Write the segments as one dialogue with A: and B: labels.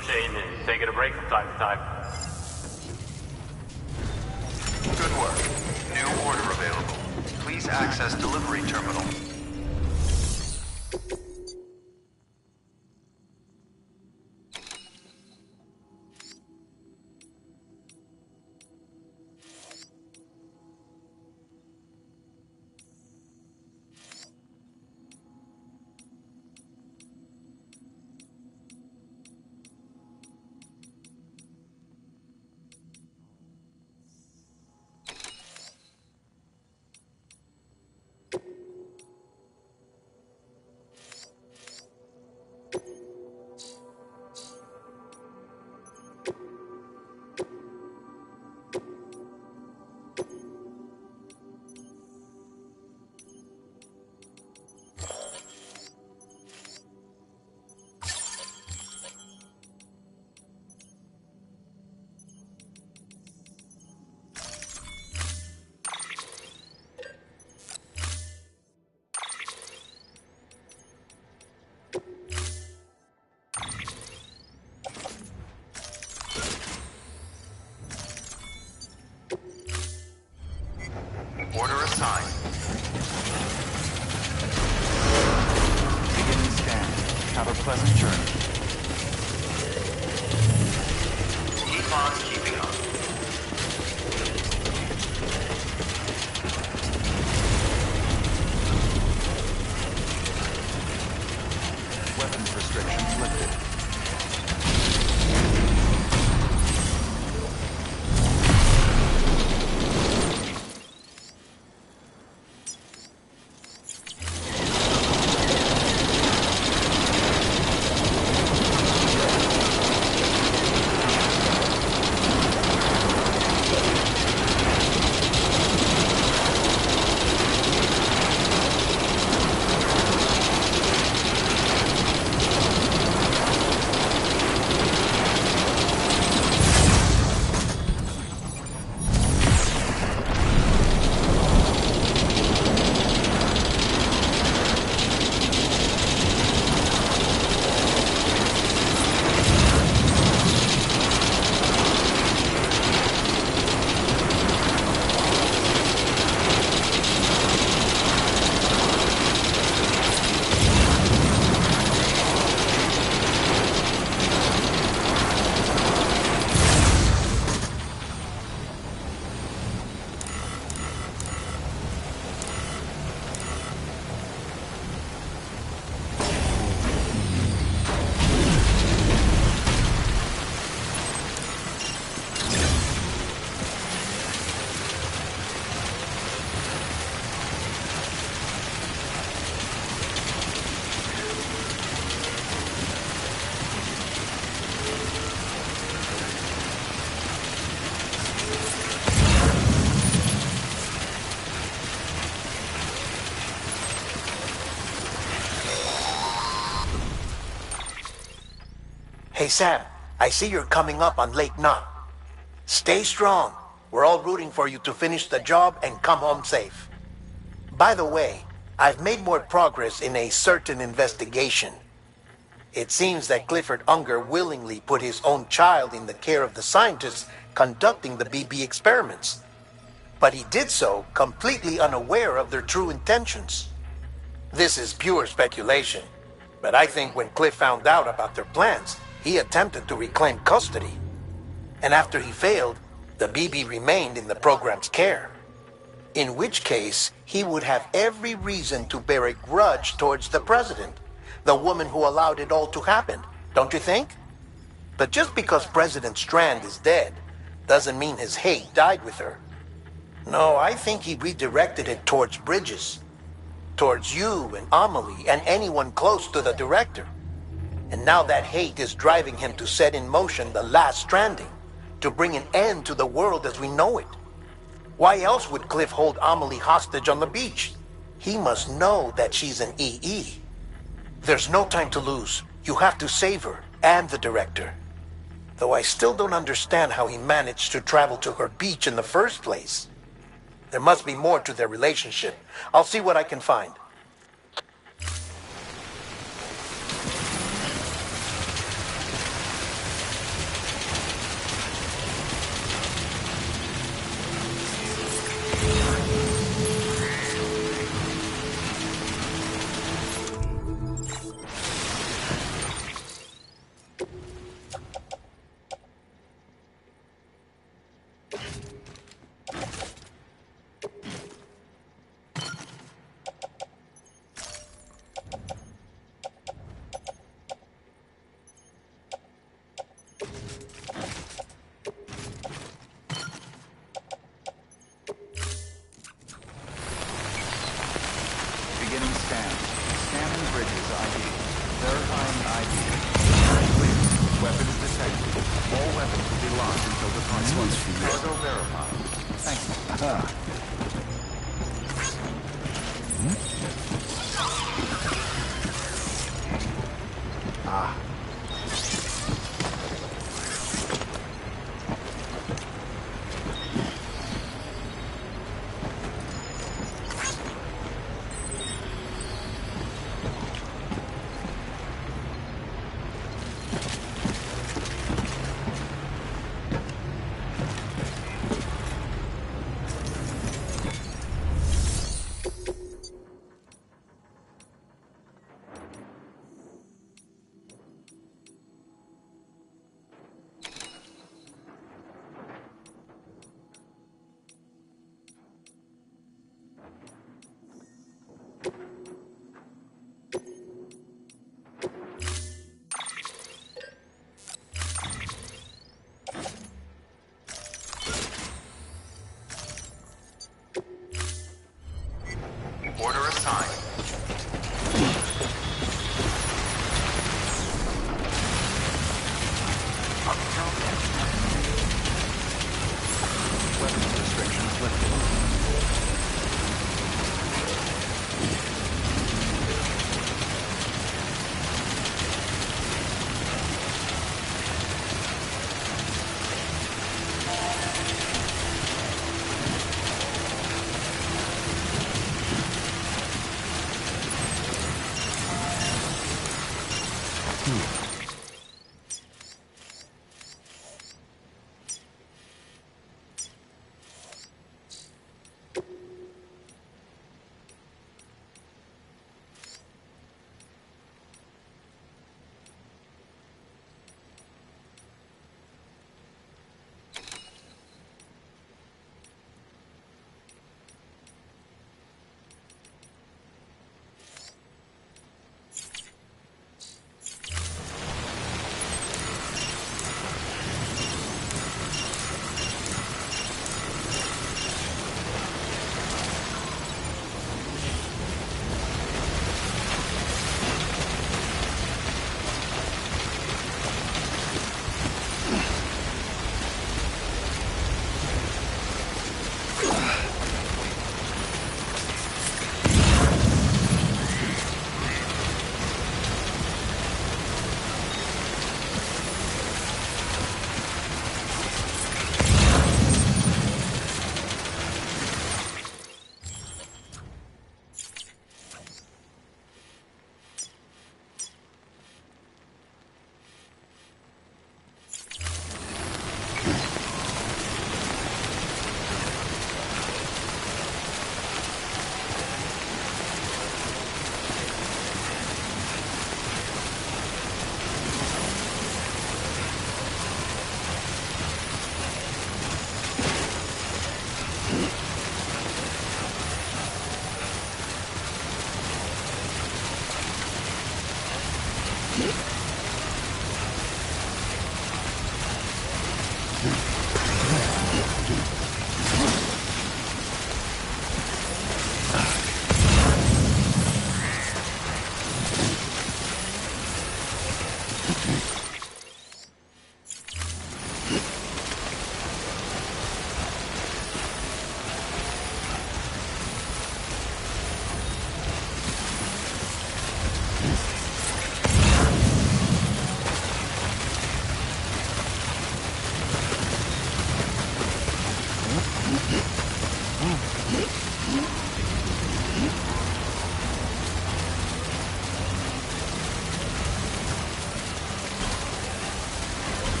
A: negotiating and taking a break from time to time.
B: Good work. New order available. Please access delivery terminal. Order assigned.
C: Beginning scan. Have a pleasant journey.
B: Keep on keeping up.
C: Weapons restrictions lifted.
D: Hey Sam, I see you're coming up on Lake Knot. Stay strong. We're all rooting for you to finish the job and come home safe. By the way, I've made more progress in a certain investigation. It seems that Clifford Unger willingly put his own child in the care of the scientists conducting the BB experiments. But he did so completely unaware of their true intentions. This is pure speculation, but I think when Cliff found out about their plans, he attempted to reclaim custody. And after he failed, the BB remained in the program's care. In which case, he would have every reason to bear a grudge towards the president, the woman who allowed it all to happen, don't you think? But just because President Strand is dead, doesn't mean his hate died with her. No, I think he redirected it towards Bridges, towards you and Amelie and anyone close to the director. And now that hate is driving him to set in motion the last stranding, to bring an end to the world as we know it. Why else would Cliff hold Amelie hostage on the beach? He must know that she's an EE. There's no time to lose. You have to save her and the director. Though I still don't understand how he managed to travel to her beach in the first place. There must be more to their relationship. I'll see what I can find.
C: Beginning scan. Scanning bridges ID. Verifying ID. Clear. Weapons detected. All weapons will be locked until departure.
E: This one's for you.
C: Cargo verified. Thank you.
B: Order assigned.
C: Weapons restrictions lifted.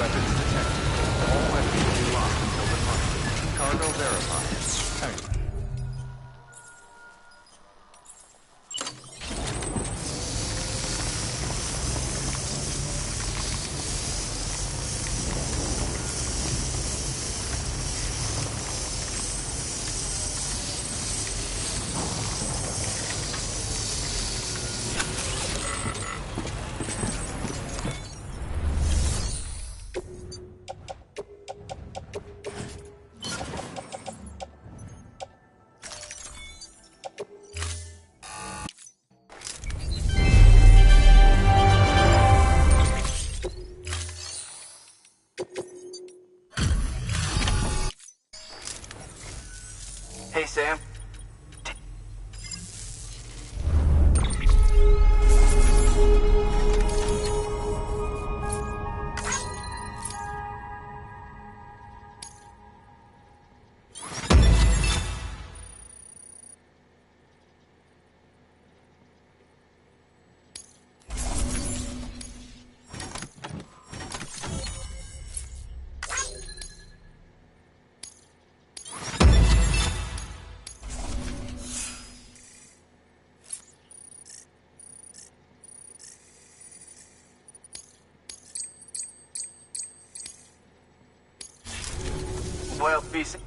C: Weapons detected. All weapons will be locked until departure. Cargo verified. Excellent.
B: Hey, Sam. Well, BC.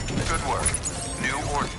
C: Good work. New order.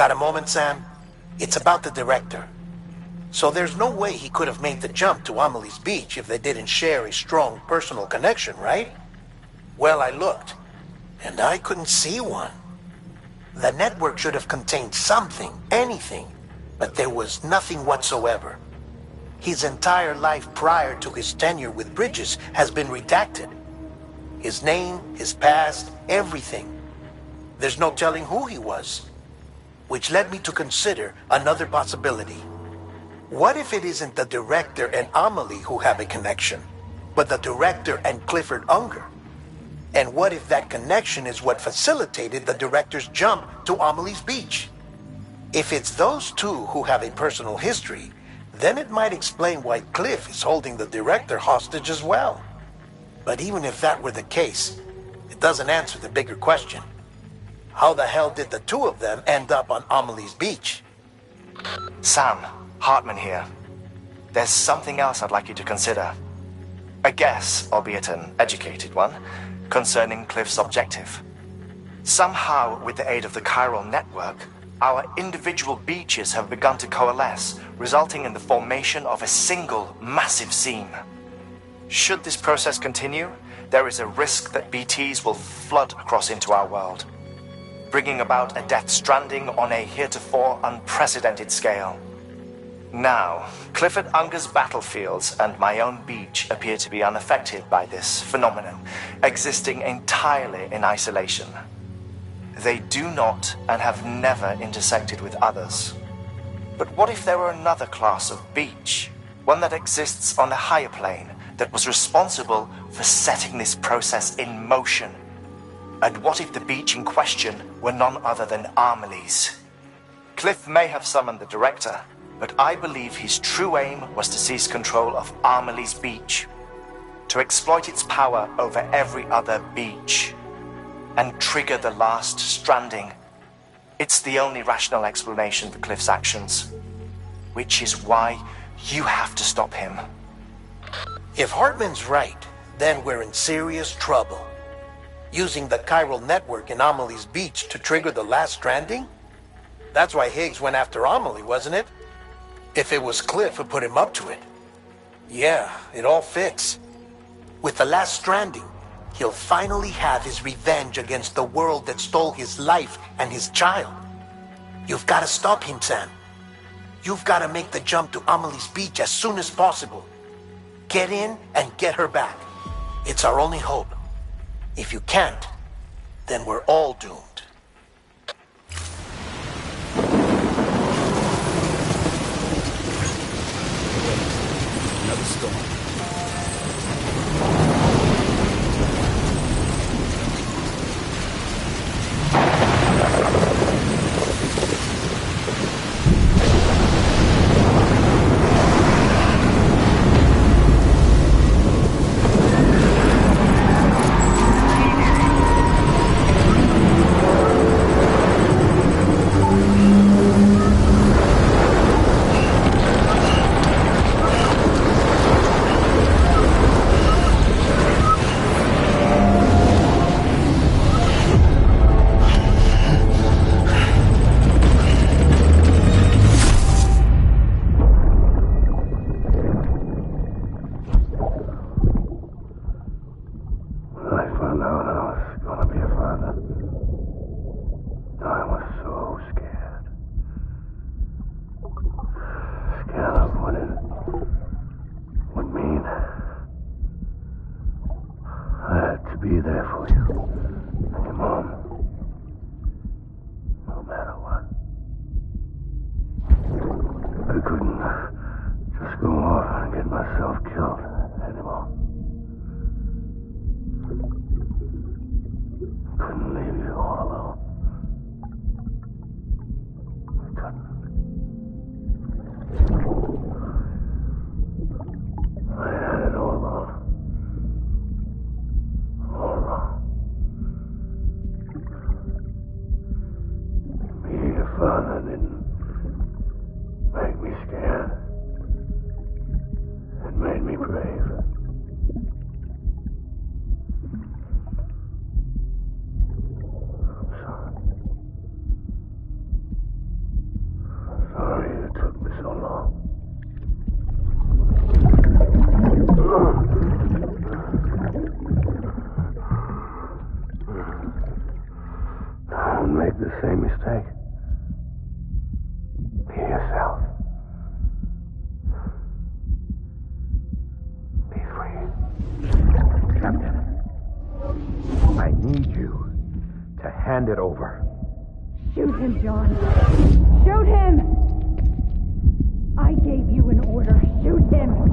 D: Got a moment, Sam? It's about the director. So there's no way he could have made the jump to Amelie's Beach if they didn't share a strong personal connection, right? Well, I looked, and I couldn't see one. The network should have contained something, anything, but there was nothing whatsoever. His entire life prior to his tenure with Bridges has been redacted. His name, his past, everything. There's no telling who he was. Which led me to consider another possibility. What if it isn't the director and Amelie who have a connection, but the director and Clifford Unger? And what if that connection is what facilitated the director's jump to Amelie's Beach? If it's those two who have a personal history, then it might explain why Cliff is holding the director hostage as well. But even if that were the case, it doesn't answer the bigger question. How the hell did the two of them end up on Amelie's Beach?
E: Sam, Hartman here. There's something else I'd like you to consider. A guess, albeit an educated one, concerning Cliff's objective. Somehow, with the aid of the chiral network, our individual beaches have begun to coalesce, resulting in the formation of a single massive seam. Should this process continue, there is a risk that BTs will flood across into our world, bringing about a death stranding on a heretofore unprecedented scale. Now, Clifford Unger's battlefields and my own beach appear to be unaffected by this phenomenon, existing entirely in isolation. They do not and have never intersected with others. But what if there were another class of beach, one that exists on a higher plane, that was responsible for setting this process in motion? And what if the beach in question were none other than Amelie's? Cliff may have summoned the director, but I believe his true aim was to seize control of Amelie's Beach, to exploit its power over every other beach, and trigger the last stranding. It's the only rational explanation for Cliff's actions, which is why you have to stop him.
D: If Hartman's right, then we're in serious trouble. Using the chiral network in Amelie's Beach to trigger the last stranding? That's why Higgs went after Amelie, wasn't it? If it was Cliff who put him up to it. Yeah, it all fits. With the last stranding, he'll finally have his revenge against the world that stole his life and his child. You've got to stop him, Sam. You've got to make the jump to Amelie's Beach as soon as possible. Get in and get her back. It's our only hope. If you can't, then we're all doomed.
C: Another storm.
F: Be there for you. And your mom. No matter what. I couldn't just go off and get myself killed anymore. Couldn't leave you all alone. I couldn't. I had it all wrong. All wrong. Being a father didn't make me scared. It made me brave. Hand it over.
G: Shoot him, John. Shoot him! I gave you an order. Shoot him!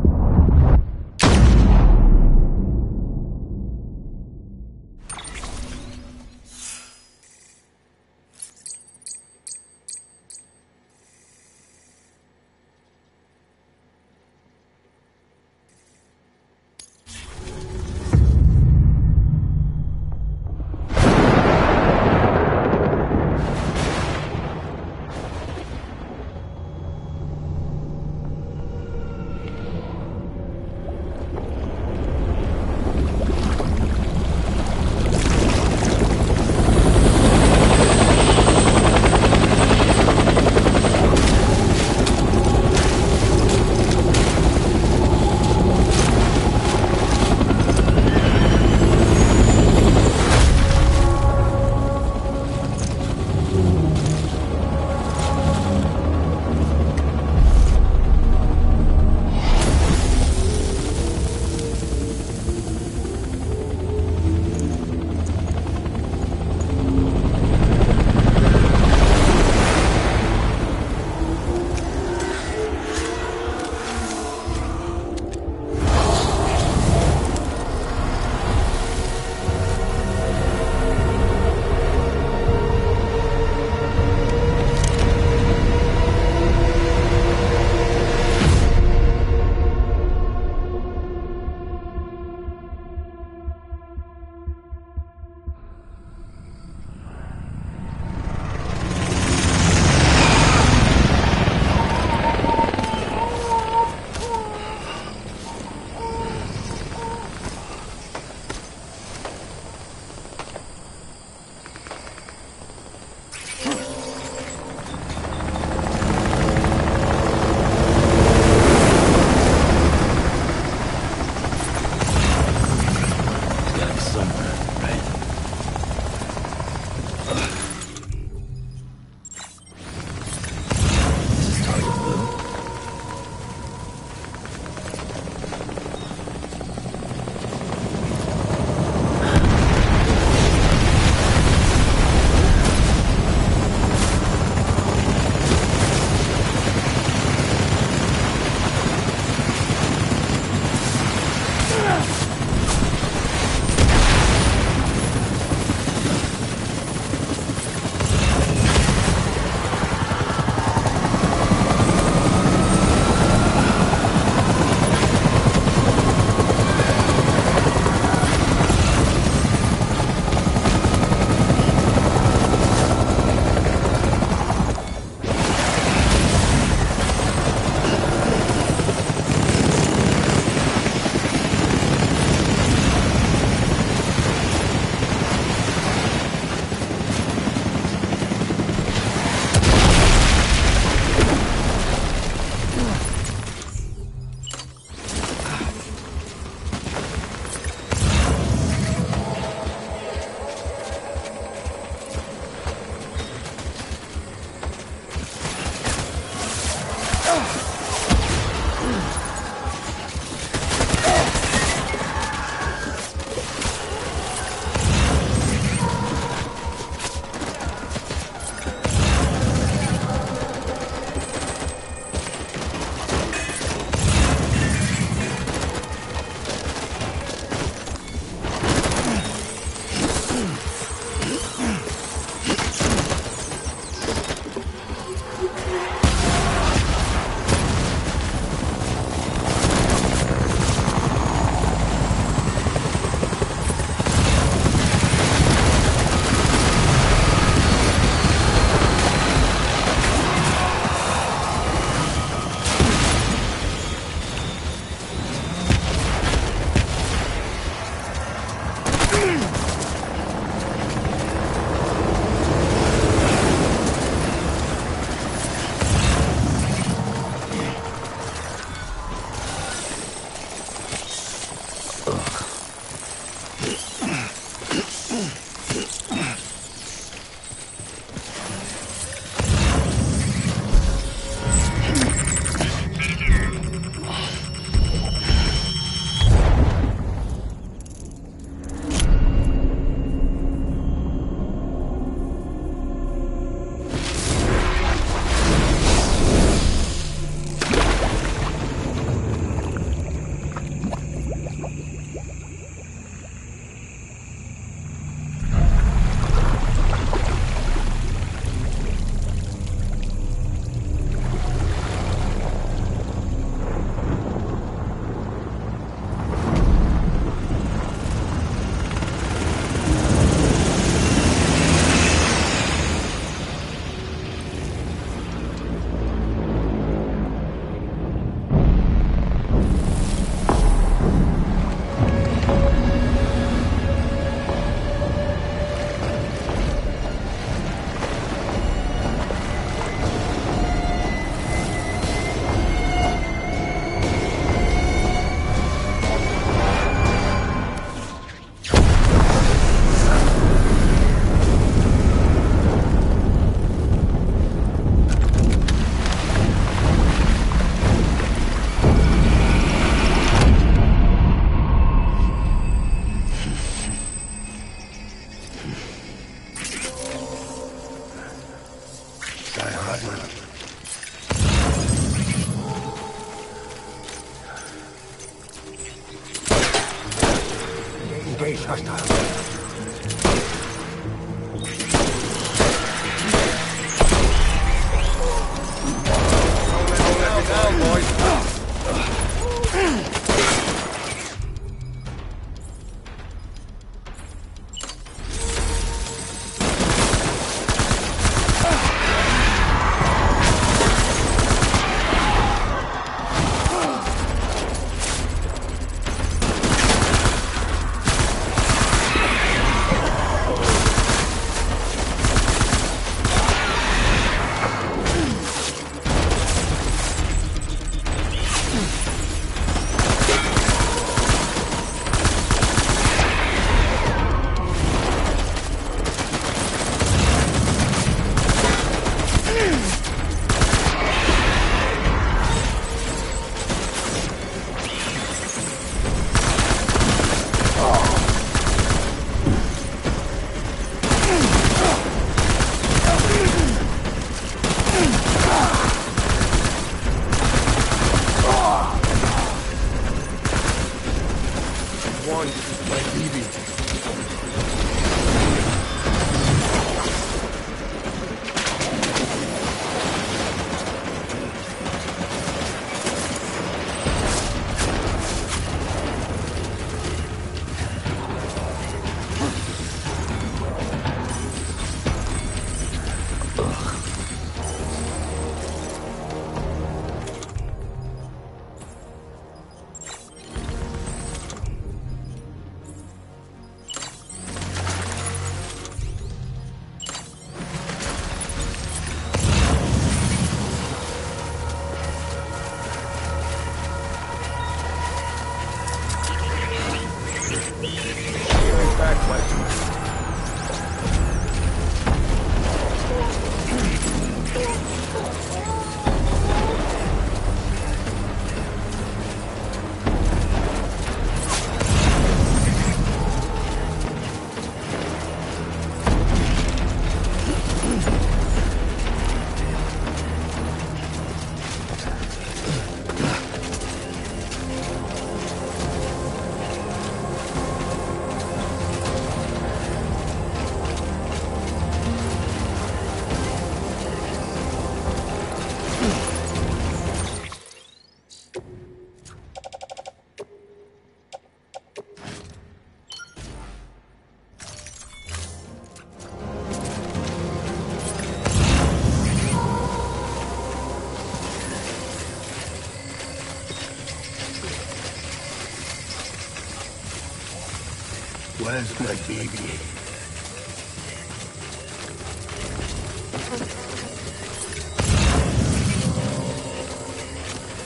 F: Where's my baby?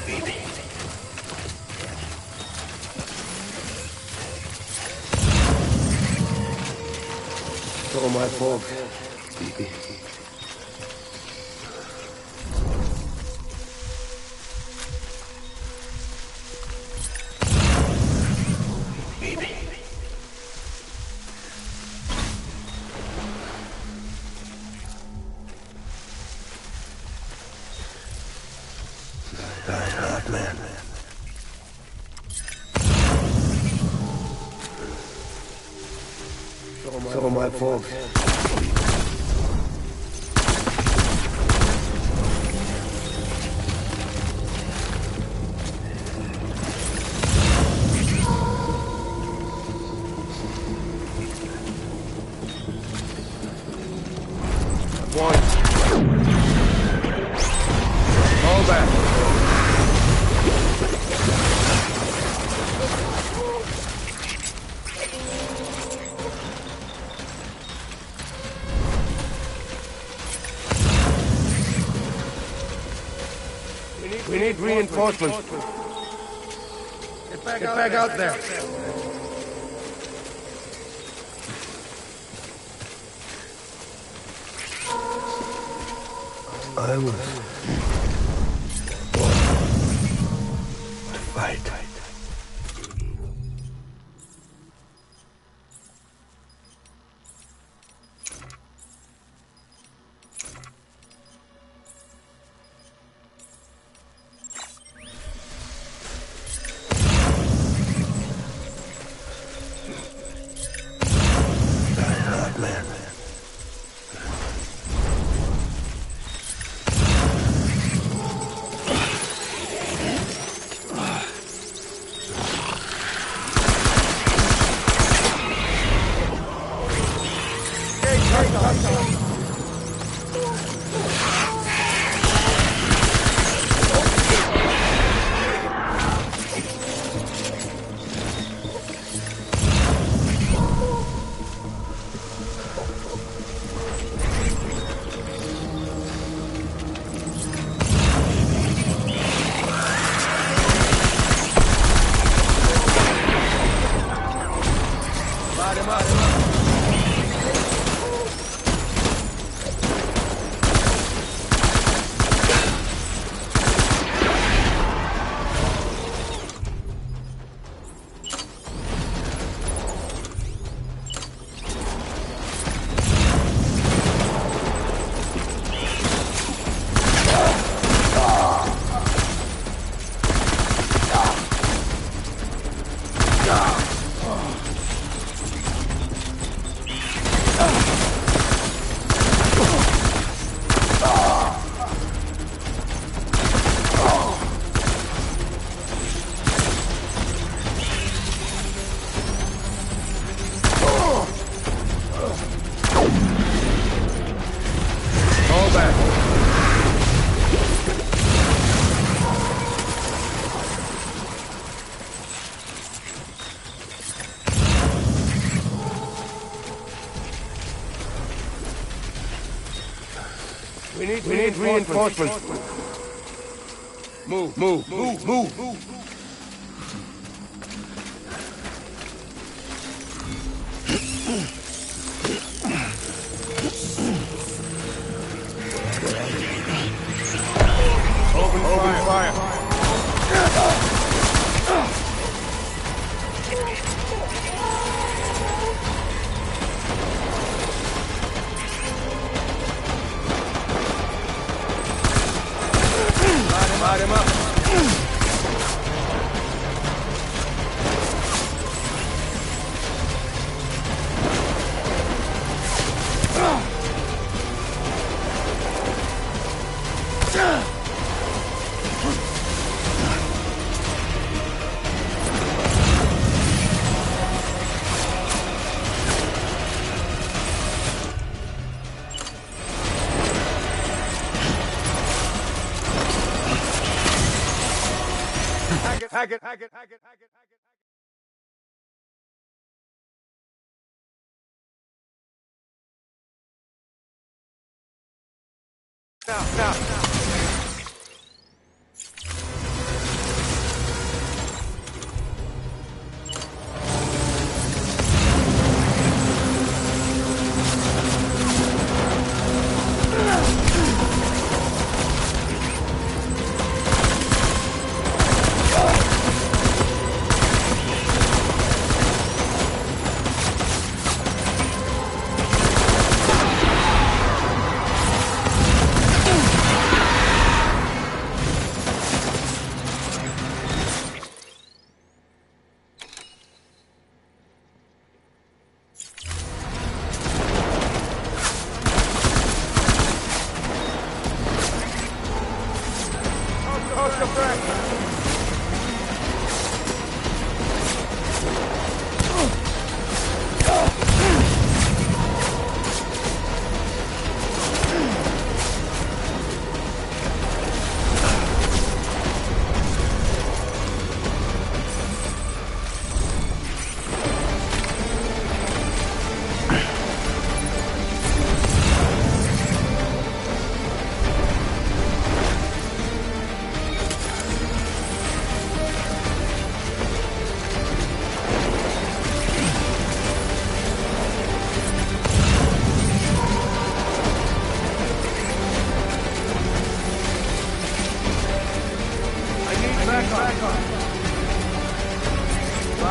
F: Baby. It's all my fault, baby. Man. It's all my fault. One. Hold back. We need reinforcements. Get back out there. I was born to fight. We need reinforcements. Move. Open fire. Light him up. Hack it. Now.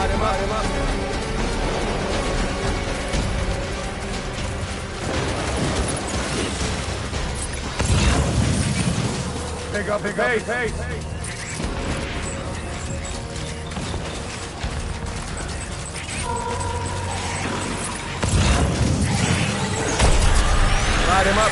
F: Light him up. Pick up the pace. Light him up.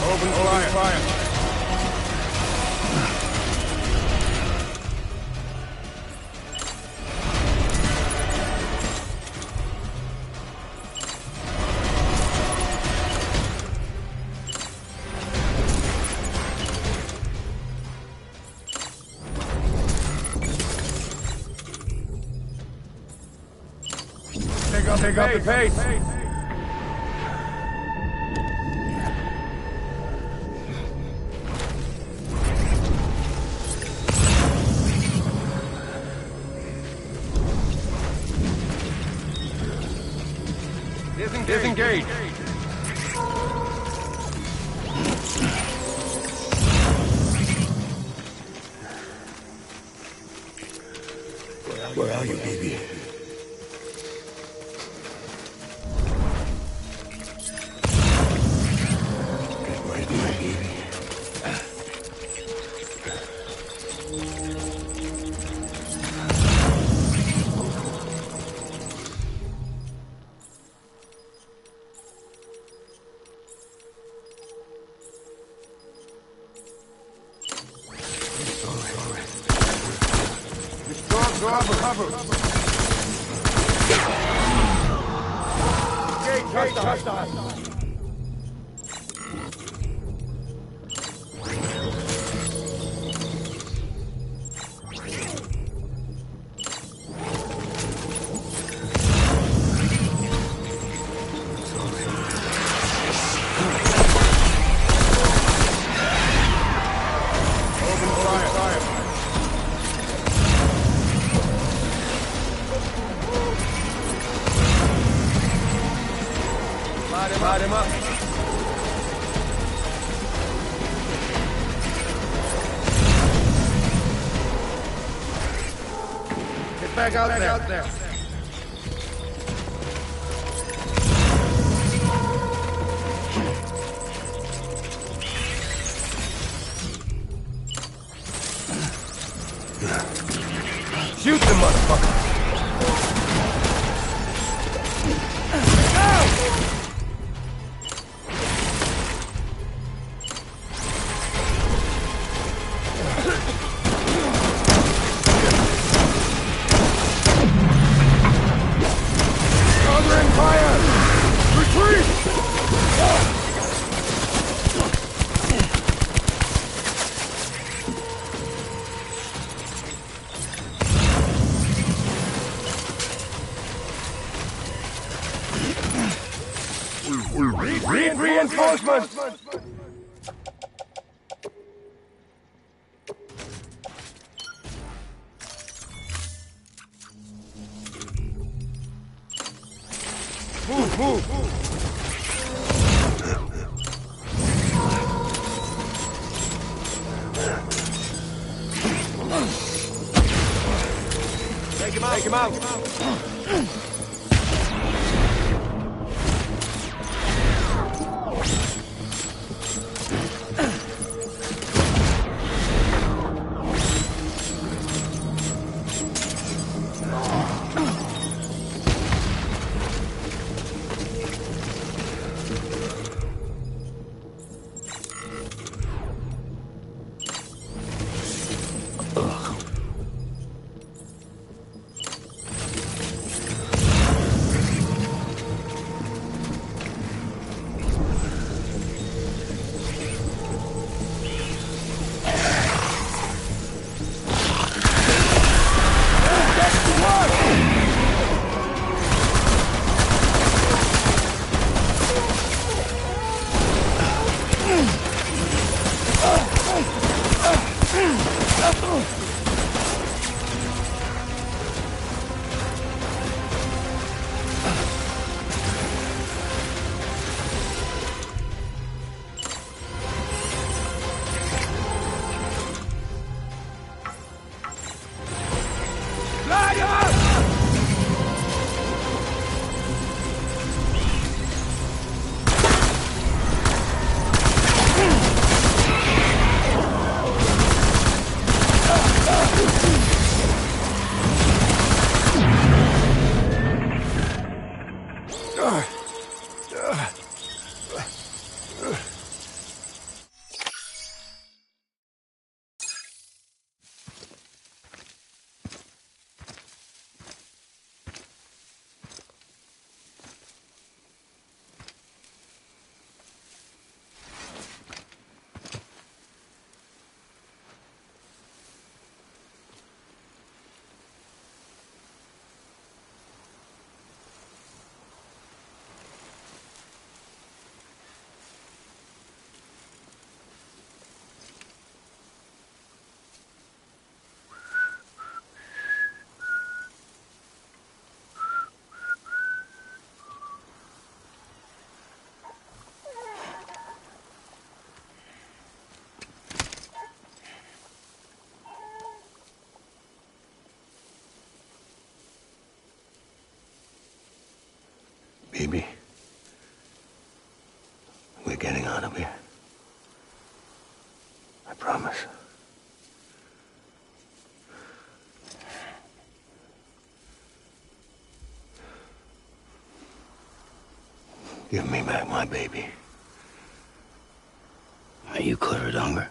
F: Open fire. Take up the pace. Disengage. Where are you, baby? Get right, my baby.
C: Cover! Gate hostile! Light him up. Get back out there. Shoot the motherfucker. Reinforcements! Move! Take him out!
F: Baby, we're getting out of here. I promise. Give me back my baby. Are you clear, Donger?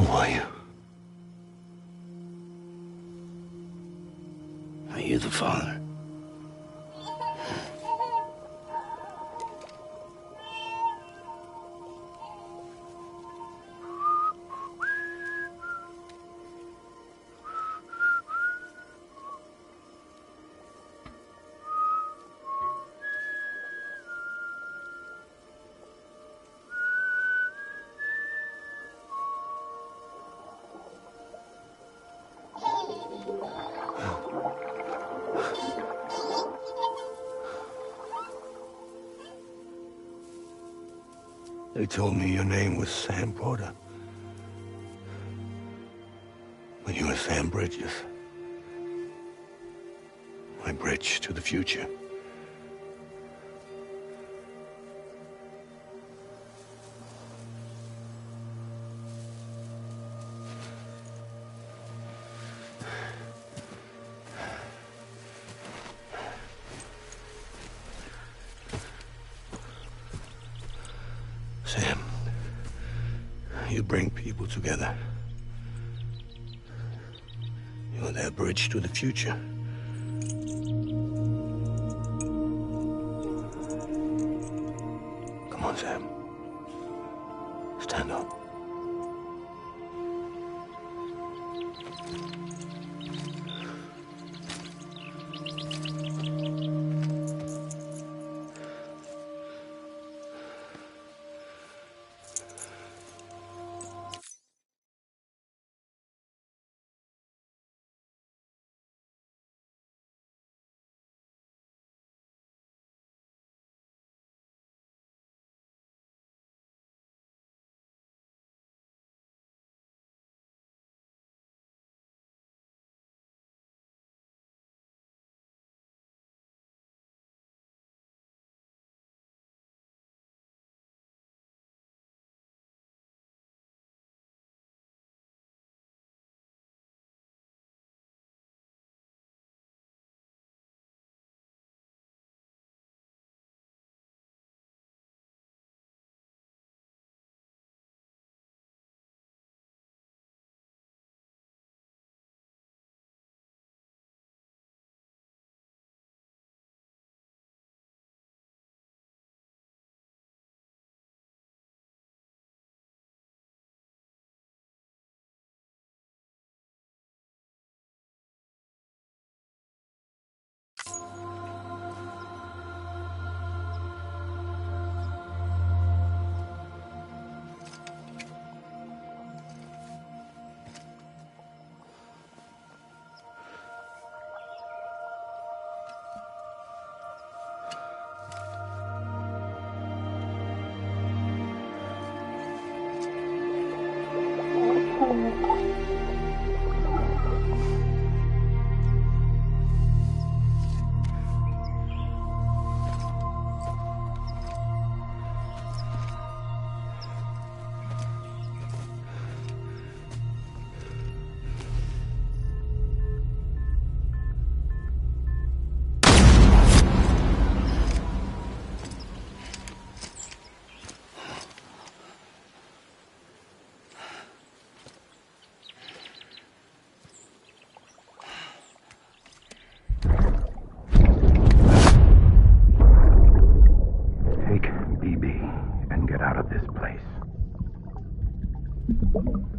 F: Who are you? Are you the father? They told me your name was Sam Porter. But you were Sam Bridges. My bridge to the future. Sam, you bring people together. You're their bridge to the future. Come on, Sam. Stand up.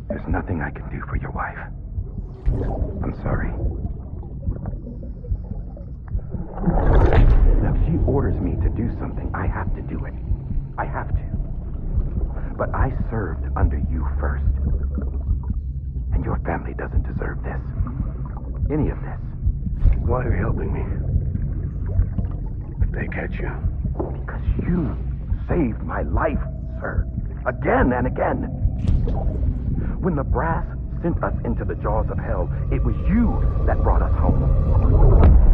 C: There's nothing I can do for your wife. I'm sorry. Now, if she orders me to do something, I have to do it. I have to. But I served under you first. And your family doesn't deserve this. Any of this.
F: Why are you helping me? If they catch you.
C: Because you saved my life, sir. Again and again. When the brass sent us into the jaws of hell, it was you that brought us home.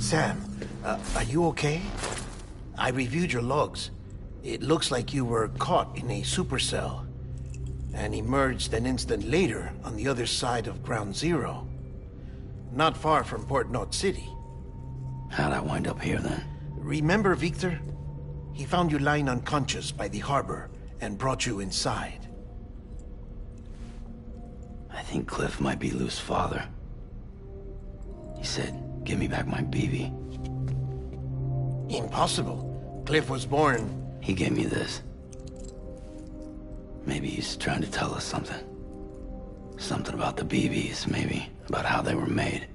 D: Sam, are you okay? I reviewed your logs. It looks like you were caught in a supercell and emerged an instant later on the other side of Ground Zero. Not far from Port Knot City.
F: How'd I wind up here then?
D: Remember Victor? He found you lying unconscious by the harbor and brought you inside.
F: I think Cliff might be Lou's father. He said, give me back my BB.
D: Impossible. Cliff was born...
F: He gave me this. Maybe he's trying to tell us something. Something about the BBs, maybe. About how they were made.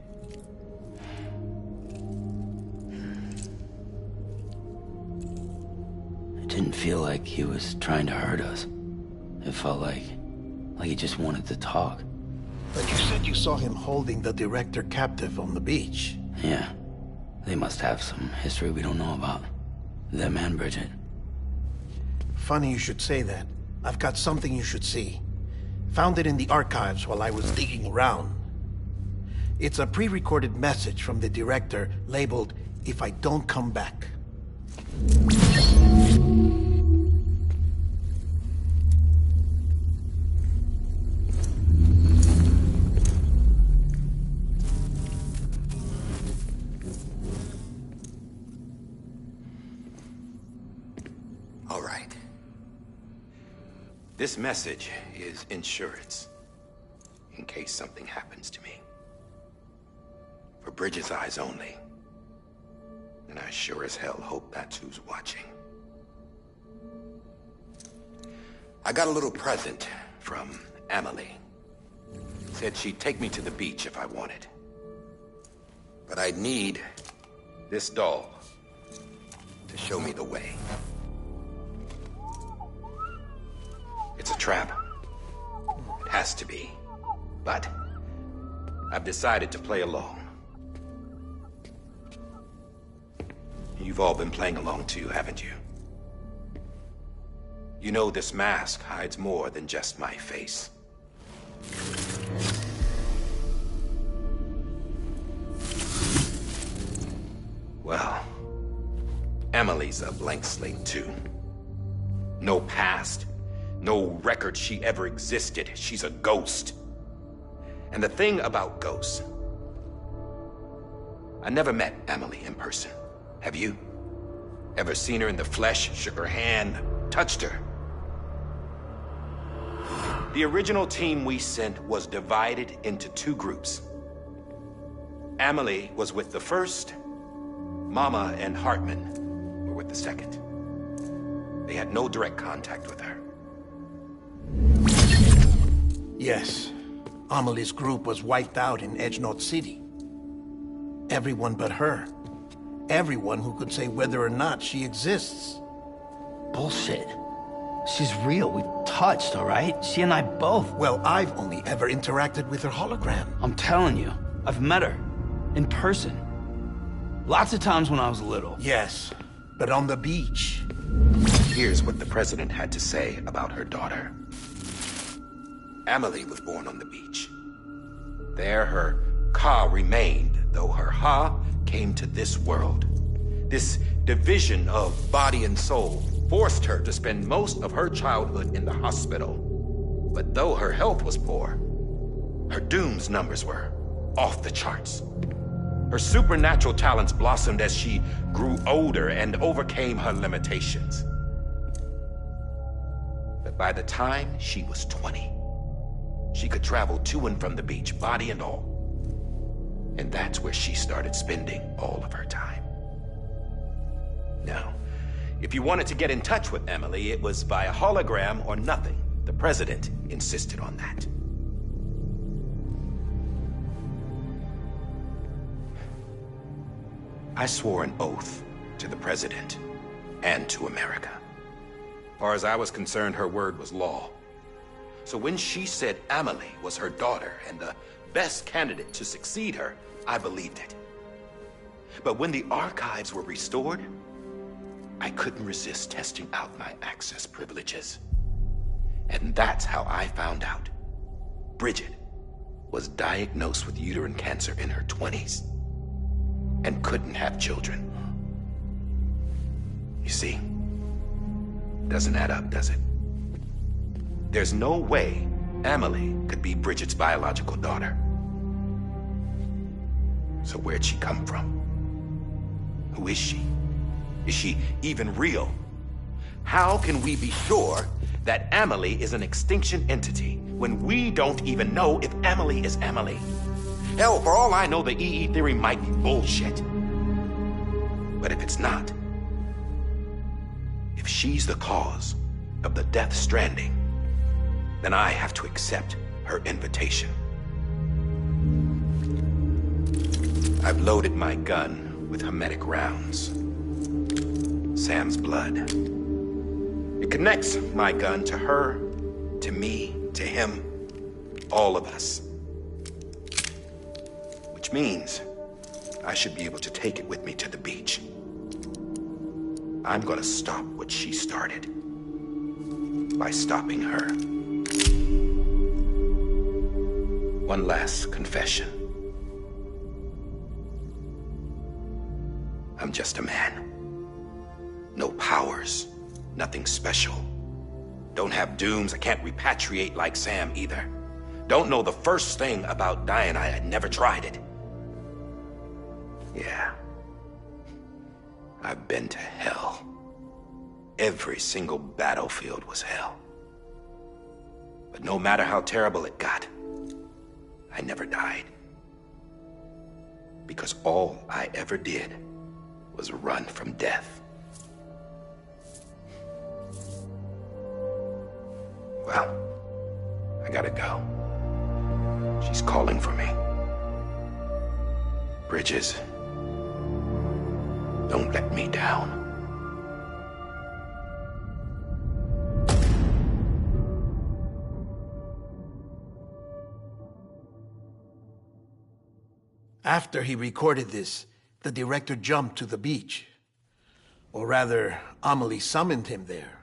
F: It didn't feel like he was trying to hurt us. It felt like he just wanted to talk.
D: But you said you saw him holding the director captive on the beach.
F: Yeah. They must have some history we don't know about. Them and Bridget.
D: Funny you should say that. I've got something you should see. Found it in the archives while I was digging around. It's a pre-recorded message from the director labeled, "If I don't come back."
H: All right. This message is insurance, in case something happens to me. For Bridget's eyes only. And I sure as hell hope that's who's watching. I got a little present from Emily. Said she'd take me to the beach if I wanted. But I'd need this doll to show me the way. It's a trap. It has to be. But I've decided to play along. You've all been playing along too, haven't you? You know this mask hides more than just my face. Well, Emily's a blank slate too. No past. No record she ever existed. She's a ghost. And the thing about ghosts... I never met Emily in person. Have you? Ever seen her in the flesh, shook her hand, touched her? The original team we sent was divided into two groups. Emily was with the first. Mama and Hartman were with the second. They had no direct contact with her.
D: Yes. Amelie's group was wiped out in Edge Knot City. Everyone but her. Everyone who could say whether or not she exists.
F: Bullshit. She's real. We've touched, all right? She and I both.
D: Well, I've only ever interacted with her hologram.
F: I'm telling you, I've met her. In person. Lots of times when I was little.
D: Yes, but on the beach.
H: Here's what the president had to say about her daughter. Emily was born on the beach. There her Ka remained, though her Ha came to this world. This division of body and soul forced her to spend most of her childhood in the hospital. But though her health was poor, her Doom's numbers were off the charts. Her supernatural talents blossomed as she grew older and overcame her limitations. But by the time she was 20, she could travel to and from the beach, body and all. And that's where she started spending all of her time. Now, if you wanted to get in touch with Emily, it was via hologram or nothing. The president insisted on that. I swore an oath to the president and to America. As far as I was concerned, her word was law. So when she said Emily was her daughter and the best candidate to succeed her, I believed it. But when the archives were restored, I couldn't resist testing out my access privileges. And that's how I found out Bridget was diagnosed with uterine cancer in her 20s. and couldn't have children. You see, doesn't add up, does it? There's no way Amelie could be Bridget's biological daughter. So where'd she come from? Who is she? Is she even real? How can we be sure that Amelie is an extinction entity when we don't even know if Amelie is Amelie? Hell, for all I know, the EE theory might be bullshit. But if it's not, if she's the cause of the Death Stranding, then I have to accept her invitation. I've loaded my gun with hermetic rounds. Sam's blood. It connects my gun to her, to me, to him, all of us. Which means I should be able to take it with me to the beach. I'm gonna stop what she started by stopping her. One last confession. I'm just a man. No powers, nothing special. Don't have dooms, I can't repatriate like Sam either. Don't know the first thing about dying, I had never tried it. Yeah. I've been to hell. Every single battlefield was hell. But no matter how terrible it got, I never died. Because all I ever did was run from death. Well, I gotta go. She's calling for me. Bridges, don't let me down.
D: After he recorded this, the director jumped to the beach. Or rather, Amelie summoned him there.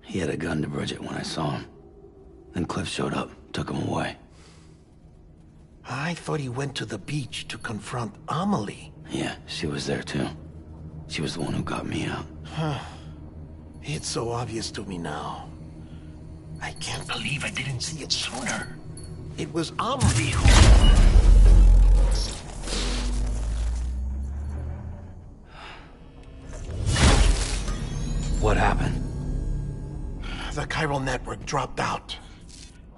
F: He had a gun to Bridget when I saw him. Then Cliff showed up, took him away.
D: I thought he went to the beach to confront Amelie.
F: Yeah, she was there too. She was the one who got me out.
D: It's so obvious to me now. I can't believe I didn't see it sooner. It was Amelie who...
F: What happened?
D: The chiral network dropped out.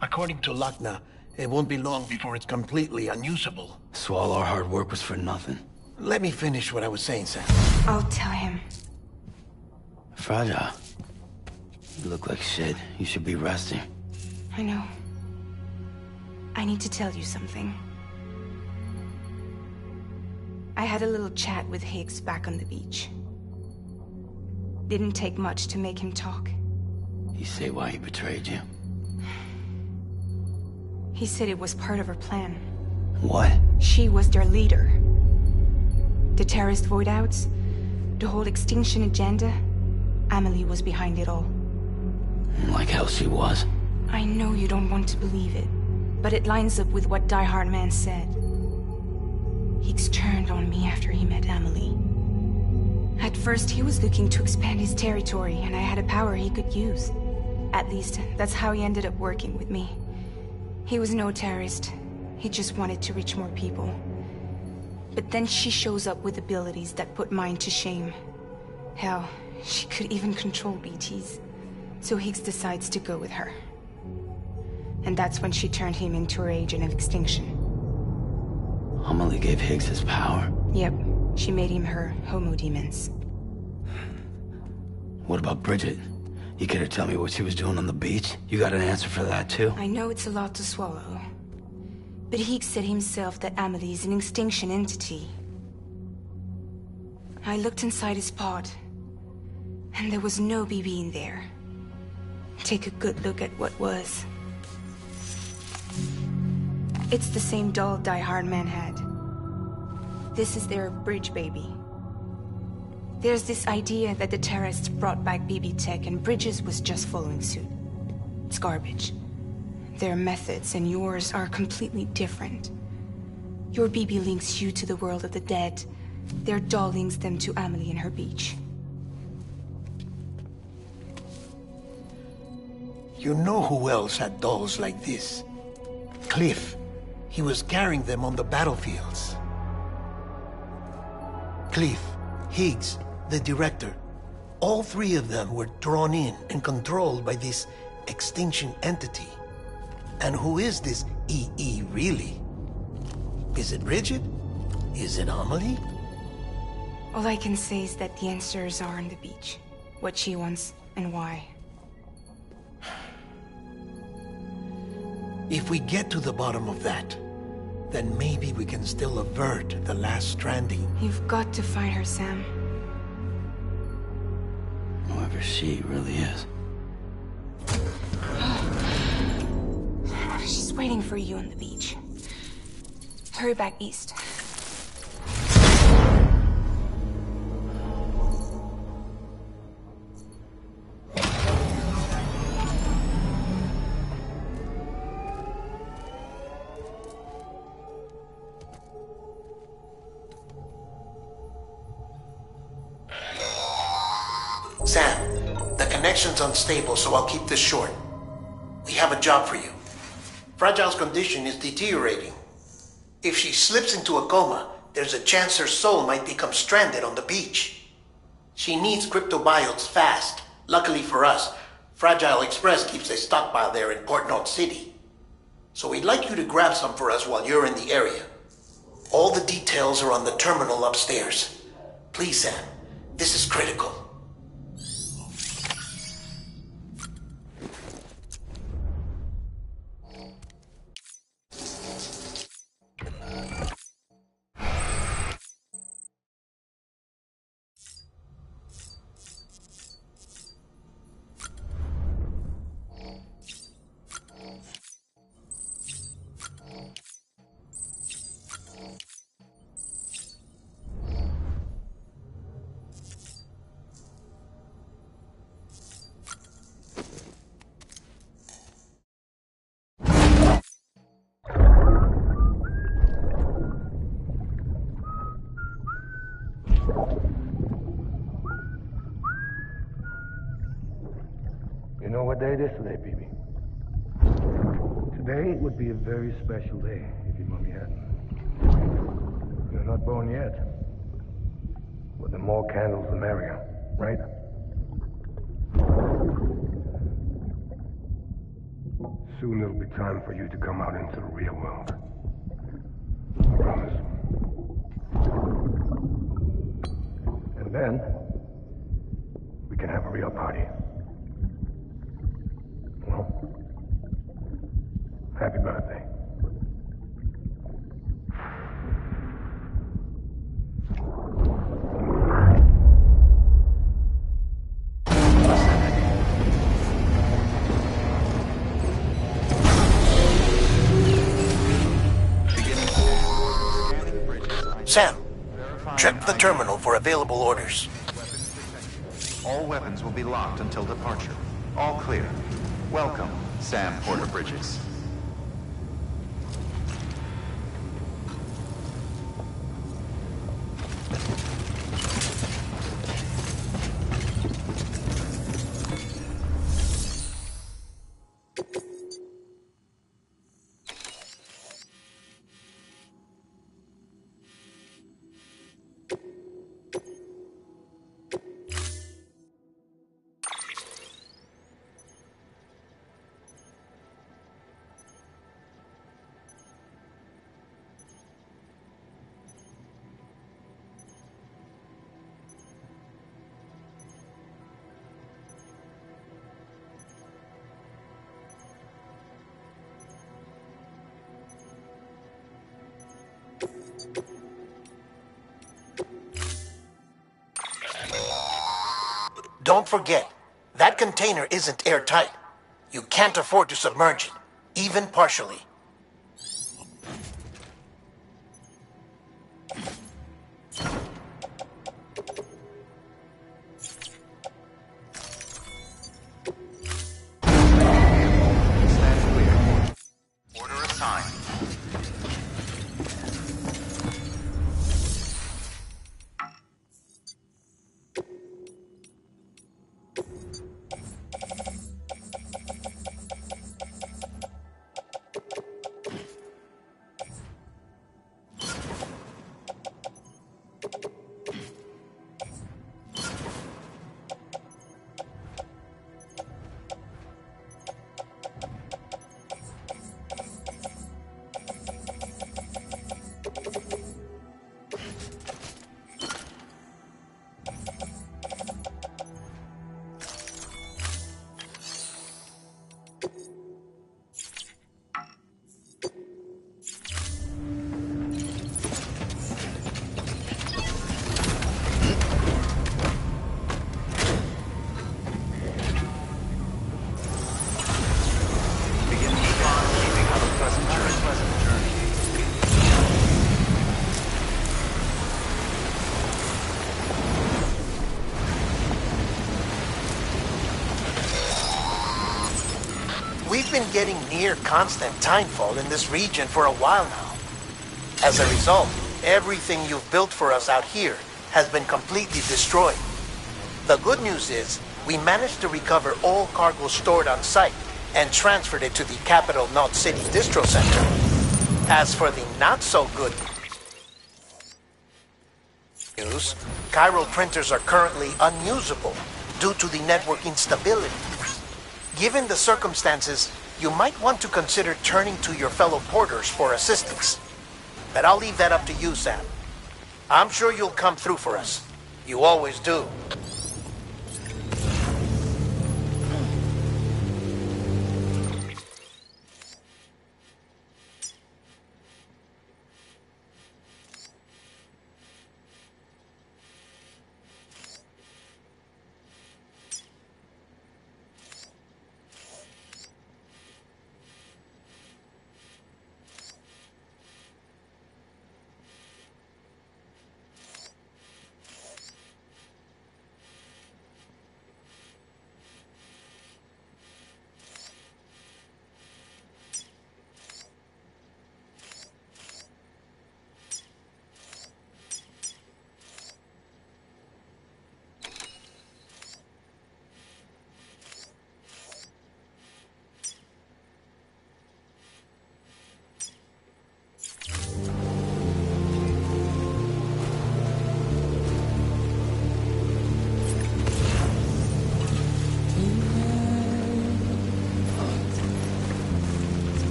D: According to Lachna, it won't be long before it's completely unusable.
F: So all our hard work was for nothing.
D: Let me finish what I was saying, Sam.
G: I'll tell him.
F: Fragile. You look like shit. You should be resting.
G: I know. I need to tell you something. I had a little chat with Higgs back on the beach. Didn't take much to make him talk.
F: You say why he betrayed you?
G: He said it was part of her plan.
F: What?
G: She was their leader. The terrorist void-outs, the whole extinction agenda, Amelie was behind it all.
F: Like hell she was.
G: I know you don't want to believe it, but it lines up with what Die Hard Man said. Higgs turned on me after he met Amelie. At first, he was looking to expand his territory, and I had a power he could use. At least, that's how he ended up working with me. He was no terrorist. He just wanted to reach more people. But then she shows up with abilities that put mine to shame. Hell, she could even control BTs. So Higgs decides to go with her. And that's when she turned him into her agent of extinction.
F: Amelie gave Higgs his power?
G: Yep. She made him her homo demons.
F: What about Bridget? You care to tell me what she was doing on the beach? You got an answer for that too?
G: I know it's a lot to swallow. But Higgs said himself that Amelie is an extinction entity. I looked inside his pod, and there was no BB in there. Take a good look at what was. It's the same doll Die Hard Man had. This is their bridge baby. There's this idea that the terrorists brought back BB tech and Bridges was just following suit. It's garbage. Their methods and yours are completely different. Your BB links you to the world of the dead, Their doll links them to Amelie and her beach.
D: You know who else had dolls like this? Cliff. He was carrying them on the battlefields. Cliff, Higgs, the director. All three of them were drawn in and controlled by this extinction entity. And who is this EE really? Is it Bridget? Is it Amelie?
G: All I can say is that the answers are on the beach. What she wants and why.
D: If we get to the bottom of that, then maybe we can still avert the last stranding.
G: You've got to find her, Sam.
F: Whoever she really is.
G: She's waiting for you on the beach. Hurry back east.
D: Sam, the connection's unstable, so I'll keep this short. We have a job for you. Fragile's condition is deteriorating. If she slips into a coma, there's a chance her soul might become stranded on the beach. She needs cryptobiotes fast. Luckily for us, Fragile Express keeps a stockpile there in Port North City. So we'd like you to grab some for us while you're in the area. All the details are on the terminal upstairs. Please, Sam, this is critical.
I: You know what day it is today, BB? Today would be a very special day if your mommy hadn't. You're not born yet. But the more candles, the merrier, right? Soon it'll be time for you to come out into the real world. I promise. And then, we can have a real party. Well, happy birthday.
D: Sam, check the terminal for available orders.
B: All weapons will be locked until departure. All clear. Welcome, Sam Porter Bridges.
D: Don't forget, that container isn't airtight. You can't afford to submerge it, even partially.
B: Stand clear. Order assigned.
D: getting near constant timefall in this region for a while now. As a result, everything you've built for us out here has been completely destroyed. The good news is, we managed to recover all cargo stored on site and transferred it to the Capital Knot City Distro Center. As for the not-so-good news, chiral printers are currently unusable due to the network instability. Given the circumstances, you might want to consider turning to your fellow porters for assistance. But I'll leave that up to you, Sam. I'm sure you'll come through for us. You always do.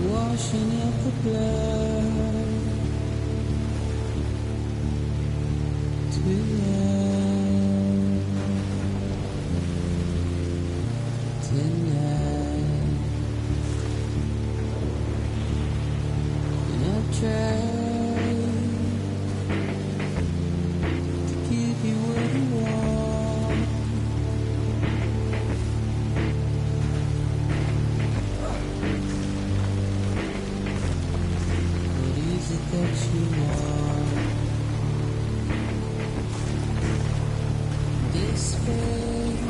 J: Washing up the blood tonight, and I've tried to keep you where you are. What is it that you want? This fate,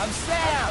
J: I'm Sam!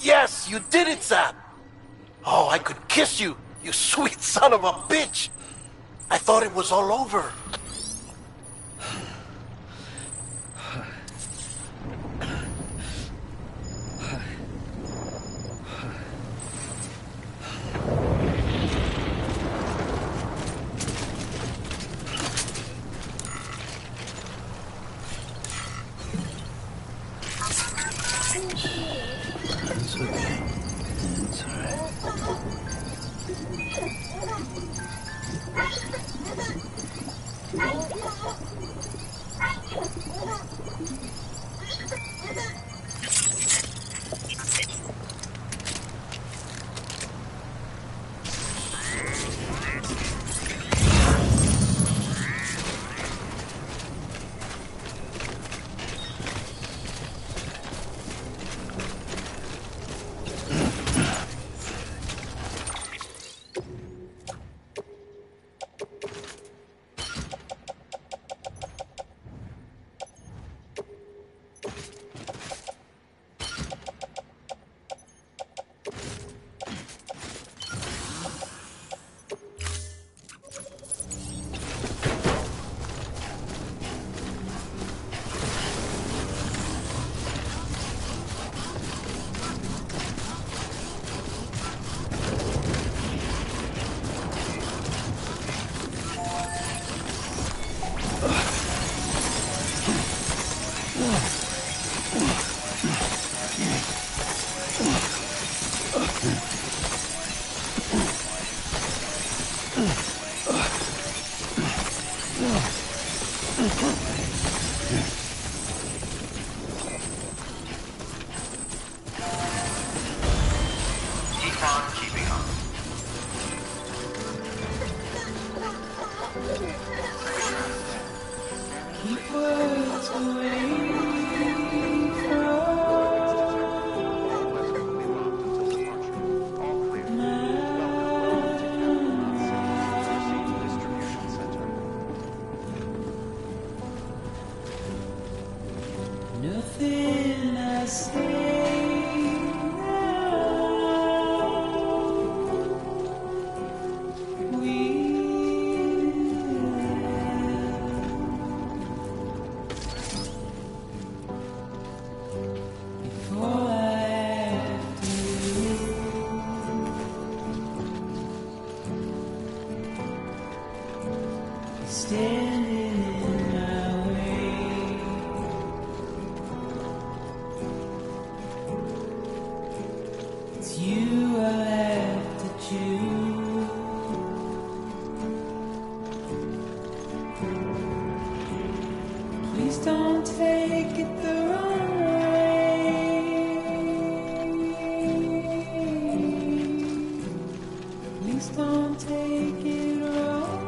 D: Yes, you did it, Sam! Oh, I could kiss you, you sweet son of a bitch! I thought it was all over.
F: It's okay. It's alright.
J: Nothing I say now. Before I have to standing in my way. It's you I have to choose. Please don't take it the wrong way. Please don't take it wrong.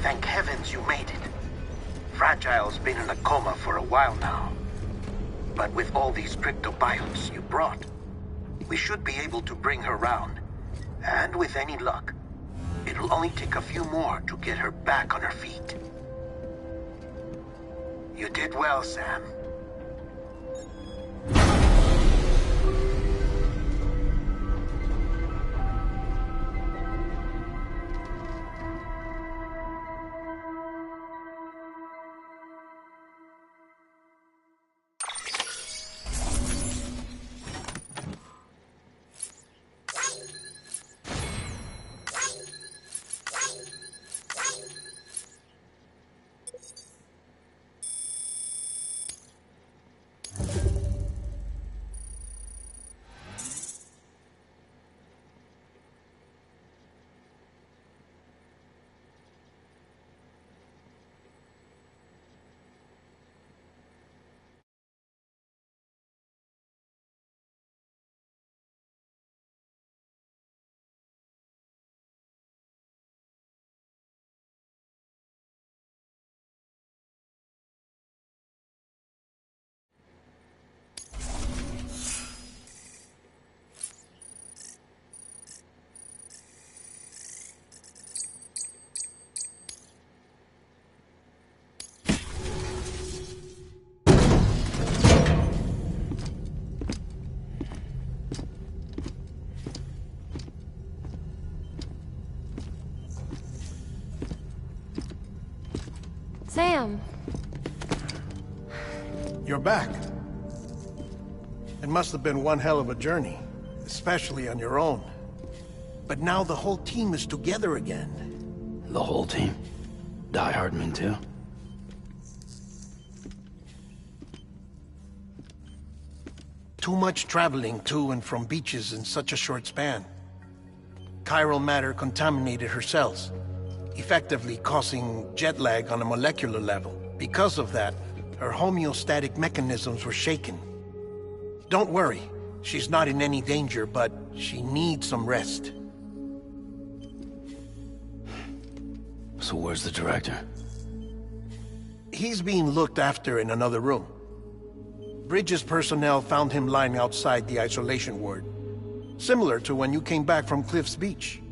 D: Thank heavens you made it. Fragile's been in a coma for a while now. But with all these cryptobiotes you brought, we should be able to bring her round. And with any luck, It'll only take a few more to get her back on her feet. You did well, Sam.
K: Sam!
D: You're back. It must have been one hell of a journey, especially on your own. But now the whole team is together again.
F: The whole team? Die Hardman too?
D: Too much traveling to and from beaches in such a short span. Chiral matter contaminated her cells, effectively causing jet lag on a molecular level. Because of that, her homeostatic mechanisms were shaken. Don't worry, she's not in any danger, but she needs some rest.
F: So where's the director?
D: He's being looked after in another room. Bridges personnel found him lying outside the isolation ward. Similar to when you came back from Cliff's Beach.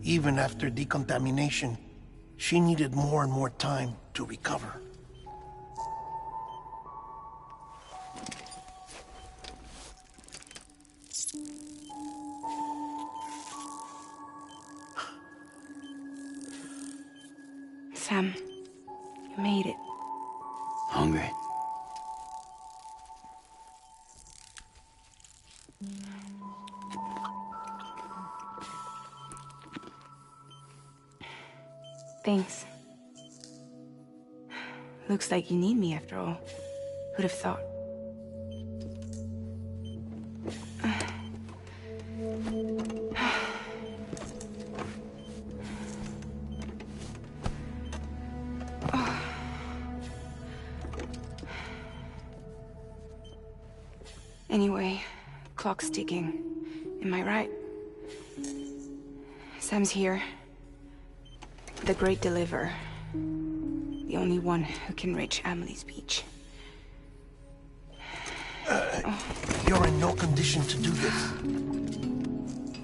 D: Even after decontamination, she needed more and more time to recover.
G: Sam, you made it.
F: Hungry?
G: Thanks. Looks like you need me after all. Who'd have thought? Anyway, clock's ticking. Am I right? Sam's here. The Great Deliverer. The only one who can reach Amelie's Beach.
D: You're in no condition to do this.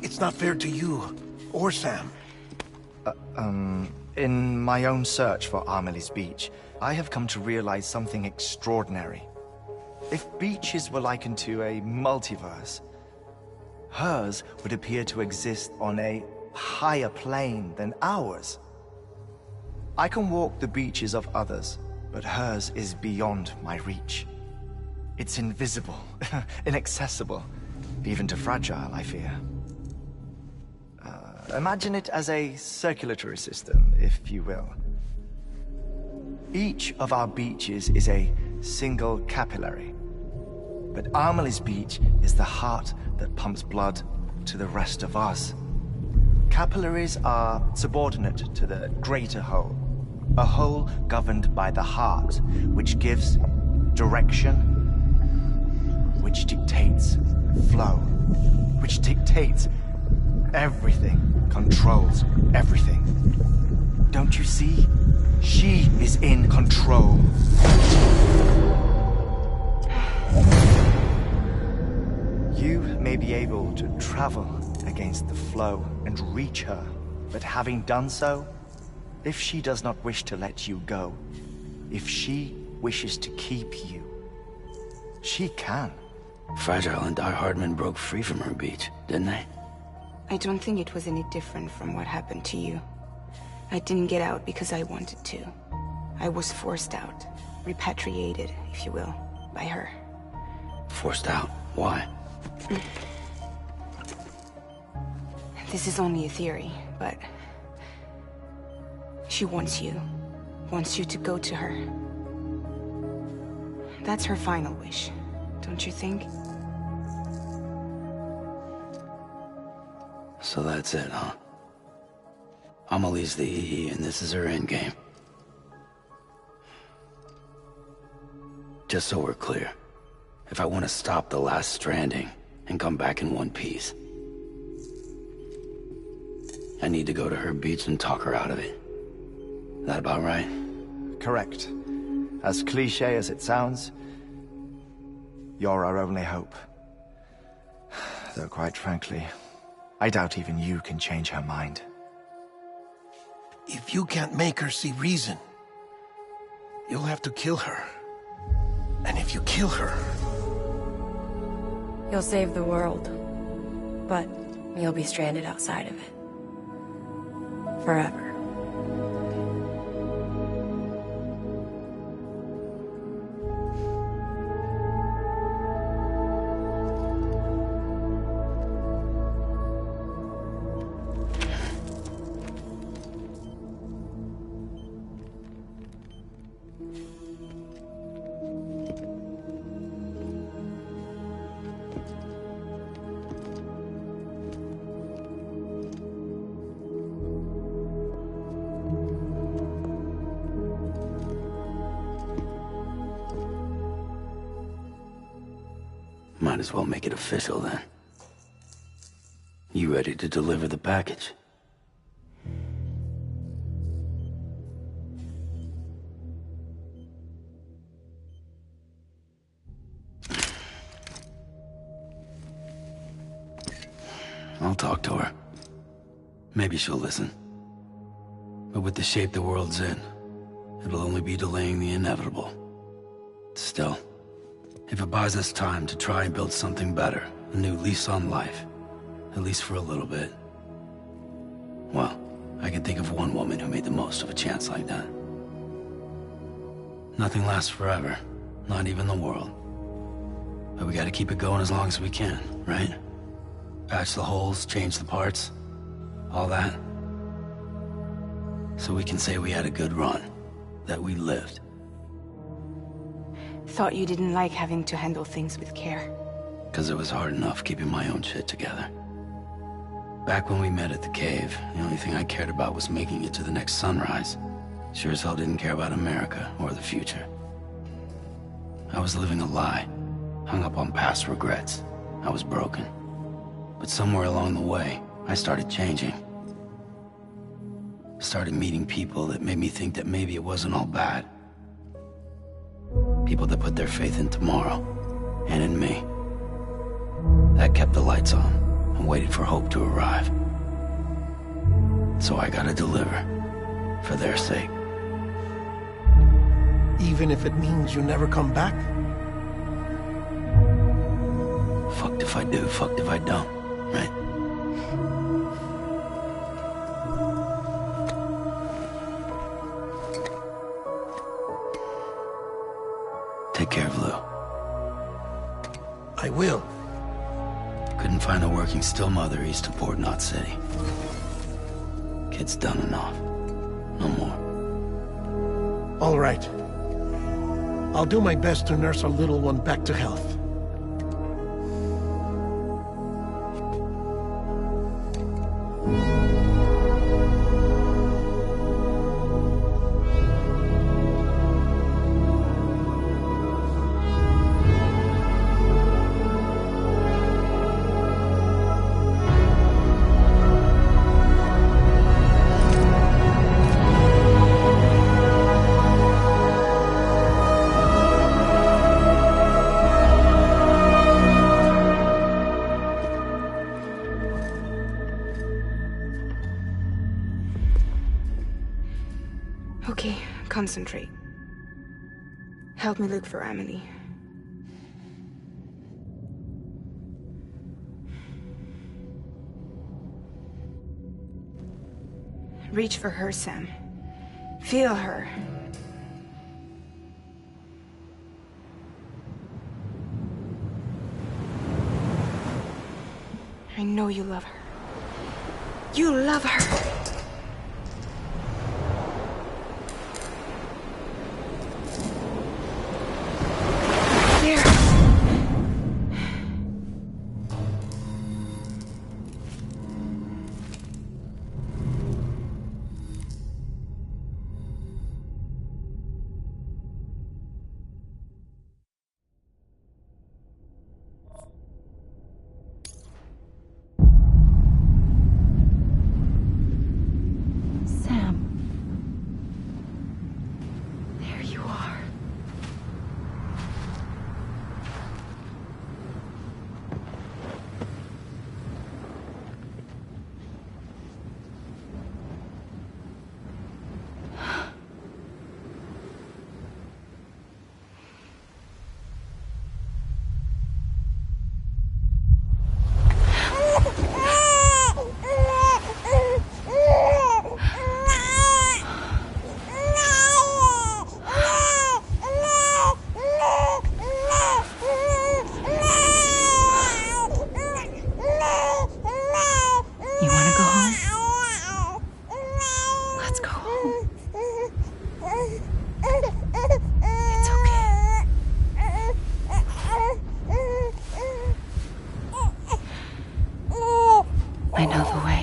D: It's not fair to you, or Sam.
E: In my own search for Amelie's Beach, I have come to realize something extraordinary. If beaches were likened to a multiverse, hers would appear to exist on a higher plane than ours. I can walk the beaches of others, but hers is beyond my reach. It's invisible, inaccessible, even to fragile, I fear. Imagine it as a circulatory system, if you will. Each of our beaches is a single capillary, but Amelie's Beach is the heart that pumps blood to the rest of us. Capillaries are subordinate to the greater whole, a whole governed by the heart, which gives direction, which dictates flow, which dictates everything, controls everything. Don't you see? She is in control. You may be able to travel against the flow and reach her, but having done so, if she does not wish to let you go, if she wishes to keep you, she can.
F: Fragile and Die Hardman broke free from her beach, didn't they?
G: I don't think it was any different from what happened to you. I didn't get out because I wanted to. I was forced out. Repatriated, if you will, by her.
F: Forced out? Why?
G: This is only a theory, but... she wants you. Wants you to go to her. That's her final wish, don't you think?
F: So that's it, huh? Amelie's the EE, and this is her endgame. Just so we're clear, if I want to stop the last stranding and come back in one piece, I need to go to her beach and talk her out of it. That about right?
E: Correct. As cliché as it sounds, you're our only hope. Though quite frankly, I doubt even you can change her mind.
D: If you can't make her see reason, you'll have to kill her. And if you kill her...
K: You'll save the world, but you'll be stranded outside of it. Forever.
F: Might as well make it official then. You ready to deliver the package? I'll talk to her. Maybe she'll listen. But with the shape the world's in, it'll only be delaying the inevitable. Still, if it buys us time to try and build something better, a new lease on life, at least for a little bit, well, I can think of one woman who made the most of a chance like that. Nothing lasts forever, not even the world. But we gotta keep it going as long as we can, right? Patch the holes, change the parts, all that. So we can say we had a good run, that we lived.
G: Thought you didn't like having to handle things with care.
F: 'Cause it was hard enough keeping my own shit together. Back when we met at the cave, the only thing I cared about was making it to the next sunrise. Sure as hell didn't care about America or the future. I was living a lie, hung up on past regrets. I was broken. But somewhere along the way, I started changing. Started meeting people that made me think that maybe it wasn't all bad. People that put their faith in tomorrow, and in me. That kept the lights on, and waited for hope to arrive. So I gotta deliver, for their sake.
D: Even if it means you never come back?
F: Fucked if I do, fucked if I don't, right? Take care of Lou.
D: I will.
F: Couldn't find a working still mother east of Port Knot City. Kid's done enough. No more.
D: All right. I'll do my best to nurse our little one back to health.
G: Okay, concentrate. Help me look for Emily. Reach for her, Sam. Feel her. I know you love her. You love her! There!
K: Sam. There you are. You want to go home? Let's go home. It's okay. I know the way.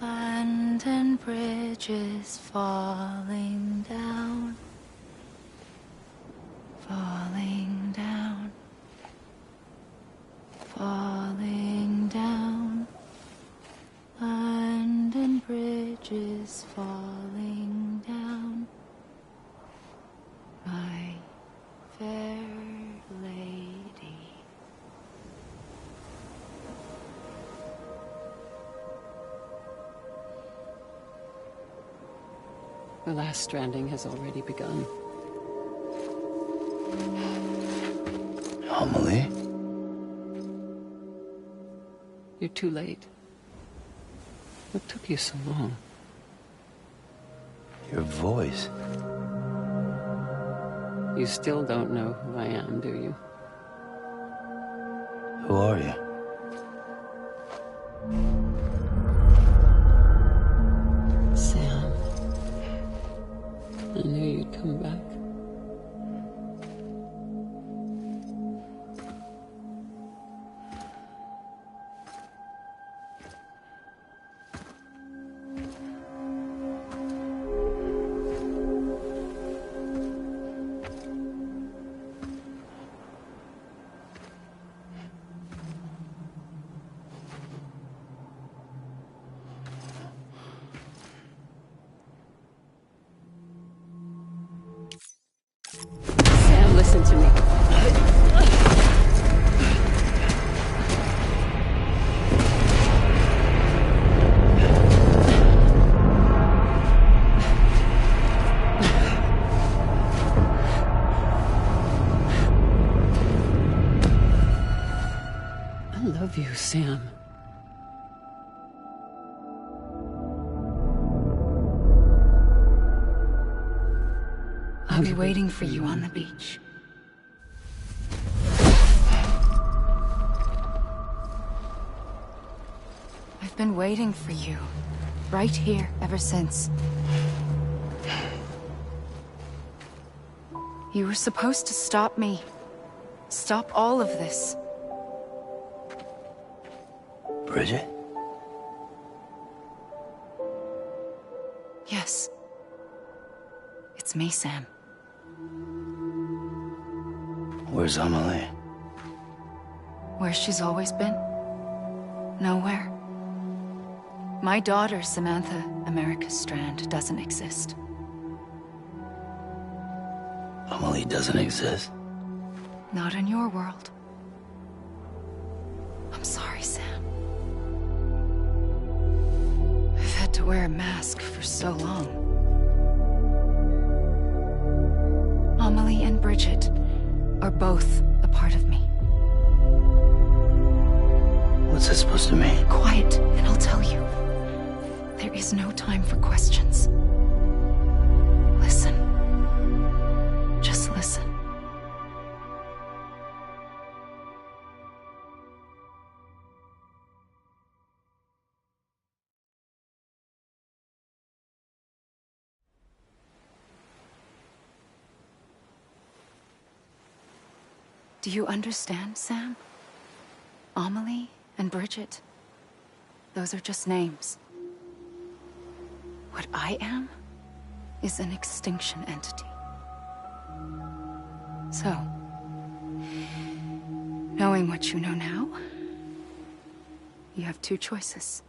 K: London Bridge is falling down, falling down, falling down. London Bridge is falling down, my fair lady.
L: The last stranding has already begun.
F: Amelie?
L: You're too late. What took you so long?
F: Your voice.
L: You still don't know who I am, do you?
F: Who are you?
L: love you, Sam.
G: I'll be waiting for you on the beach. I've been waiting for you, right here, ever since. You were supposed to stop me. Stop all of this.
F: Bridget?
G: Yes. It's me, Sam.
F: Where's Amelie?
G: Where she's always been. Nowhere. My daughter, Samantha America Strand, doesn't exist.
F: Amelie doesn't exist?
G: Not in your world. I'm sorry, Sam. I've had to wear a mask for so long. Amelie and Bridget are both a part of me.
F: What's that supposed to mean?
G: Quiet, and I'll tell you. There is no time for questions. Listen. Just listen. Do you understand, Sam? Amelie and Bridget, those are just names. What I am is an extinction entity. So, knowing what you know now, you have two choices.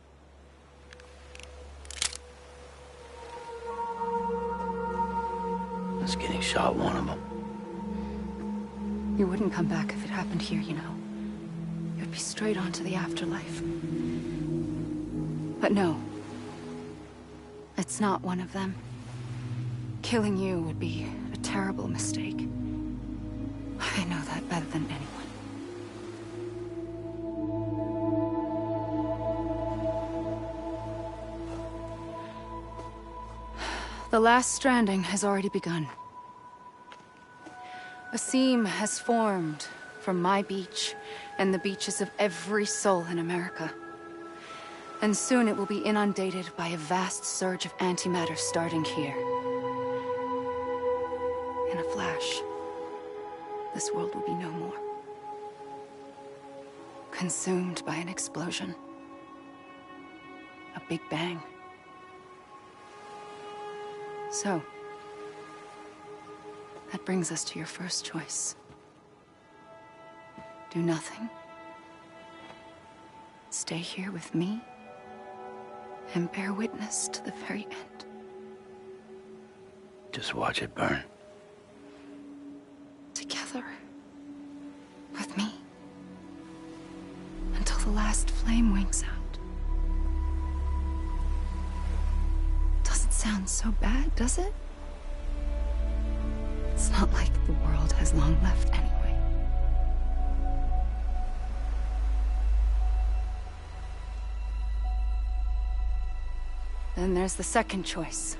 F: I was getting shot, one of them.
G: You wouldn't come back if it happened here, you know. You'd be straight on to the afterlife. But no. It's not one of them. Killing you would be a terrible mistake. I know that better than anyone. The last stranding has already begun. A seam has formed from my beach and the beaches of every soul in America. And soon it will be inundated by a vast surge of antimatter starting here. In a flash, this world will be no more. Consumed by an explosion. A big bang. So, that brings us to your first choice. Do nothing. Stay here with me and bear witness to the very end.
F: Just watch it burn.
G: Together. With me. Until the last flame winks out. Doesn't sound so bad, does it? It's not like the world has long left anyway. Then there's the second choice.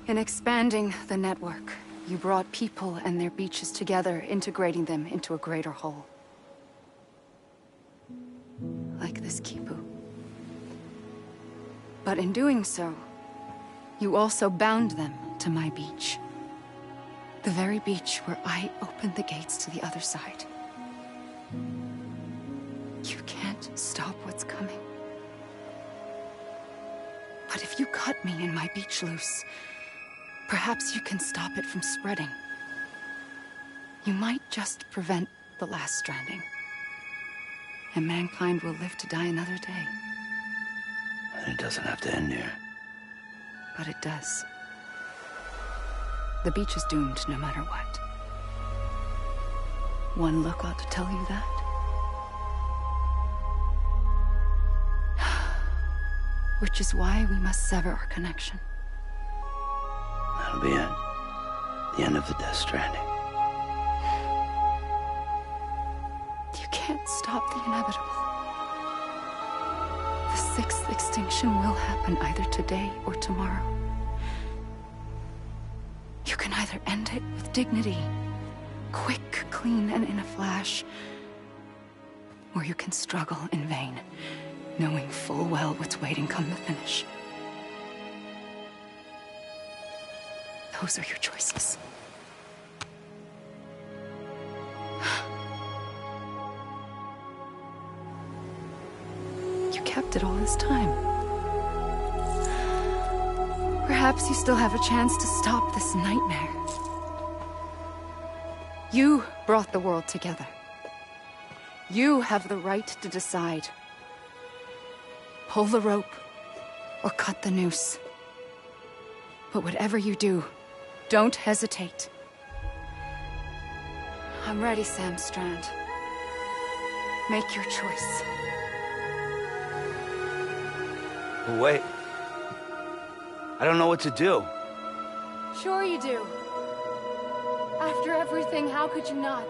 G: In expanding the network, you brought people and their beaches together, integrating them into a greater whole. Like this Kipu. But in doing so, you also bound them to my beach. The very beach where I opened the gates to the other side. You can't stop what's coming. But if you cut me and my beach loose, perhaps you can stop it from spreading. You might just prevent the last stranding. And mankind will live to die another day.
F: And it doesn't have to end here.
G: But it does. The beach is doomed no matter what. One look ought to tell you that. Which is why we must sever our connection.
F: That'll be it. The end of the Death Stranding.
M: can't stop the inevitable. The sixth extinction will happen either today or tomorrow. You can either end it with dignity, quick, clean, and in a flash, or you can struggle in vain, knowing full well what's waiting come the finish. Those are your choices. You kept it all this time. Perhaps you still have a chance to stop this nightmare. You brought the world together. You have the right to decide. Pull the rope or cut the noose. But whatever you do, don't hesitate. I'm ready, Sam Strand. Make your choice.
F: Wait. I don't know what to do.
M: Sure you do. After everything, how could you not?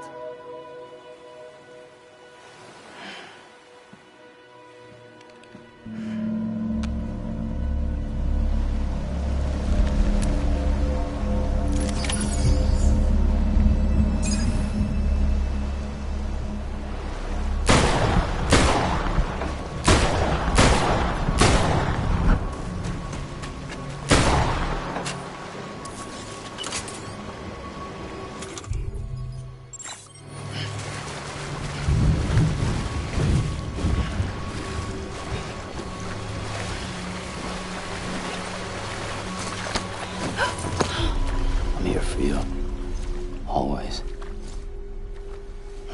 F: I'm here for you. Always.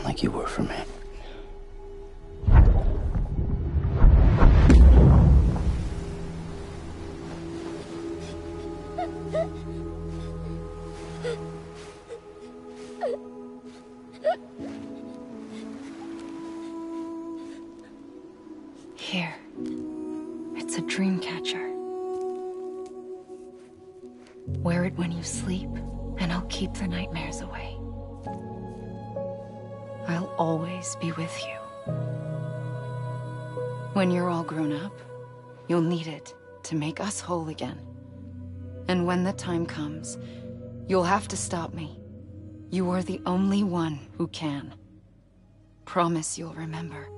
F: Like you were for me.
M: Here. It's a dream catcher. Wear it when you sleep, and I'll keep the nightmares away. I'll always be with you. When you're all grown up, you'll need it to make us whole again. And when the time comes, you'll have to stop me. You are the only one who can. Promise you'll remember.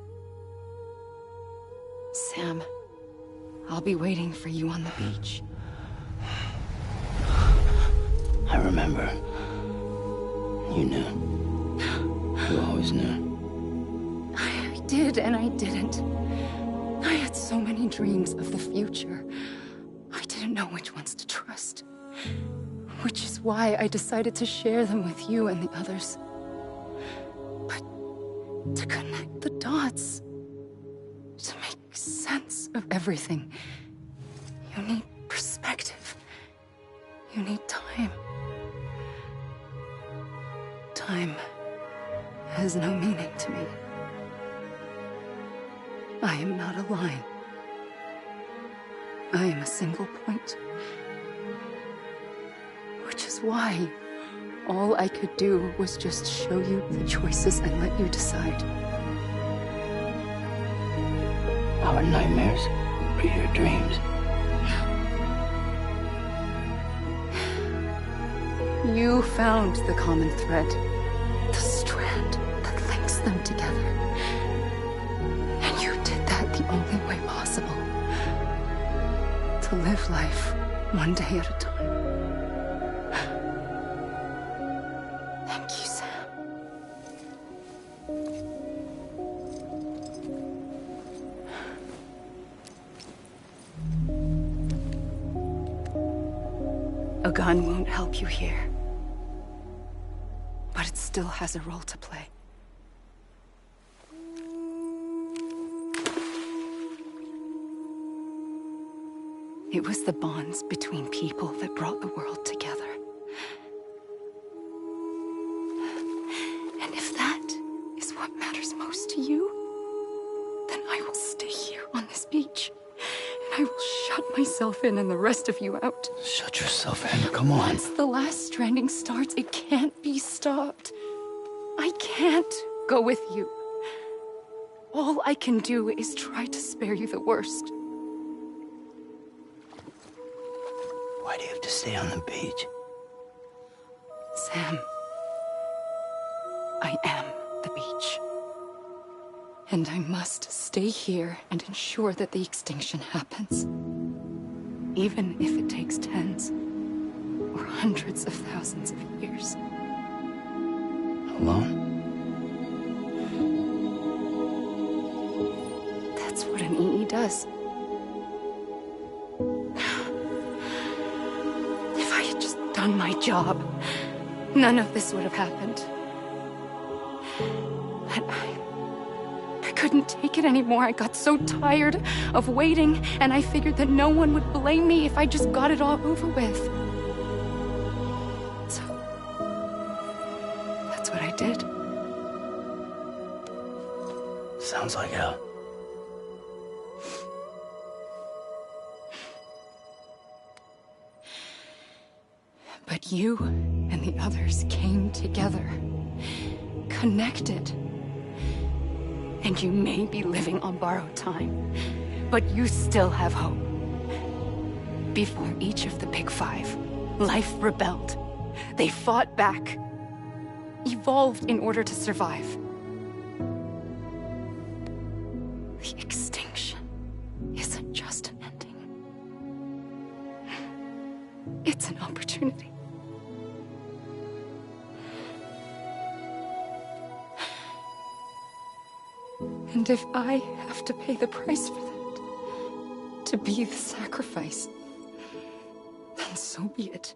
M: Sam, I'll be waiting for you on the beach.
F: I remember. You knew. You always knew.
M: I did and I didn't. I had so many dreams of the future. I didn't know which ones to trust. Which is why I decided to share them with you and the others. But to connect the dots, to make sense of everything, you need perspective. You need time. Time has no meaning to me. I am not a line. I am a single point. Which is why all I could do was just show you the choices and let you decide.
F: Our nightmares are your dreams.
M: You found the common thread, the strand that links them together. And you did that the only way possible. To live life one day at a time. Thank you, Sam. A gun won't help you here. But it still has a role to play. It was the bonds between people that brought the world together. And if that is what matters most to you, then I will stay here on this beach. And I will shut myself in and the rest of you out.
F: Shut yourself in, come on.
M: Once the last stranding starts, it can't be stopped. I can't go with you. All I can do is try to spare you the worst.
F: Why do you have to stay on the beach?
M: Sam, I am the beach. And I must stay here and ensure that the extinction happens. Even if it takes tens or hundreds of thousands of years.
F: Alone?
M: That's what an EE does. If I had just done my job, none of this would have happened. But I couldn't take it anymore. I got so tired of waiting, and I figured that no one would blame me if I just got it all over with. So, that's what I did.
F: Sounds like hell.
M: But you and the others came together, connected. And you may be living on borrowed time, but you still have hope. Before each of the Big Five, life rebelled. They fought back, evolved in order to survive. The extinction isn't just an ending. It's an opportunity. And if I have to pay the price for that, to be the sacrifice, then so be it.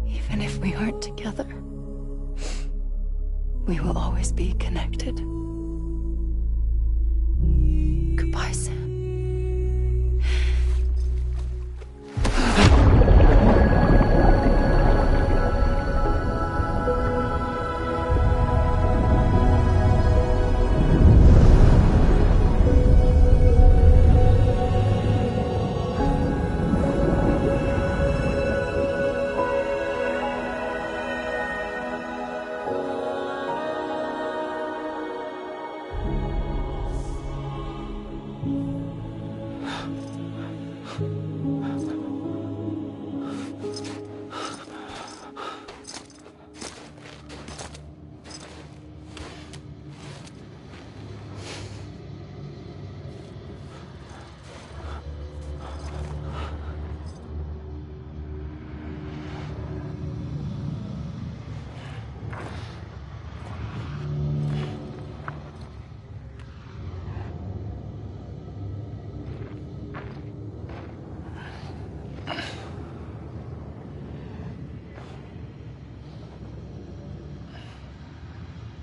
M: Even if we aren't together, we will always be connected. Goodbye, Sam.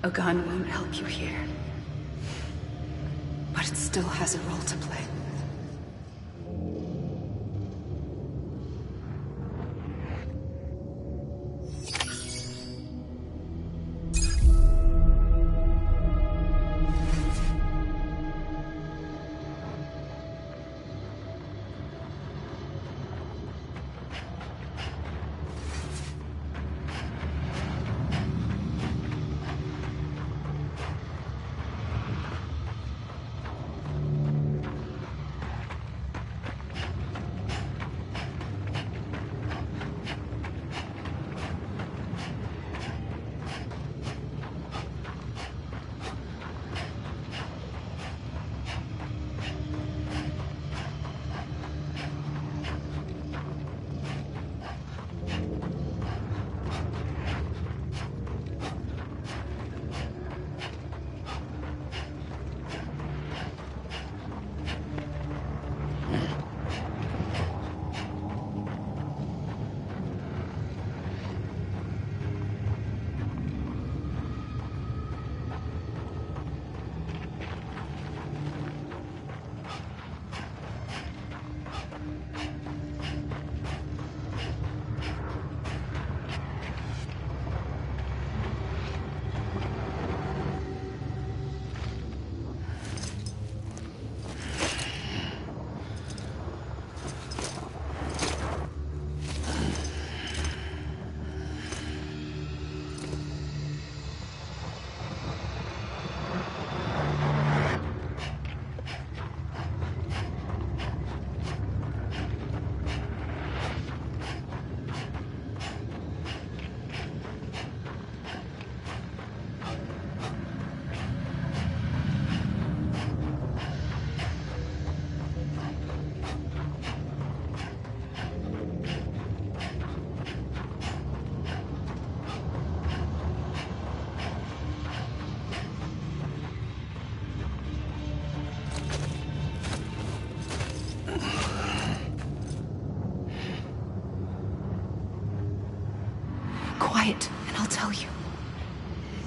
M: A gun won't help you here, but it still has a role to play.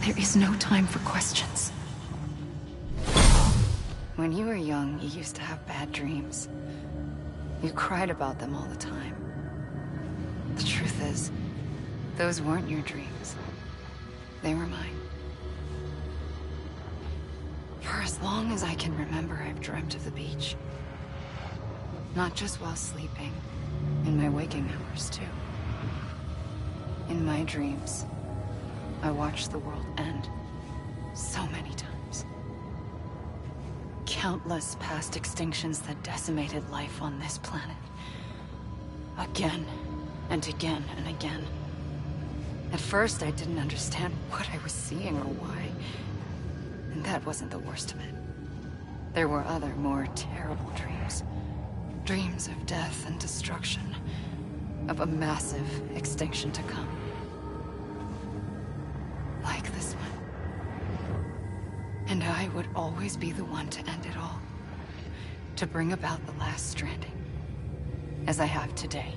M: There is no time for questions. When you were young, you used to have bad dreams. You cried about them all the time. The truth is, those weren't your dreams. They were mine. For as long as I can remember, I've dreamt of the beach. Not just while sleeping, in my waking hours too. In my dreams, I watched the world end so many times. Countless past extinctions that decimated life on this planet. Again, and again, and again. At first, I didn't understand what I was seeing or why. And that wasn't the worst of it. There were other, more terrible dreams. Dreams of death and destruction. Of a massive extinction to come. Like this one. And I would always be the one to end it all. To bring about the last stranding. As I have today.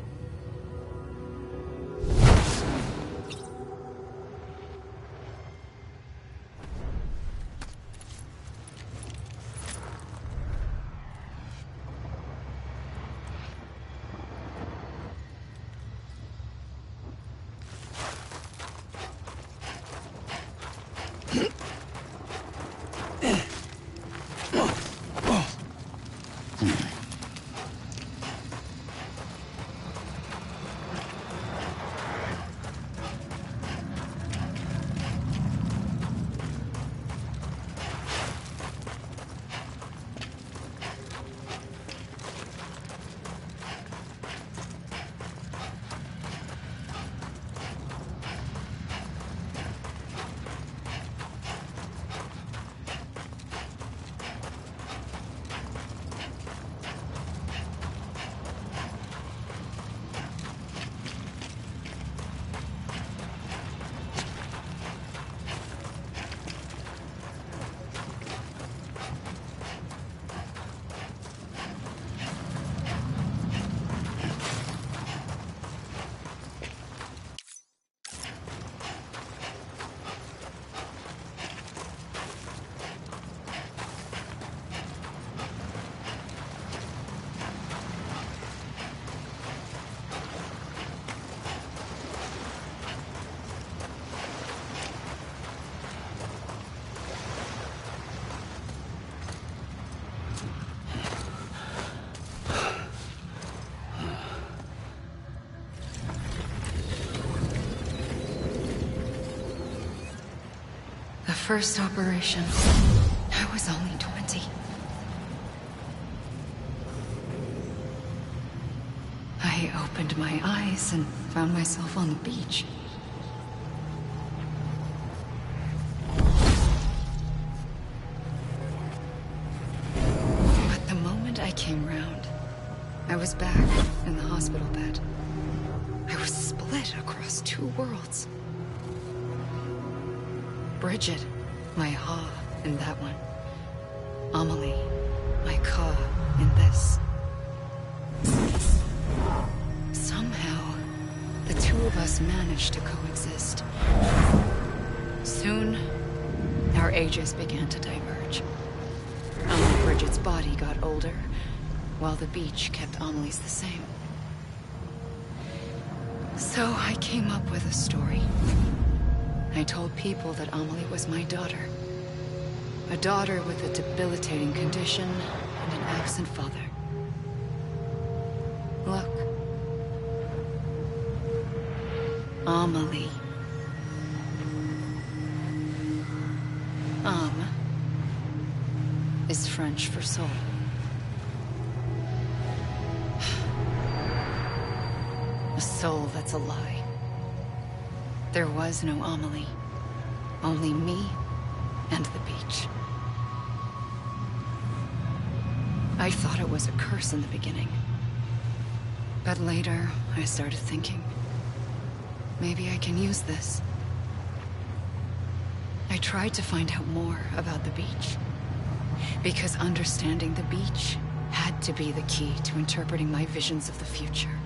M: The first operation, I was only 20. I opened my eyes and found myself on the beach. But the moment I came round, I was back in the hospital bed. I was split across two worlds. Bridget, my Ha in that one. Amelie, my Ka in this. Somehow, the two of us managed to coexist. Soon, our ages began to diverge. Only Bridget's body got older, while the beach kept Amelie's the same. So I came up with a story. I told people that Amelie was my daughter. A daughter with a debilitating condition and an absent father. Look. Amelie. Âme is French for soul. A soul that's a lie. There was no Amelie. Only me and the beach. I thought it was a curse in the beginning. But later, I started thinking, maybe I can use this. I tried to find out more about the beach. Because understanding the beach had to be the key to interpreting my visions of the future.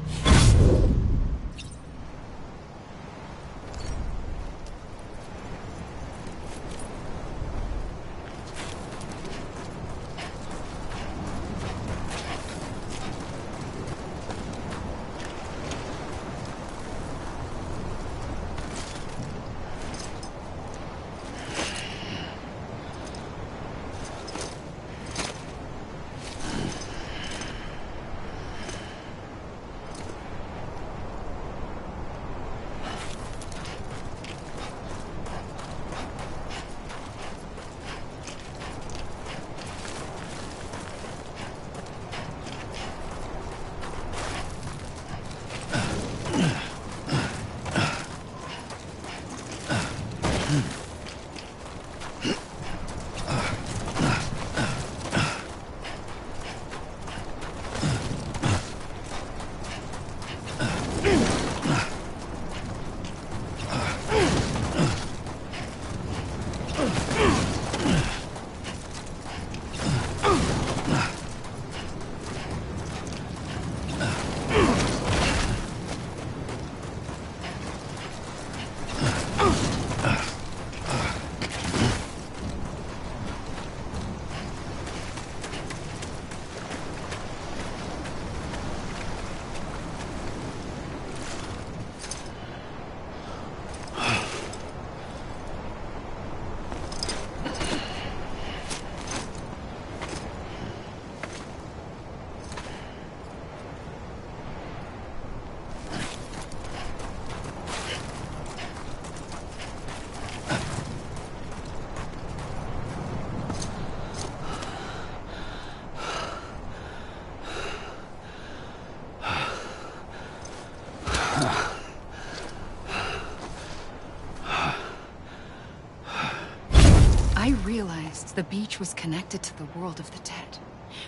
M: the beach was connected to the world of the dead,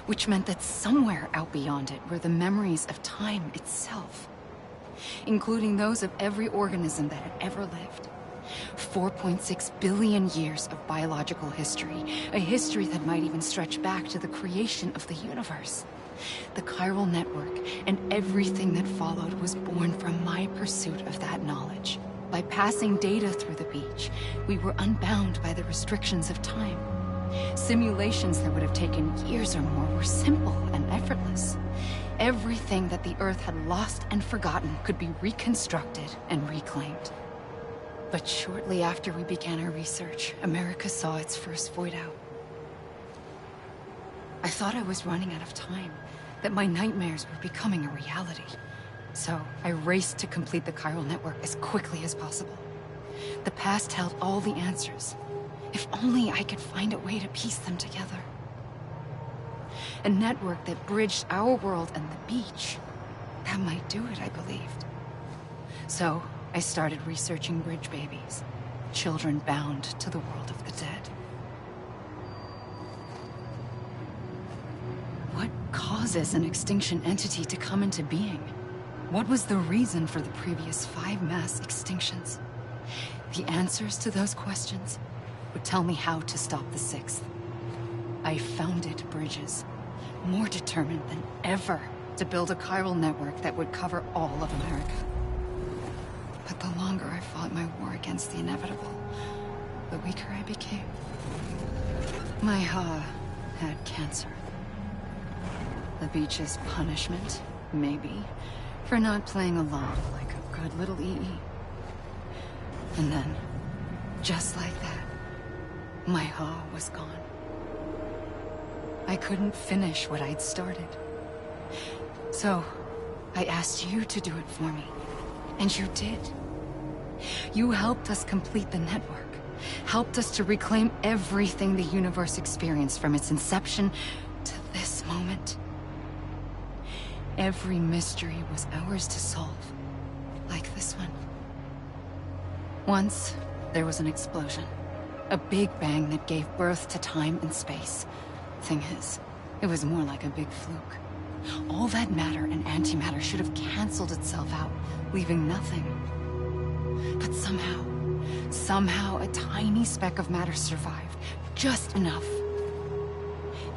M: which meant that somewhere out beyond it were the memories of time itself, including those of every organism that had ever lived. 4.6 billion years of biological history, a history that might even stretch back to the creation of the universe. The chiral network and everything that followed was born from my pursuit of that knowledge. By passing data through the beach, we were unbound by the restrictions of time. Simulations that would have taken years or more were simple and effortless. Everything that the Earth had lost and forgotten could be reconstructed and reclaimed. But shortly after we began our research, America saw its first void out. I thought I was running out of time, that my nightmares were becoming a reality. So I raced to complete the chiral network as quickly as possible. The past held all the answers. If only I could find a way to piece them together. A network that bridged our world and the beach. That might do it, I believed. So I started researching bridge babies, children bound to the world of the dead. What causes an extinction entity to come into being? What was the reason for the previous 5 mass extinctions? The answers to those questions would tell me how to stop the 6th. I founded bridges, more determined than ever to build a chiral network that would cover all of America. But the longer I fought my war against the inevitable, the weaker I became. My Ha had cancer. The beach's punishment, maybe, for not playing along like a good little EE. And then, just like that, my Ha was gone. I couldn't finish what I'd started. So, I asked you to do it for me. And you did. You helped us complete the network. Helped us to reclaim everything the universe experienced from its inception to this moment. Every mystery was ours to solve. Like this one. Once, there was an explosion. A big bang that gave birth to time and space. Thing is, it was more like a big fluke. All that matter and antimatter should have canceled itself out, leaving nothing. But somehow a tiny speck of matter survived. Just enough.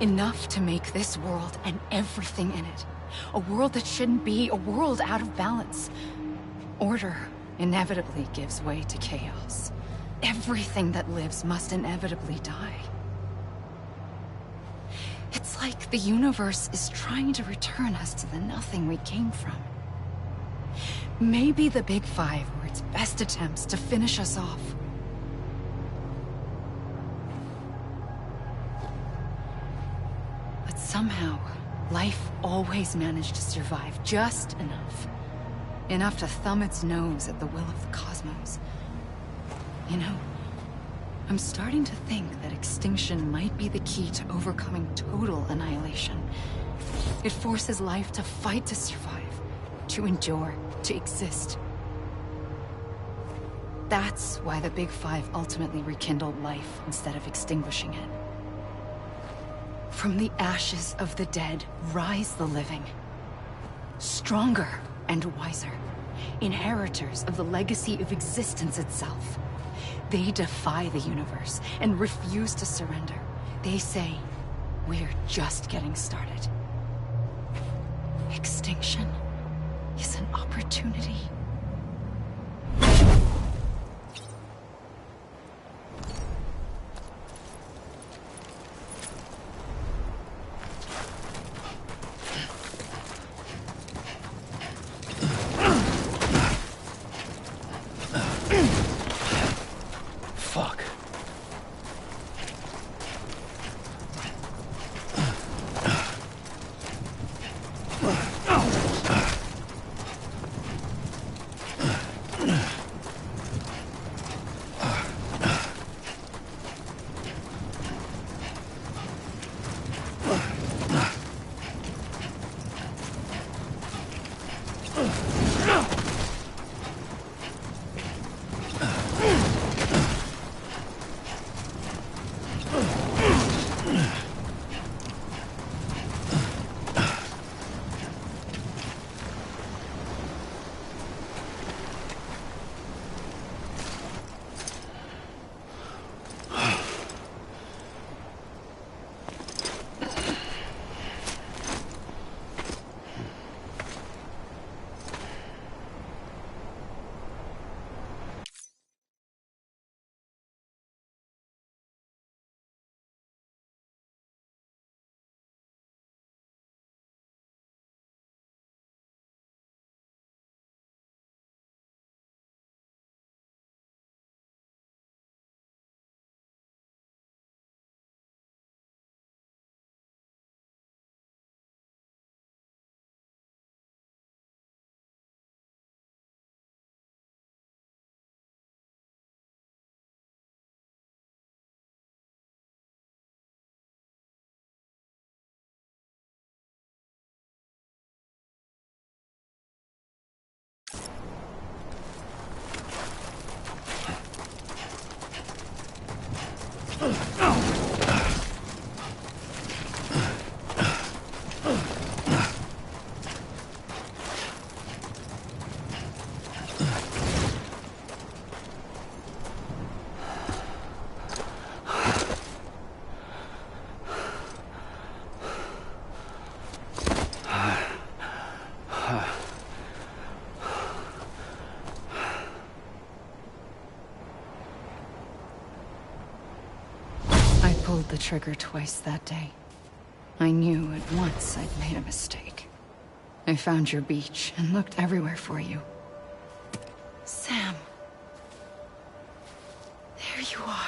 M: Enough to make this world and everything in it. A world that shouldn't be, a world out of balance. Order inevitably gives way to chaos. Everything that lives must inevitably die. It's like the universe is trying to return us to the nothing we came from. Maybe the Big Five were its best attempts to finish us off. But somehow, life always managed to survive just enough. Enough to thumb its nose at the will of the cosmos. You know, I'm starting to think that extinction might be the key to overcoming total annihilation. It forces life to fight to survive, to endure, to exist. That's why the Big Five ultimately rekindled life instead of extinguishing it. From the ashes of the dead, rise the living. Stronger and wiser. Inheritors of the legacy of existence itself. They defy the universe and refuse to surrender. They say, we're just getting started. Extinction is an opportunity. pulled the trigger twice that day. I knew at once I'd made a mistake. I found your beach and looked everywhere for you. Sam. There you are.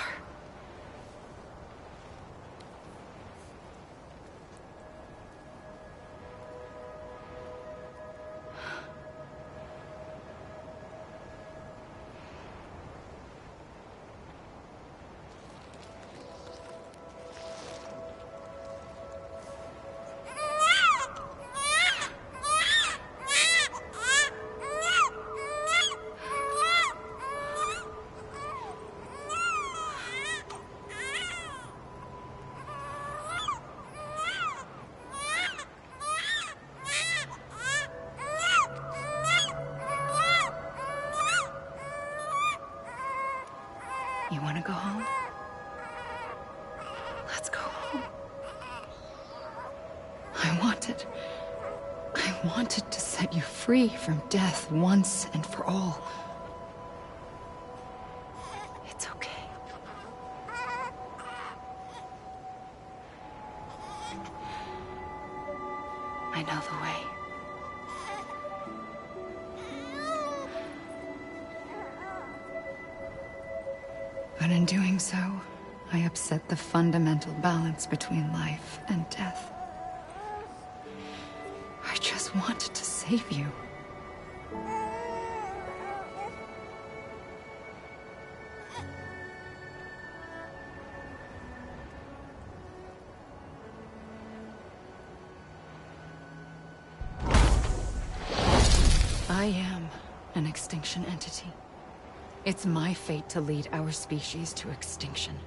M: You want to go home? Let's go home. I wanted to set you free from death once and for all. It's okay. I know the way. But in doing so, I upset the fundamental balance between life and death. I just wanted to save you. I am an extinction entity. It's my fate to lead our species to extinction.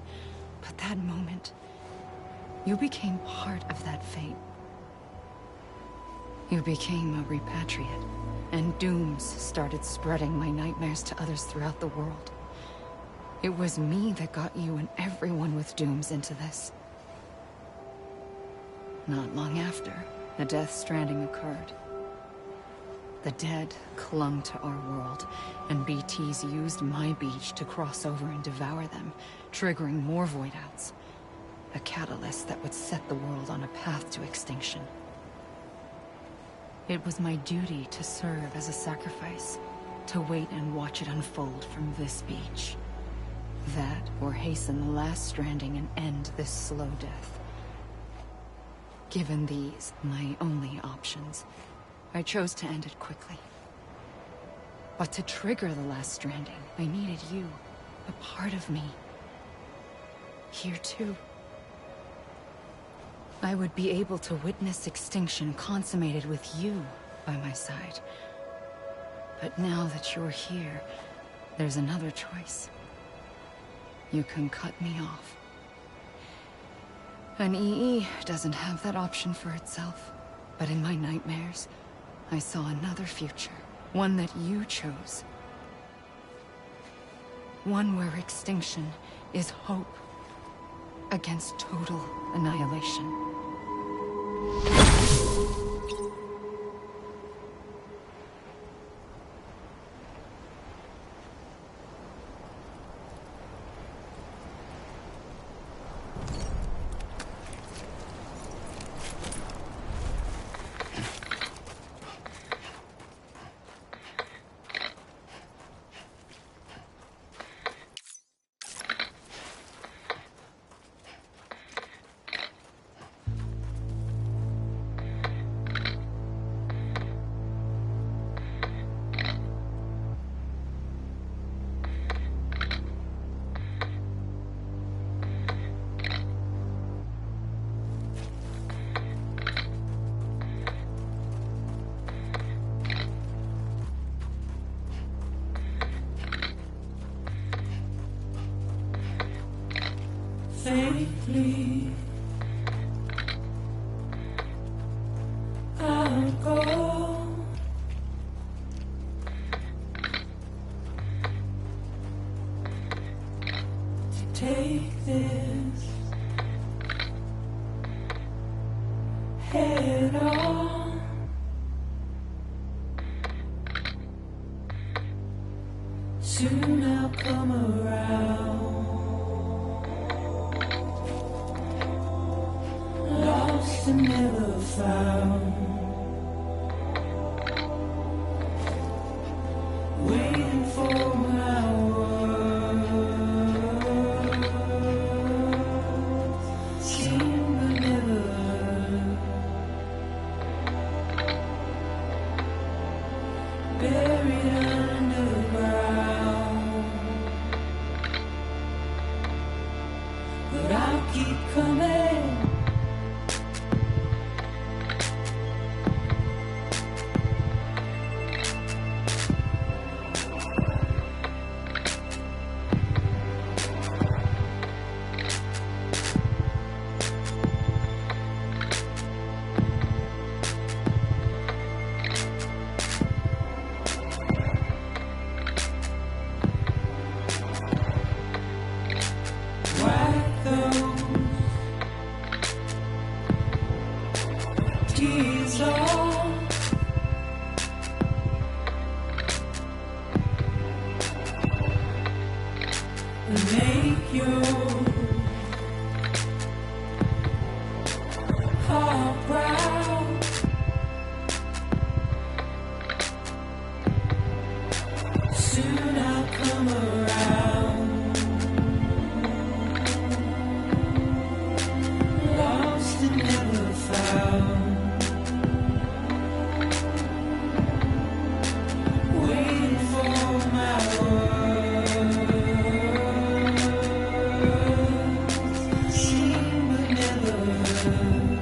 M: But that moment, you became part of that fate. You became a repatriate, and dooms started spreading my nightmares to others throughout the world. It was me that got you and everyone with dooms into this. Not long after, the Death Stranding occurred. The dead clung to our world, and BTs used my beach to cross over and devour them, triggering more void-outs. A catalyst that would set the world on a path to extinction. It was my duty to serve as a sacrifice, to wait and watch it unfold from this beach. That, or hasten the last stranding and end this slow death. Given these, my only options, I chose to end it quickly. But to trigger the last stranding, I needed you, a part of me. Here too. I would be able to witness extinction consummated with you by my side. But now that you're here, there's another choice. You can cut me off. An EE doesn't have that option for itself. But in my nightmares, I saw another future. One that you chose. One where extinction is hope against total annihilation.
J: Faintly, I'll go to take this head on. Soon I'll come around. lost and never found. Waiting for my words, seen but never heard. Buried underground, but I'll keep coming. Wipe those tears off, and make your heart proud. Soon I'll come around. Lost and never found. Waiting for my words, seen but never heard.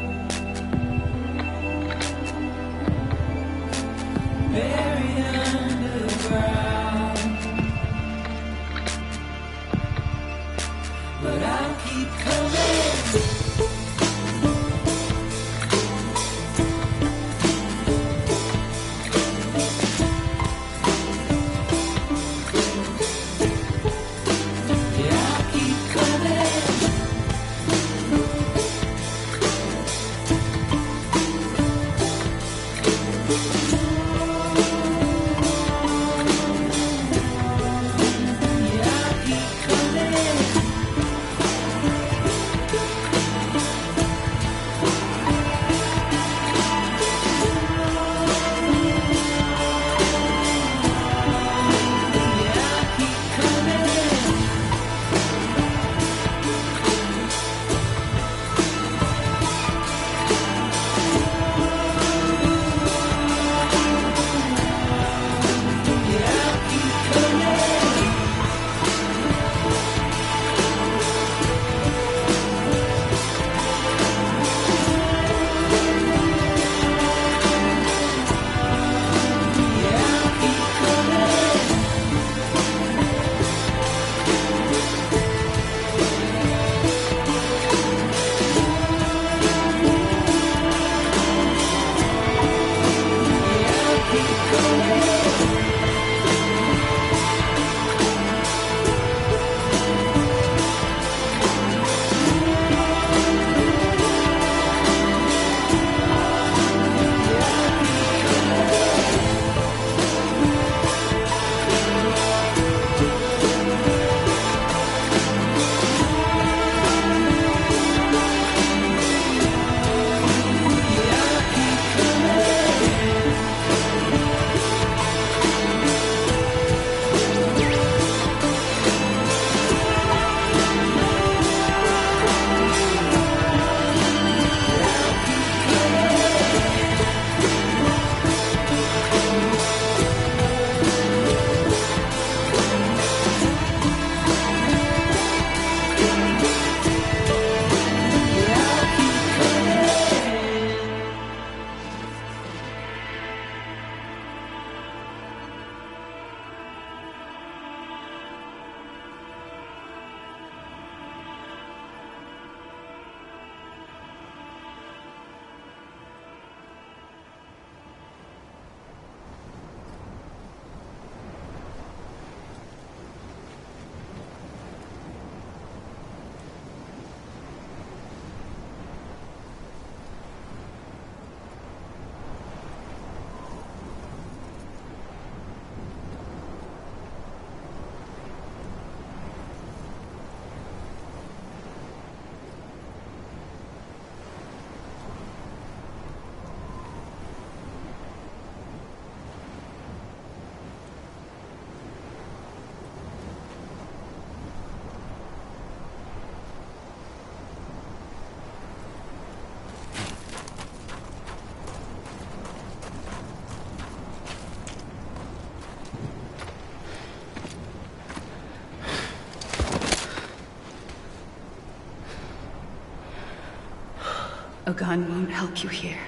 M: A gun won't help you here.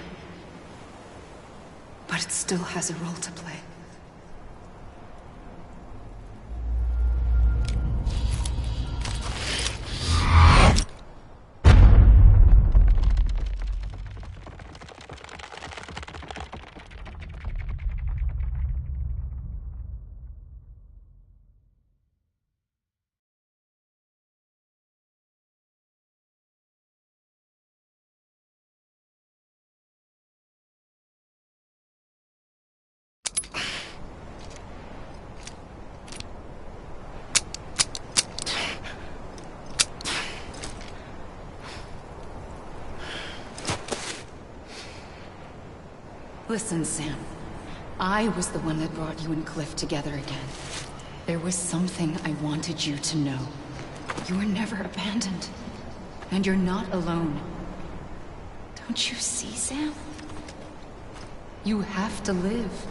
M: But it still has a role to play. Listen, Sam. I was the one that brought you and Cliff together again. There was something I wanted you to know. You were never abandoned. And you're not alone. Don't you see, Sam? You have to live.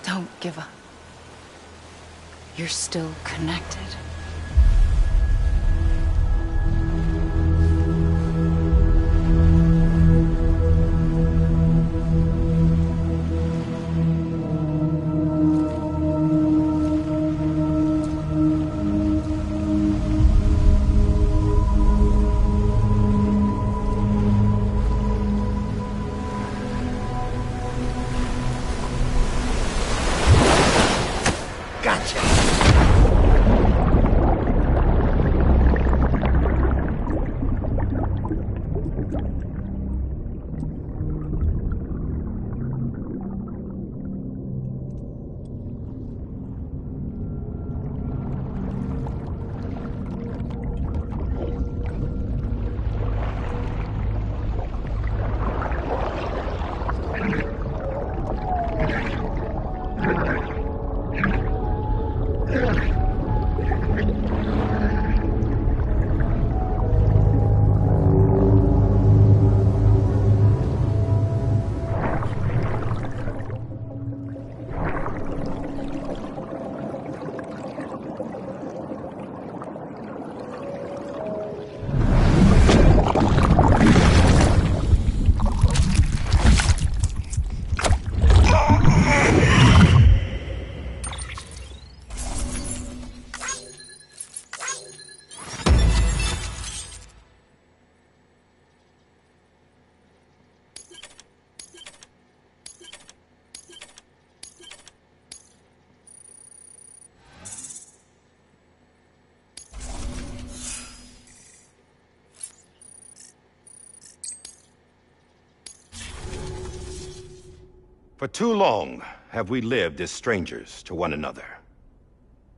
M: Don't give up. You're still connected.
D: Gotcha.
H: For too long have we lived as strangers to one another,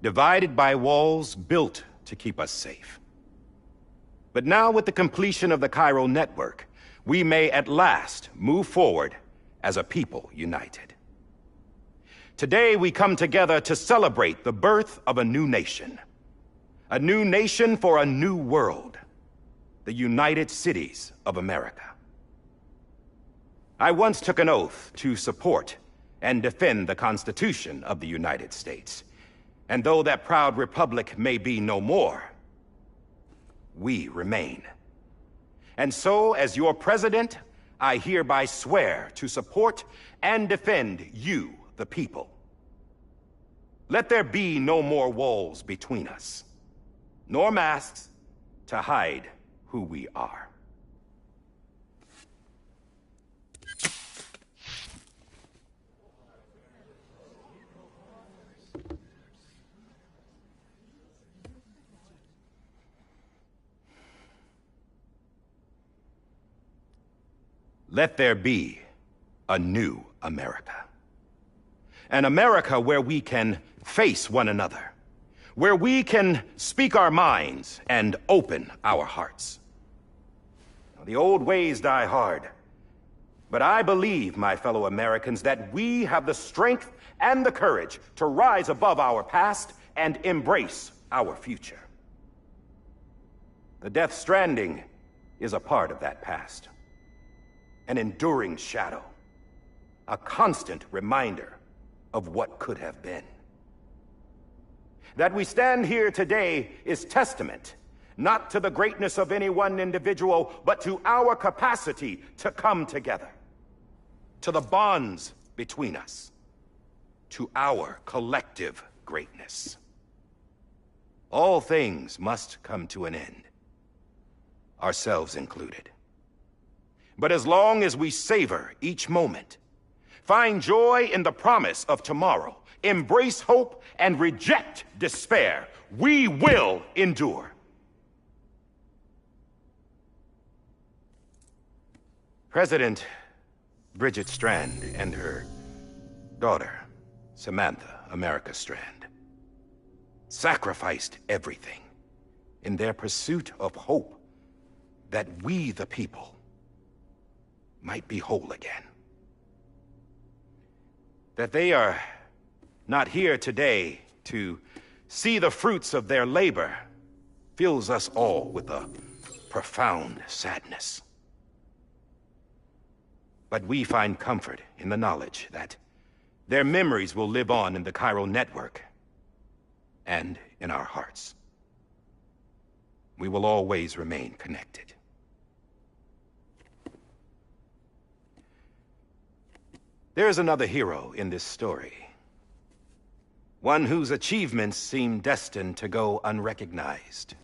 H: divided by walls built to keep us safe. But now, with the completion of the Chiral network, we may at last move forward as a people united. Today we come together to celebrate the birth of a new nation. A new nation for a new world. The United Cities of America. I once took an oath to support and defend the Constitution of the United States. And though that proud republic may be no more, we remain. And so, as your president, I hereby swear to support and defend you, the people. Let there be no more walls between us, nor masks to hide who we are. Let there be a new America. An America where we can face one another, where we can speak our minds and open our hearts. The old ways die hard, but I believe, my fellow Americans, that we have the strength and the courage to rise above our past and embrace our future. The Death Stranding is a part of that past. An enduring shadow, a constant reminder of what could have been. That we stand here today is testament, not to the greatness of any one individual, but to our capacity to come together, to the bonds between us, to our collective greatness. All things must come to an end, ourselves included. But as long as we savor each moment, find joy in the promise of tomorrow, embrace hope, and reject despair, we will endure. President Bridget Strand and her daughter, Samantha America Strand, sacrificed everything in their pursuit of hope that we, the people, might be whole again. That they are not here today to see the fruits of their labor fills us all with a profound sadness. But we find comfort in the knowledge that their memories will live on in the Chiral network and in our hearts. We will always remain connected. There is another hero in this story. One whose achievements seem destined to go unrecognized.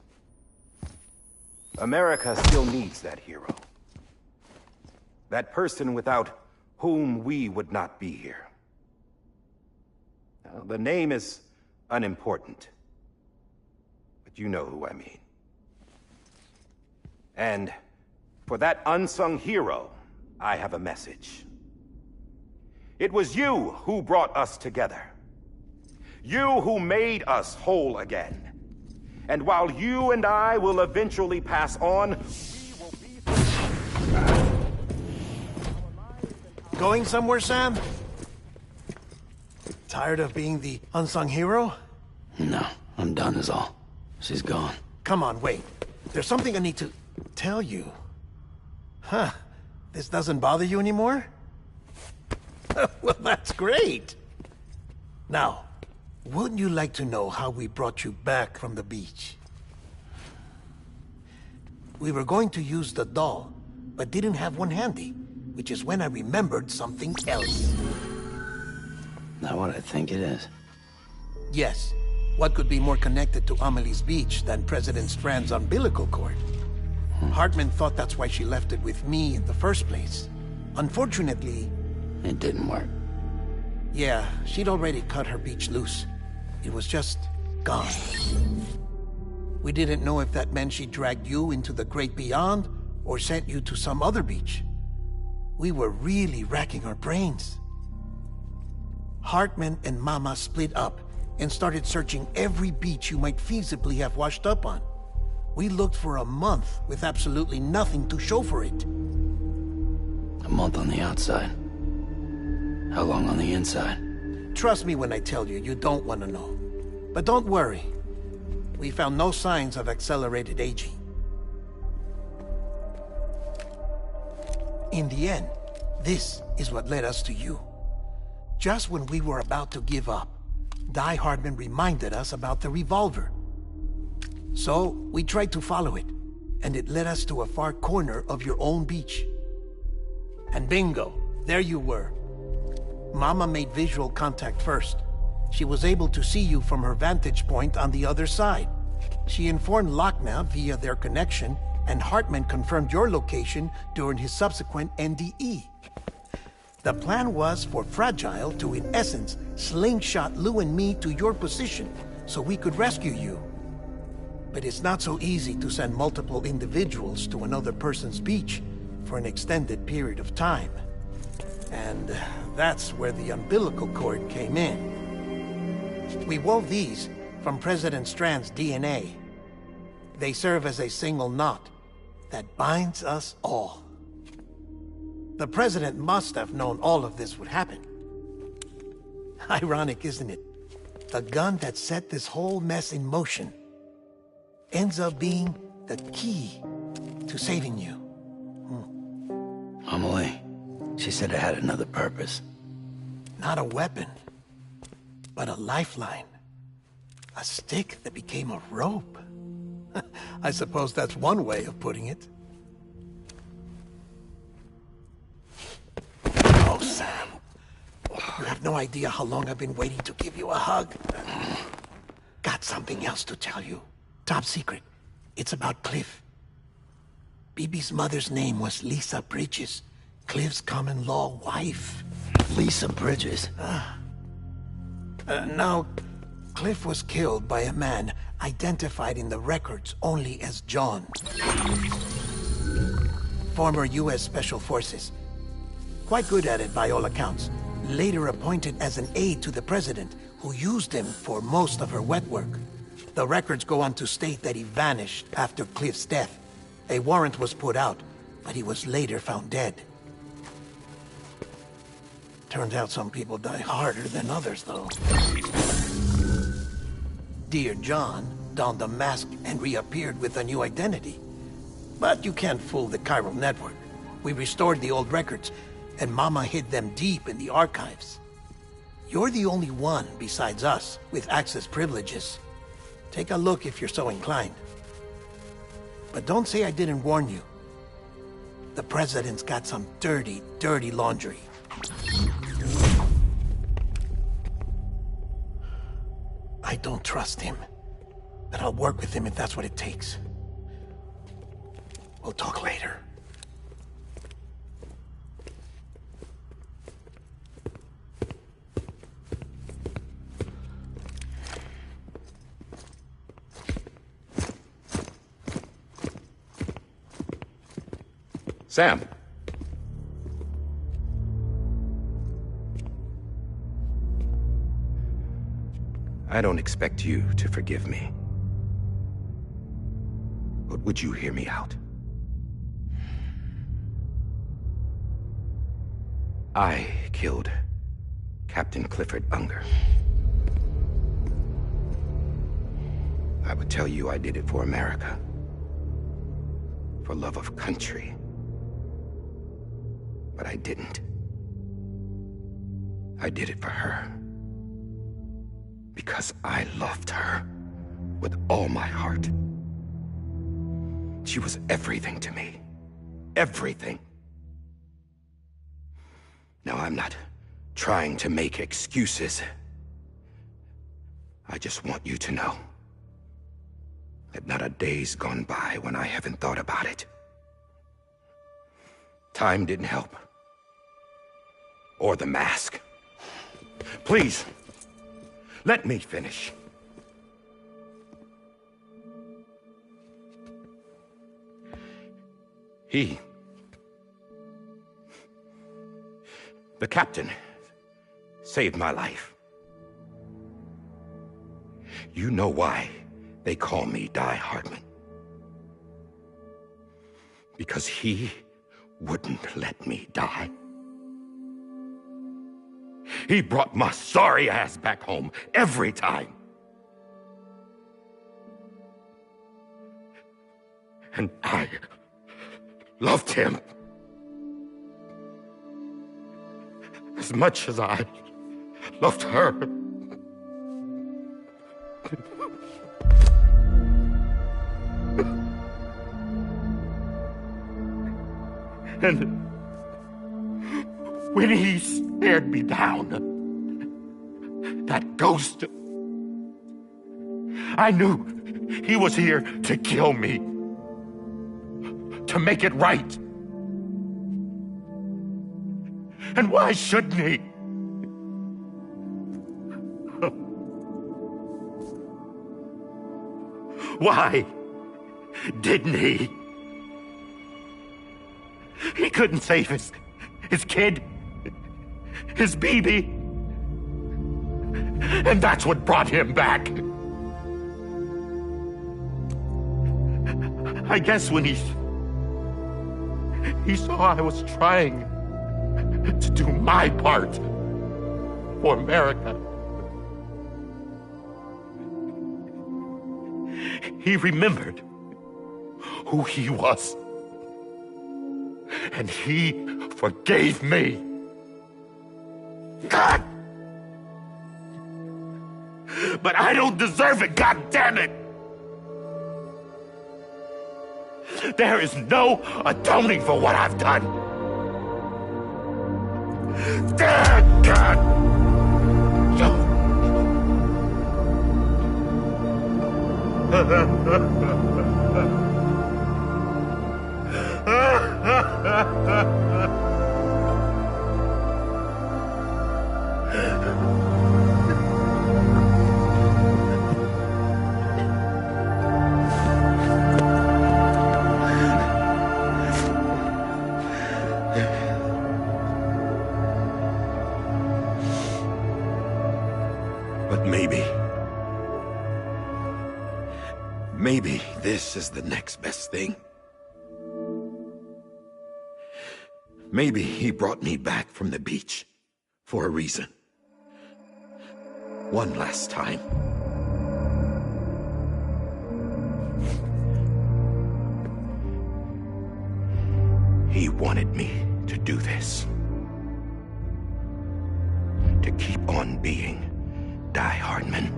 H: America still needs that hero. That person without whom we would not be here. Now, the name is unimportant, but you know who I mean. And for that unsung hero, I have a message. It was you who brought us together. You who made us whole again. And while you and I will eventually pass on, we will be...
D: Going somewhere, Sam? Tired of being the unsung hero?
F: No, I'm done is all. She's gone.
D: Come on, wait. There's something I need to tell you. Huh. This doesn't bother you anymore? Well, that's great. Now, wouldn't you like to know how we brought you back from the beach? We were going to use the doll, but didn't have one handy, which is when I remembered something else.
F: Not what I think it is.
D: Yes. What could be more connected to Amelie's beach than President Strand's umbilical cord? Hartman thought that's why she left it with me in the first place. Unfortunately...
F: It didn't work.
D: Yeah, she'd already cut her beach loose. It was just gone. We didn't know if that meant she dragged you into the great beyond, or sent you to some other beach. We were really racking our brains. Hartman and Mama split up and started searching every beach you might feasibly have washed up on. We looked for a month with absolutely nothing to show for it.
F: A month on the outside. How long on the inside?
D: Trust me when I tell you, you don't want to know. But don't worry. We found no signs of accelerated aging. In the end, this is what led us to you. Just when we were about to give up, Die Hardman reminded us about the revolver. So, we tried to follow it, and it led us to a far corner of your own beach. And bingo, there you were. Mama made visual contact first. She was able to see you from her vantage point on the other side. She informed Lochna via their connection, and Hartman confirmed your location during his subsequent NDE. The plan was for Fragile to, in essence, slingshot Lou and me to your position so we could rescue you. But it's not so easy to send multiple individuals to another person's beach for an extended period of time. And that's where the umbilical cord came in. We wove these from President Strand's DNA. They serve as a single knot that binds us all. The President must have known all of this would happen. Ironic, isn't it? The gun that set this whole mess in motion ends up being the key to saving you.
F: Amelie, she said it had another purpose.
D: Not a weapon, but a lifeline. A stick that became a rope. I suppose that's one way of putting it. Oh, Sam. You have no idea how long I've been waiting to give you a hug. Got something else to tell you. Top secret. It's about Cliff. Bibi's mother's name was Lisa Bridges, Cliff's common-law wife.
F: Lisa Bridges?
D: Now, Cliff was killed by a man identified in the records only as John. Former U.S. Special Forces. Quite good at it by all accounts. Later appointed as an aide to the president, who used him for most of her wet work. The records go on to state that he vanished after Cliff's death. A warrant was put out, but he was later found dead. Turns out some people die harder than others, though. Dear John donned a mask and reappeared with a new identity. But you can't fool the chiral network. We restored the old records, and Mama hid them deep in the archives. You're the only one, besides us, with access privileges. Take a look if you're so inclined. But don't say I didn't warn you. The President's got some dirty, dirty laundry. I don't trust him, but I'll work with him if that's what it takes. We'll talk later.
H: Sam. I don't expect you to forgive me. But would you hear me out? I killed Captain Clifford Unger. I would tell you I did it for America. For love of country. But I didn't. I did it for her. Because I loved her with all my heart. She was everything to me. Everything. Now, I'm not trying to make excuses. I just want you to know that not a day's gone by when I haven't thought about it. Time didn't help. Or the mask. Please, let me finish. The captain saved my life. You know why they call me Die Hardman? Because he wouldn't let me die. He brought my sorry ass back home every time. And I loved him as much as I loved her. And when he stared me down, that ghost, I knew he was here to kill me, to make it right. And why shouldn't he? Why didn't he? He couldn't save his kid, his baby. And that's what brought him back. I guess when he saw I was trying to do my part for America, he remembered who he was. And he forgave me. God! But I don't deserve it, God damn it! There is no atoning for what I've done. God! But maybe this is the next best thing. Maybe he brought me back from the beach for a reason. One last time. He wanted me to do this. To keep on being Die Hardman.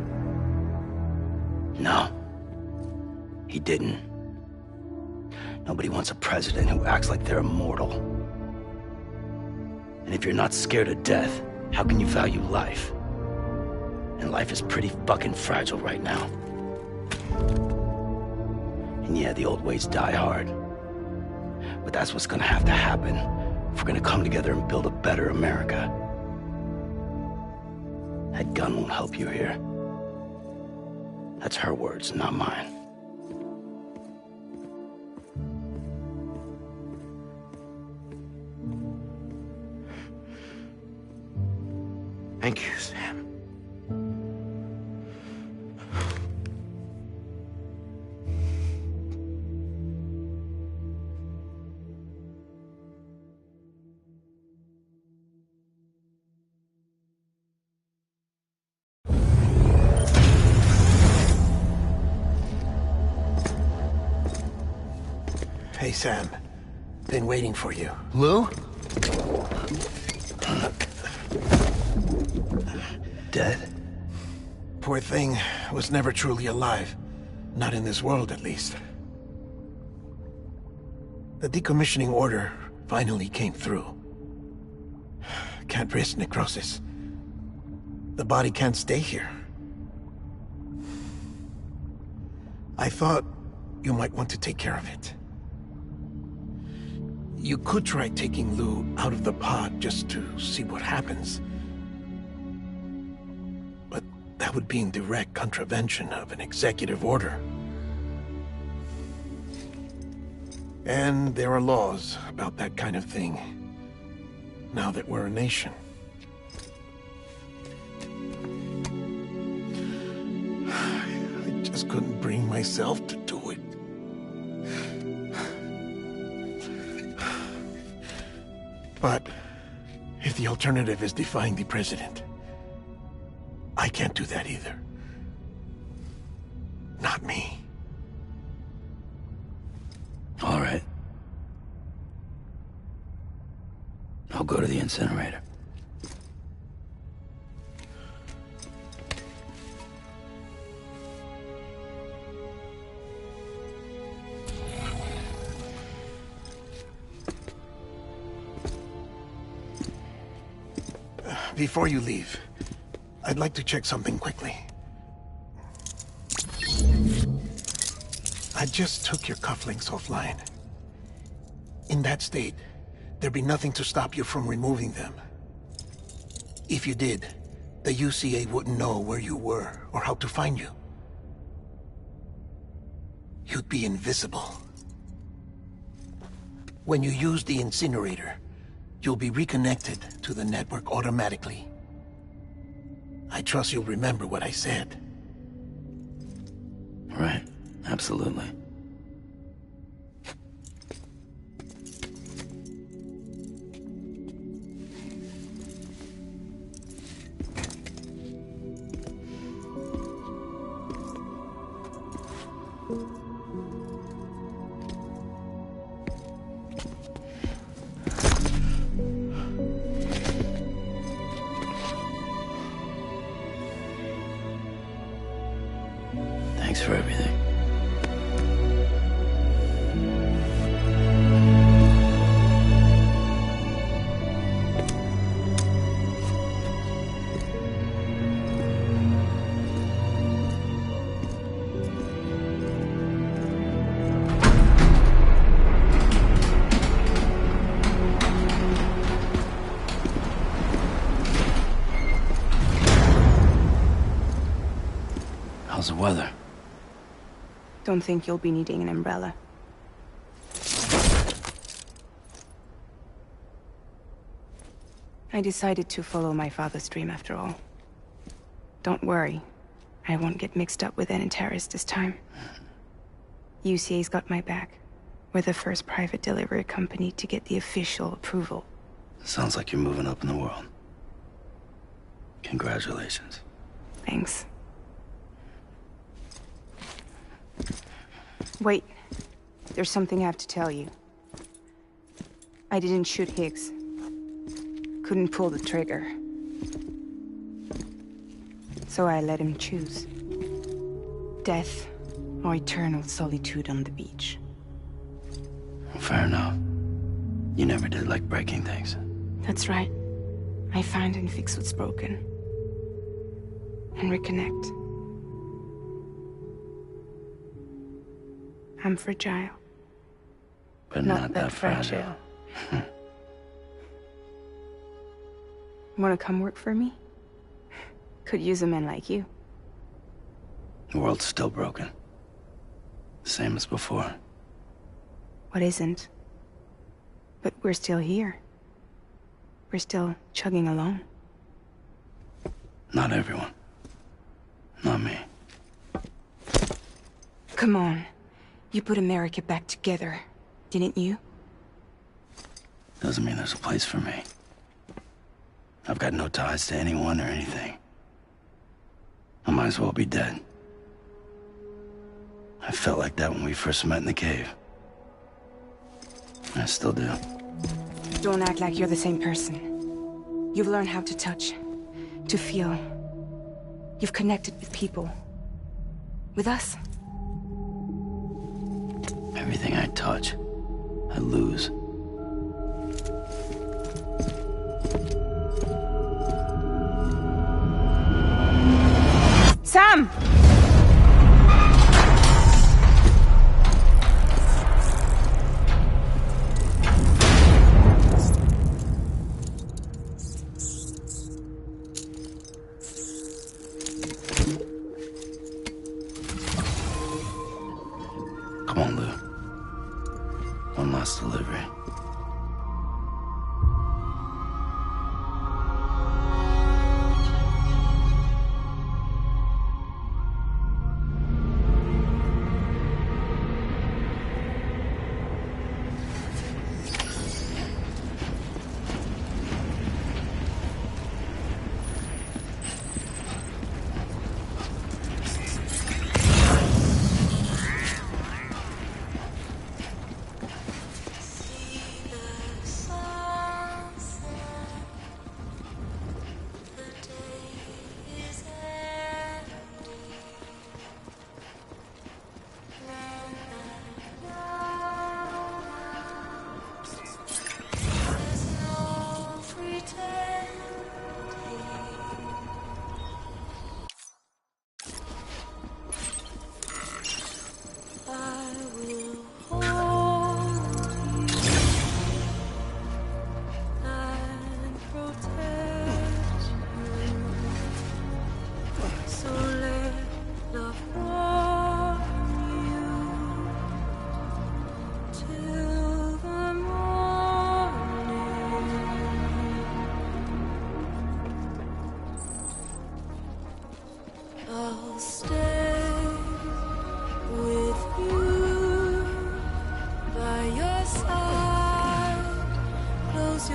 F: No. He didn't. Nobody wants a president who acts like they're immortal. And if you're not scared of death, how can you value life? And life is pretty fucking fragile right now. And yeah, the old ways die hard. But that's what's gonna have to happen if we're gonna come together and build a better America. That gun won't help you here. That's her words, not mine.
H: Thank you, Sam.
D: Hey, Sam. Been waiting for you.
C: Lou?
F: Dead?
D: Poor thing was never truly alive. Not in this world, at least. The decommissioning order finally came through. Can't risk necrosis. The body can't stay here. I thought you might want to take care of it. You could try taking Lou out of the pod just to see what happens. But that would be in direct contravention of an executive order. And there are laws about that kind of thing, now that we're a nation. just couldn't bring myself to do it. But if the alternative is defying the president, I can't do that either. Not me.
F: All right. I'll go to the incinerator.
D: Before you leave, I'd like to check something quickly. I just took your cufflinks offline. In that state, there'd be nothing to stop you from removing them. If you did, the UCA wouldn't know where you were or how to find you. You'd be invisible. When you use the incinerator, you'll be reconnected to the network automatically. I trust you'll remember what I said.
F: Right. Absolutely. Thanks for everything. How's the weather?
G: Don't think you'll be needing an umbrella. I decided to follow my father's dream after all. Don't worry. I won't get mixed up with any terrorists this time. UCA's got my back. We're the first private delivery company to get the official approval.
F: Sounds like you're moving up in the world. Congratulations.
G: Thanks. Wait. There's something I have to tell you. I didn't shoot Higgs. Couldn't pull the trigger. So I let him choose. Death or eternal solitude on the beach.
F: Fair enough. You never did like breaking things.
G: That's right. I find and fix what's broken. And reconnect. I'm fragile.
F: But not that fragile.
G: Wanna come work for me? Could use a man like you.
F: The world's still broken. Same as before.
G: What isn't? But we're still here. We're still chugging along.
F: Not everyone. Not me.
G: Come on. You put America back together, didn't you?
F: Doesn't mean there's a place for me. I've got no ties to anyone or anything. I might as well be dead. I felt like that when we first met in the cave. I still do.
G: Don't act like you're the same person. You've learned how to touch, to feel. You've connected with people. With us.
F: Everything I touch, I lose.
G: Sam!
F: Come on, Lou. One last delivery.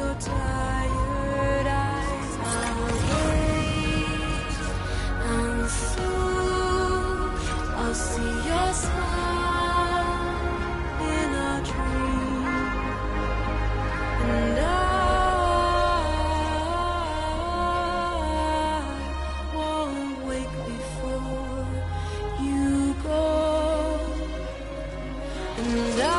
J: your tired eyes, I'll wait, and soon I'll see your smile in a dream, and I won't wake before you go, and I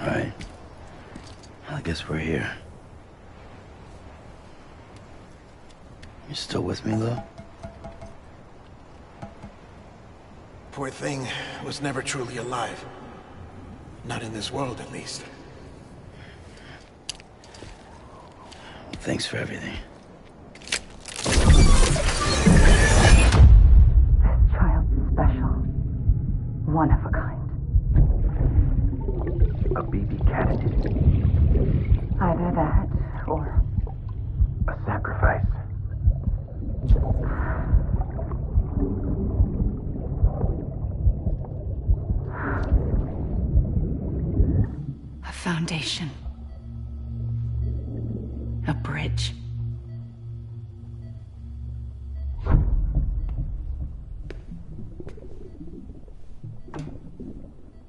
F: Alright. I guess we're here. You still with me, Lou?
D: Poor thing was never truly alive. Not in this world, at least.
F: Thanks for everything.
N: Child's special. One of a kind.
C: A BB candidate.
N: Either that, or
C: a sacrifice.
M: A foundation. A bridge.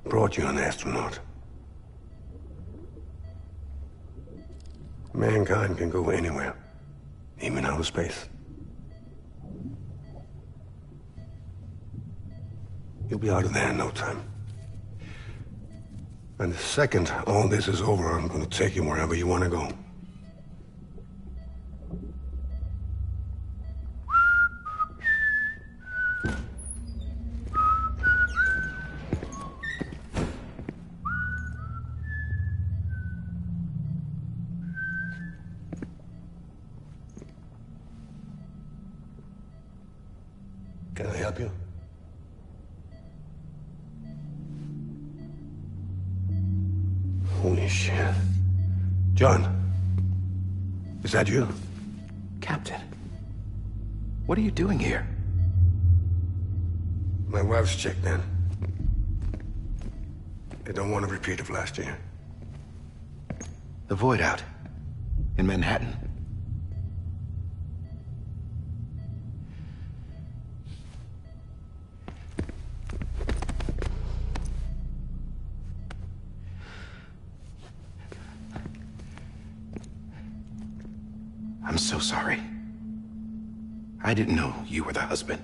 I: Brought you an astronaut. Mankind can go anywhere, even outer space. You'll be out of there in no time. And the second all this is over, I'm gonna take you wherever you wanna go. Can I help you? Holy shit. John, is that you?
H: Captain, what are you doing here?
I: My wife's checked in. They don't want a repeat of last year.
H: The Void out in Manhattan. I'm so sorry. I didn't know you were the husband.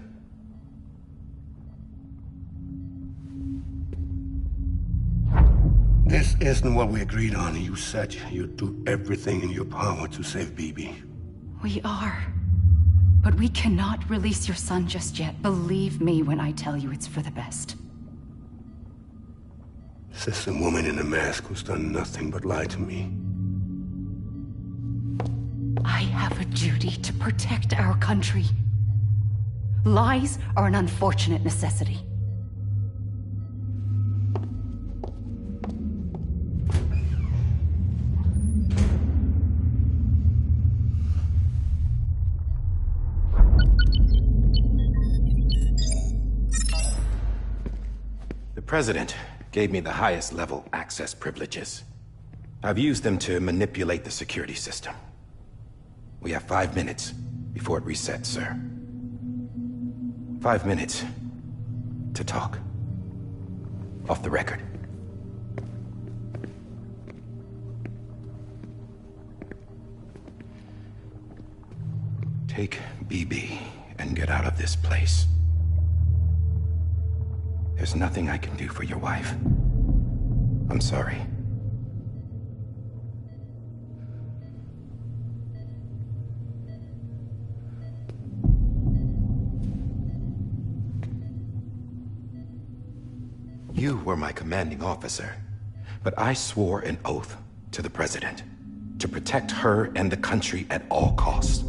I: This isn't what we agreed on. You said you'd do everything in your power to save BB.
M: We are. But we cannot release your son just yet. Believe me when I tell you it's for the best.
I: This is a woman in a mask who's done nothing but lie to me.
M: I have a duty to protect our country. Lies are an unfortunate necessity.
H: The President gave me the highest level access privileges. I've used them to manipulate the security system. We have 5 minutes before it resets, sir. 5 minutes to talk. Off the record. Take BB and get out of this place. There's nothing I can do for your wife. I'm sorry. You were my commanding officer, but I swore an oath to the President to protect her and the country at all costs.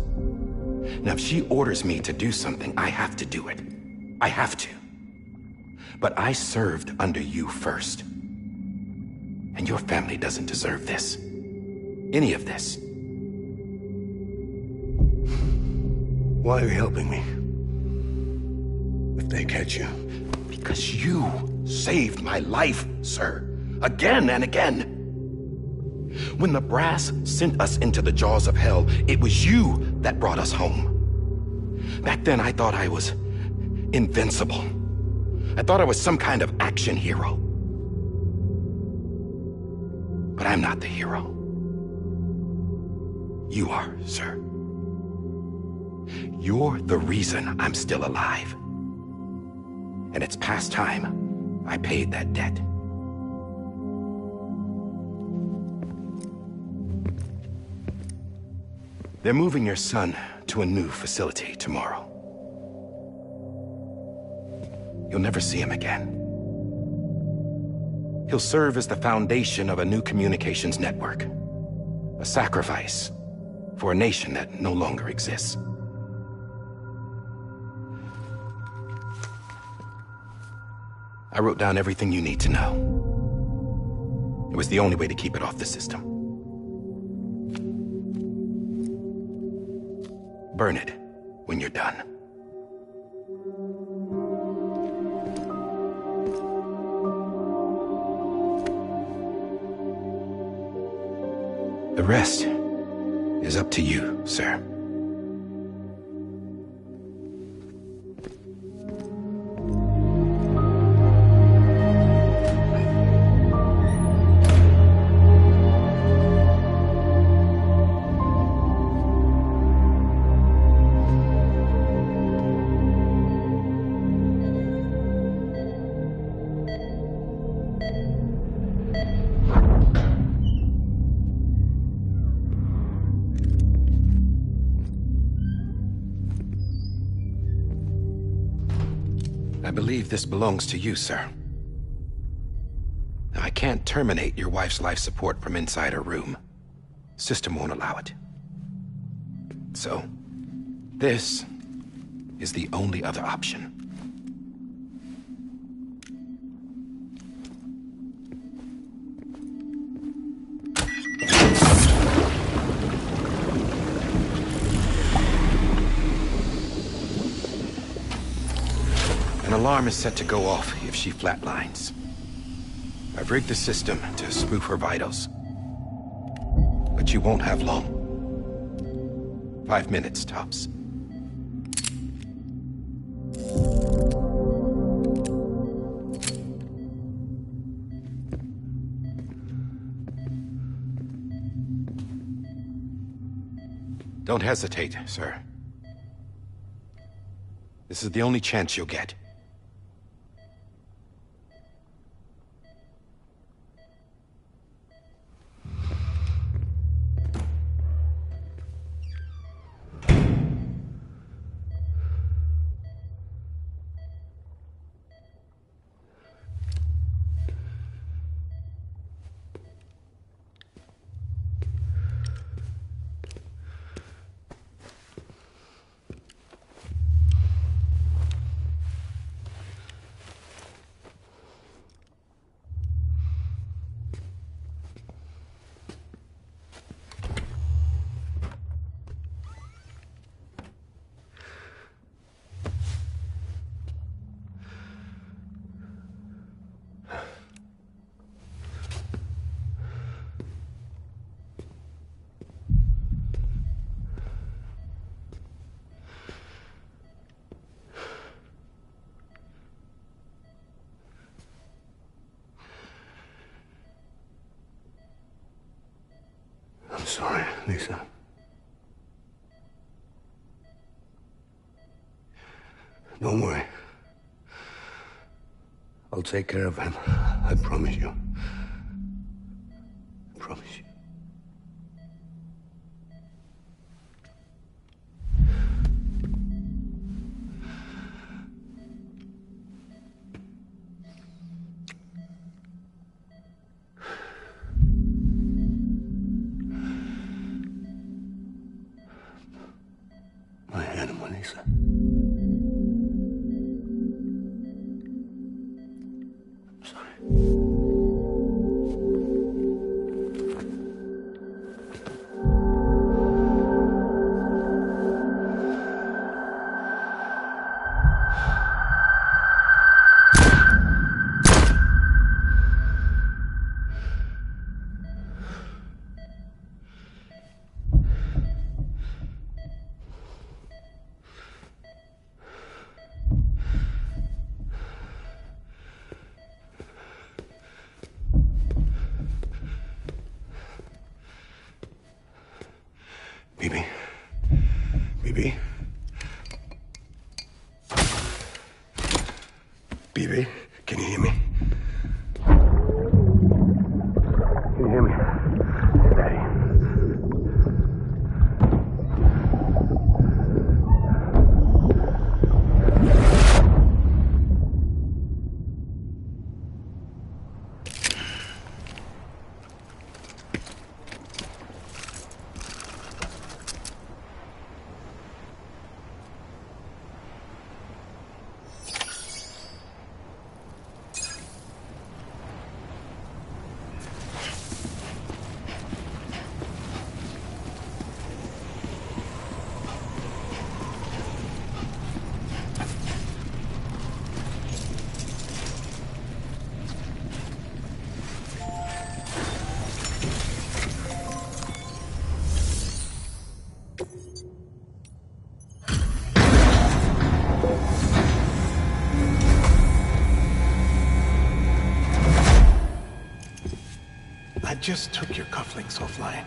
H: Now, if she orders me to do something, I have to do it. I have to. But I served under you first. And your family doesn't deserve this. Any of this.
I: Why are you helping me? If they catch you.
H: Because you saved my life, sir. Again and again.
C: When the brass sent us into the jaws of hell, it was you that brought us home. Back then, I thought I was invincible. I thought I was some kind of action hero. But I'm not the hero. You are, sir. You're the reason I'm still alive. And it's past time I paid that debt. They're moving your son to a new facility tomorrow. You'll never see him again. He'll serve as the foundation of a new communications network. A sacrifice for a nation that no longer exists. I wrote down everything you need to know. It was the only way to keep it off the system. Burn it when you're done. The rest is up to you, sir. I believe this belongs to you, sir. I can't terminate your wife's life support from inside her room. System won't allow it. So, this is the only other option. An alarm is set to go off if she flatlines. I've rigged the system to spoof her vitals. But you won't have long. 5 minutes, tops. Don't hesitate, sir. This is the only chance you'll get.
I: I'm sorry, Lisa. Don't worry. I'll take care of him. I promise you. I promise you. My animal, Lisa. I'm sorry. BB? BB, can you hear me? Can you hear me? Daddy.
D: I just took your cufflinks offline.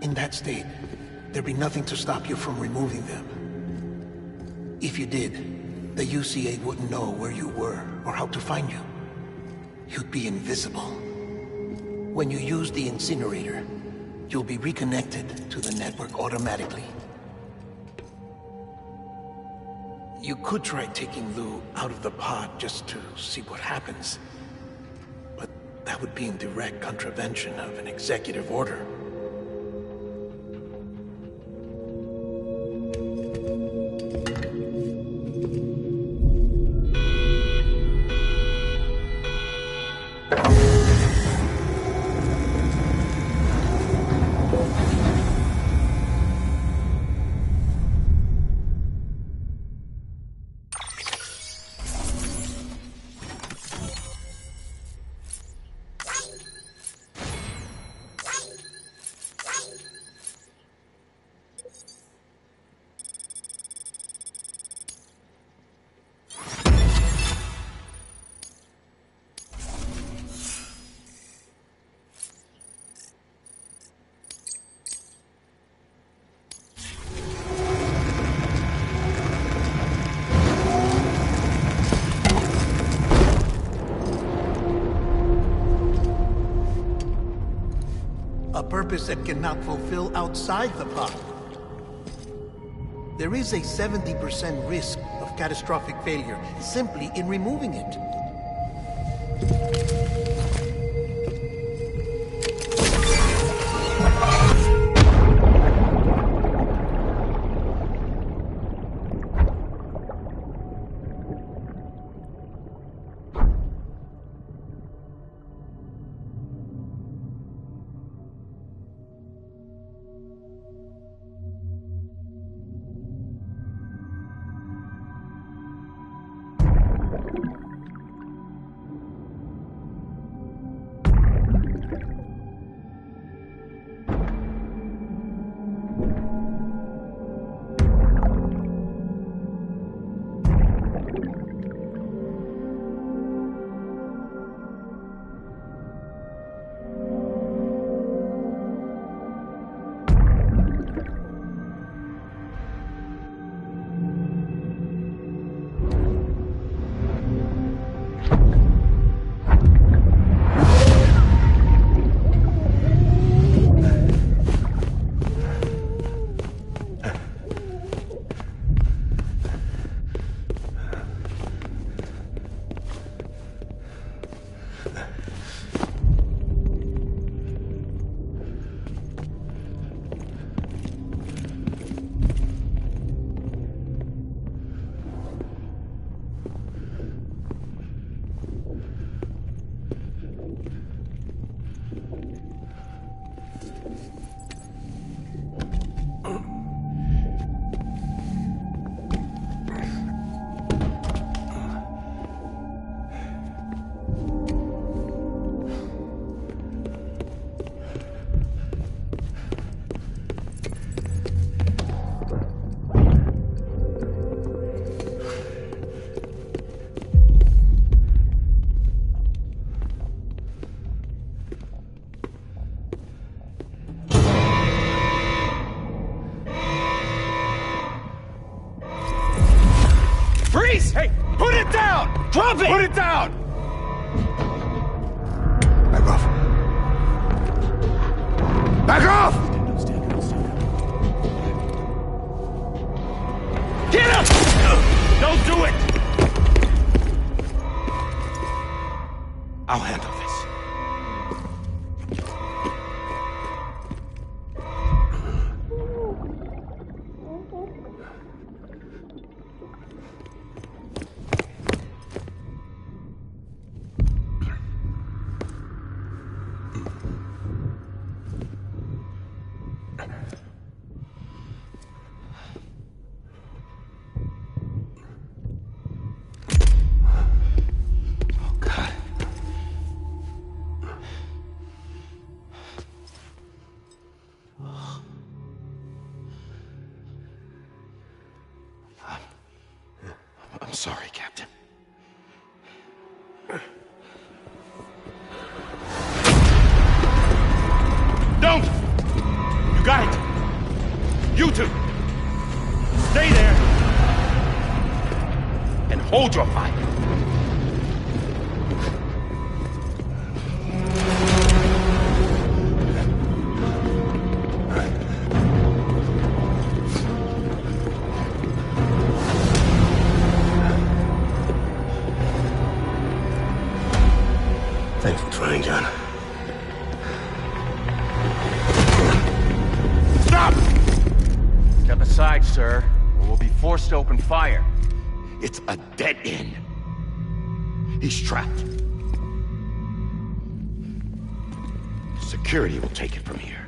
D: In that state, there'd be nothing to stop you from removing them. If you did, the UCA wouldn't know where you were or how to find you. You'd be invisible. When you use the incinerator, you'll be reconnected to the network automatically. You could try taking Lou out of the pod just to see what happens. But that would be in direct contravention of an executive order. A purpose that cannot fulfill outside the pod. There is a 70% risk of catastrophic failure simply in removing it.
H: it down!
F: Drop it!
H: Put it down!
I: Back off. Back off!
H: Get him! Don't do it! I'll handle this. I'm sorry, Captain. Don't! You got it! You two! Stay there! And hold your fire!
I: Thanks for trying, John.
H: Stop!
C: Step aside, sir, or we'll be forced to open fire.
H: It's a dead end. He's trapped. Security will take it from here.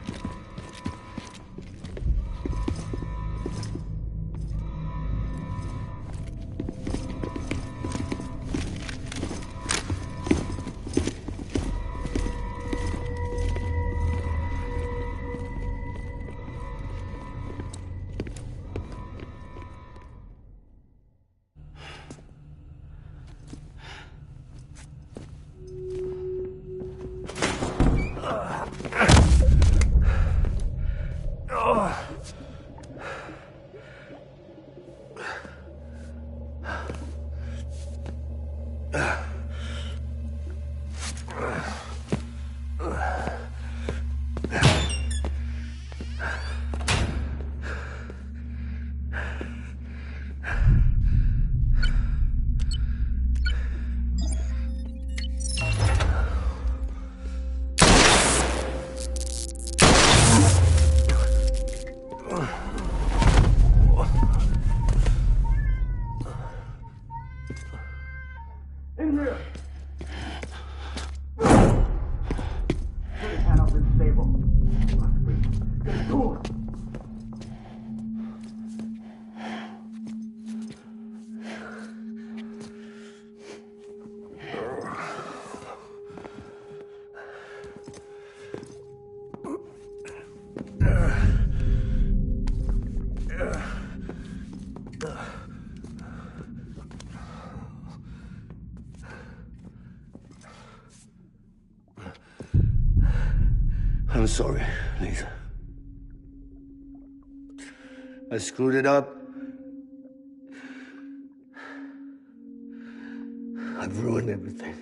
C: In here! Put his hand up in the stable. Get to him!
I: I'm sorry, Lisa. I screwed it up. I've ruined everything.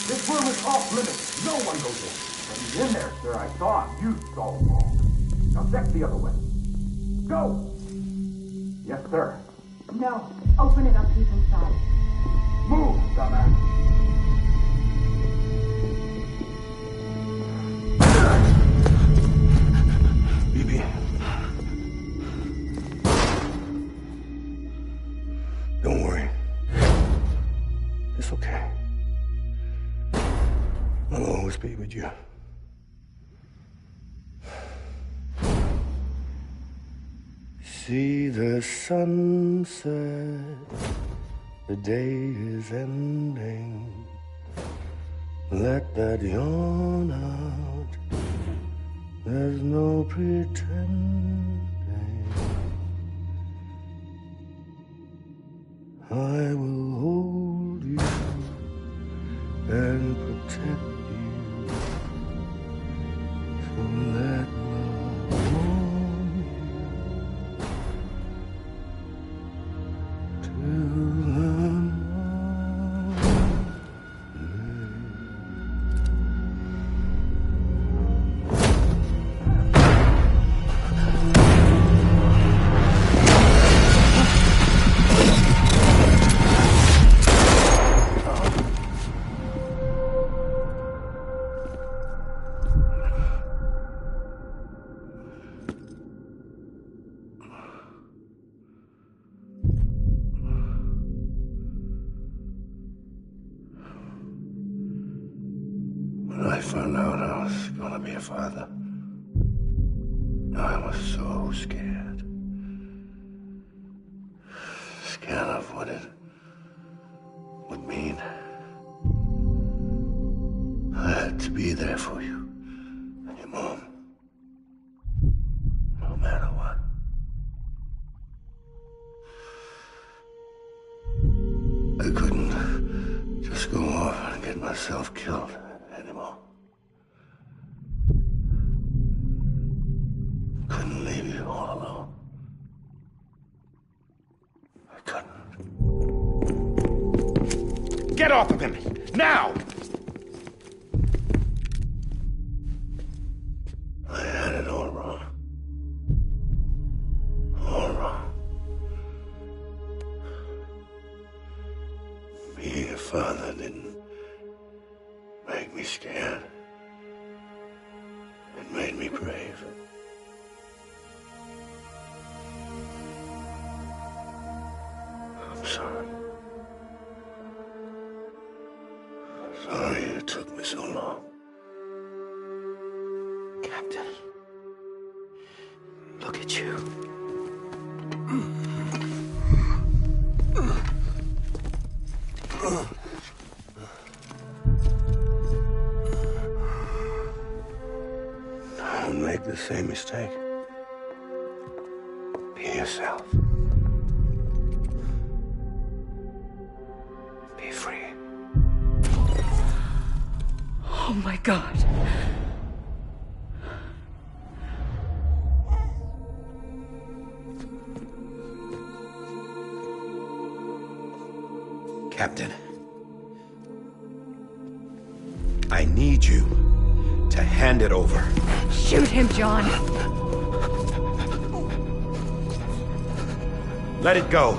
C: This room is off limits. No one goes in. When he's in there, sir, I thought you saw wrong. Now check the other way. Go! Yes, sir.
N: No. Open it up. He's inside.
C: Move, dumbass.
I: Bibi. Don't worry. It's okay. I'll always be with you. See the sunset. The day is ending. Let that yawn out. There's no pretending. I will hold you and protect you. So let love go. I found out I was gonna be a father, I was so scared. Scared of what it would mean. I had to be there for you and your mom, no matter what. I couldn't just go off and get myself killed anymore. Couldn't leave you all alone. I couldn't.
H: Get off of him! Now!
I: I had it all wrong. All wrong. Being a father didn't make me scared. It made me brave. I'm sorry. Sorry it took me so long.
D: Captain, look at you.
I: Don't make the same mistake. Be yourself. Be free.
M: Oh my God.
H: Captain, I need you to hand it over.
M: Shoot him, John.
H: Let it go.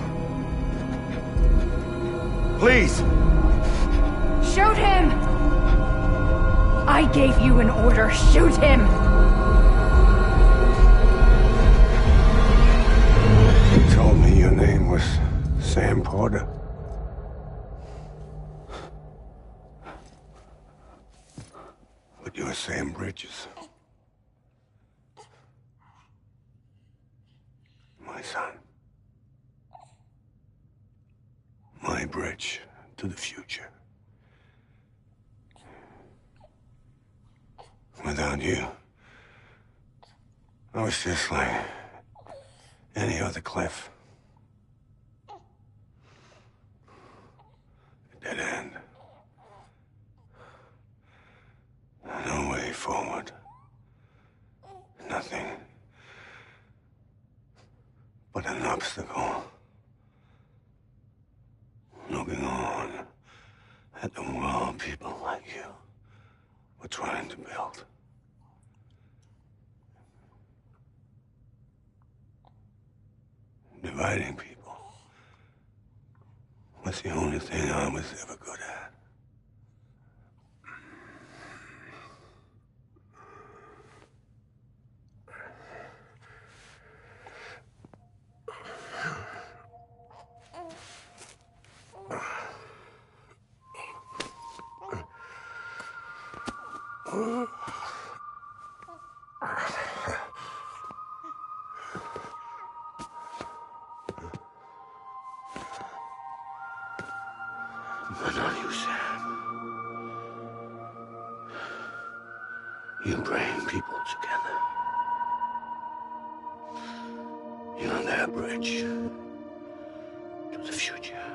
H: Please.
M: Shoot him! I gave you an order. Shoot him!
I: You told me your name was Sam Porter. But you're Sam Bridges. My son. My bridge to the future. Without you, I was just like any other Cliff. A dead end. No way forward. Nothing but an obstacle. Looking on at the world people like you were trying to build. Dividing people was the only thing I was ever good at. But not you, Sam. You bring people together. You're their bridge to the future.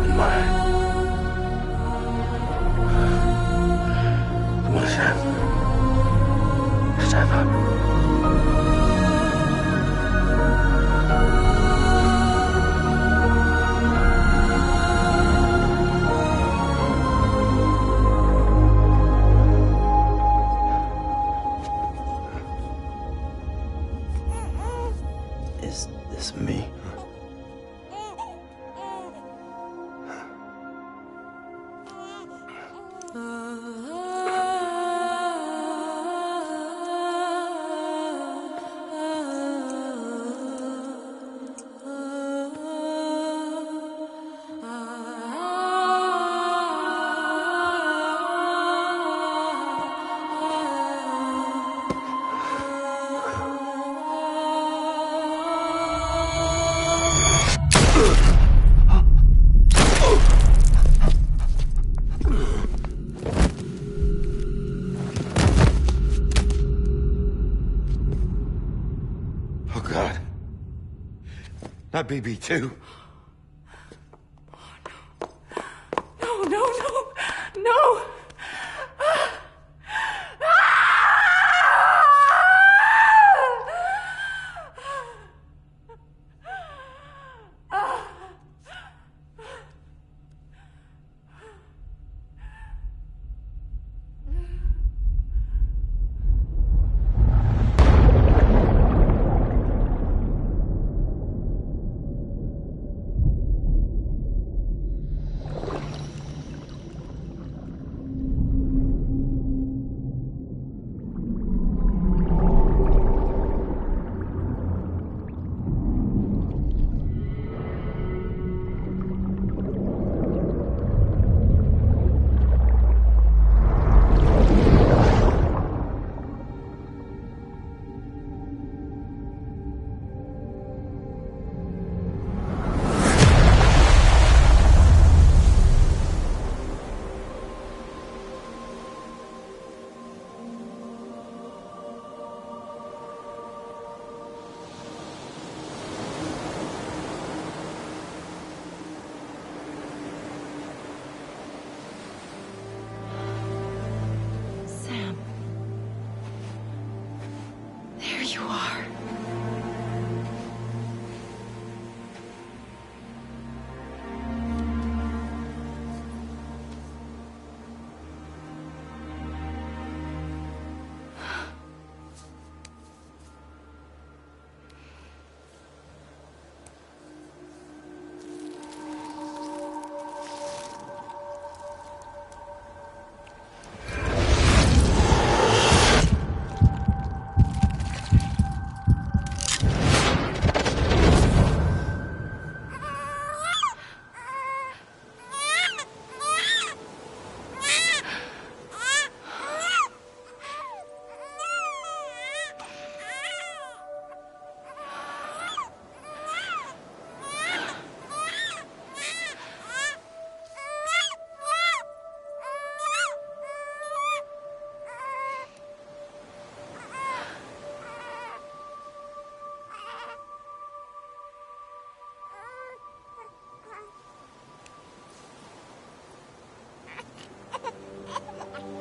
I: And mine. Come on, Sam. Stand up.
O: My baby, too.
J: No, no, no, no!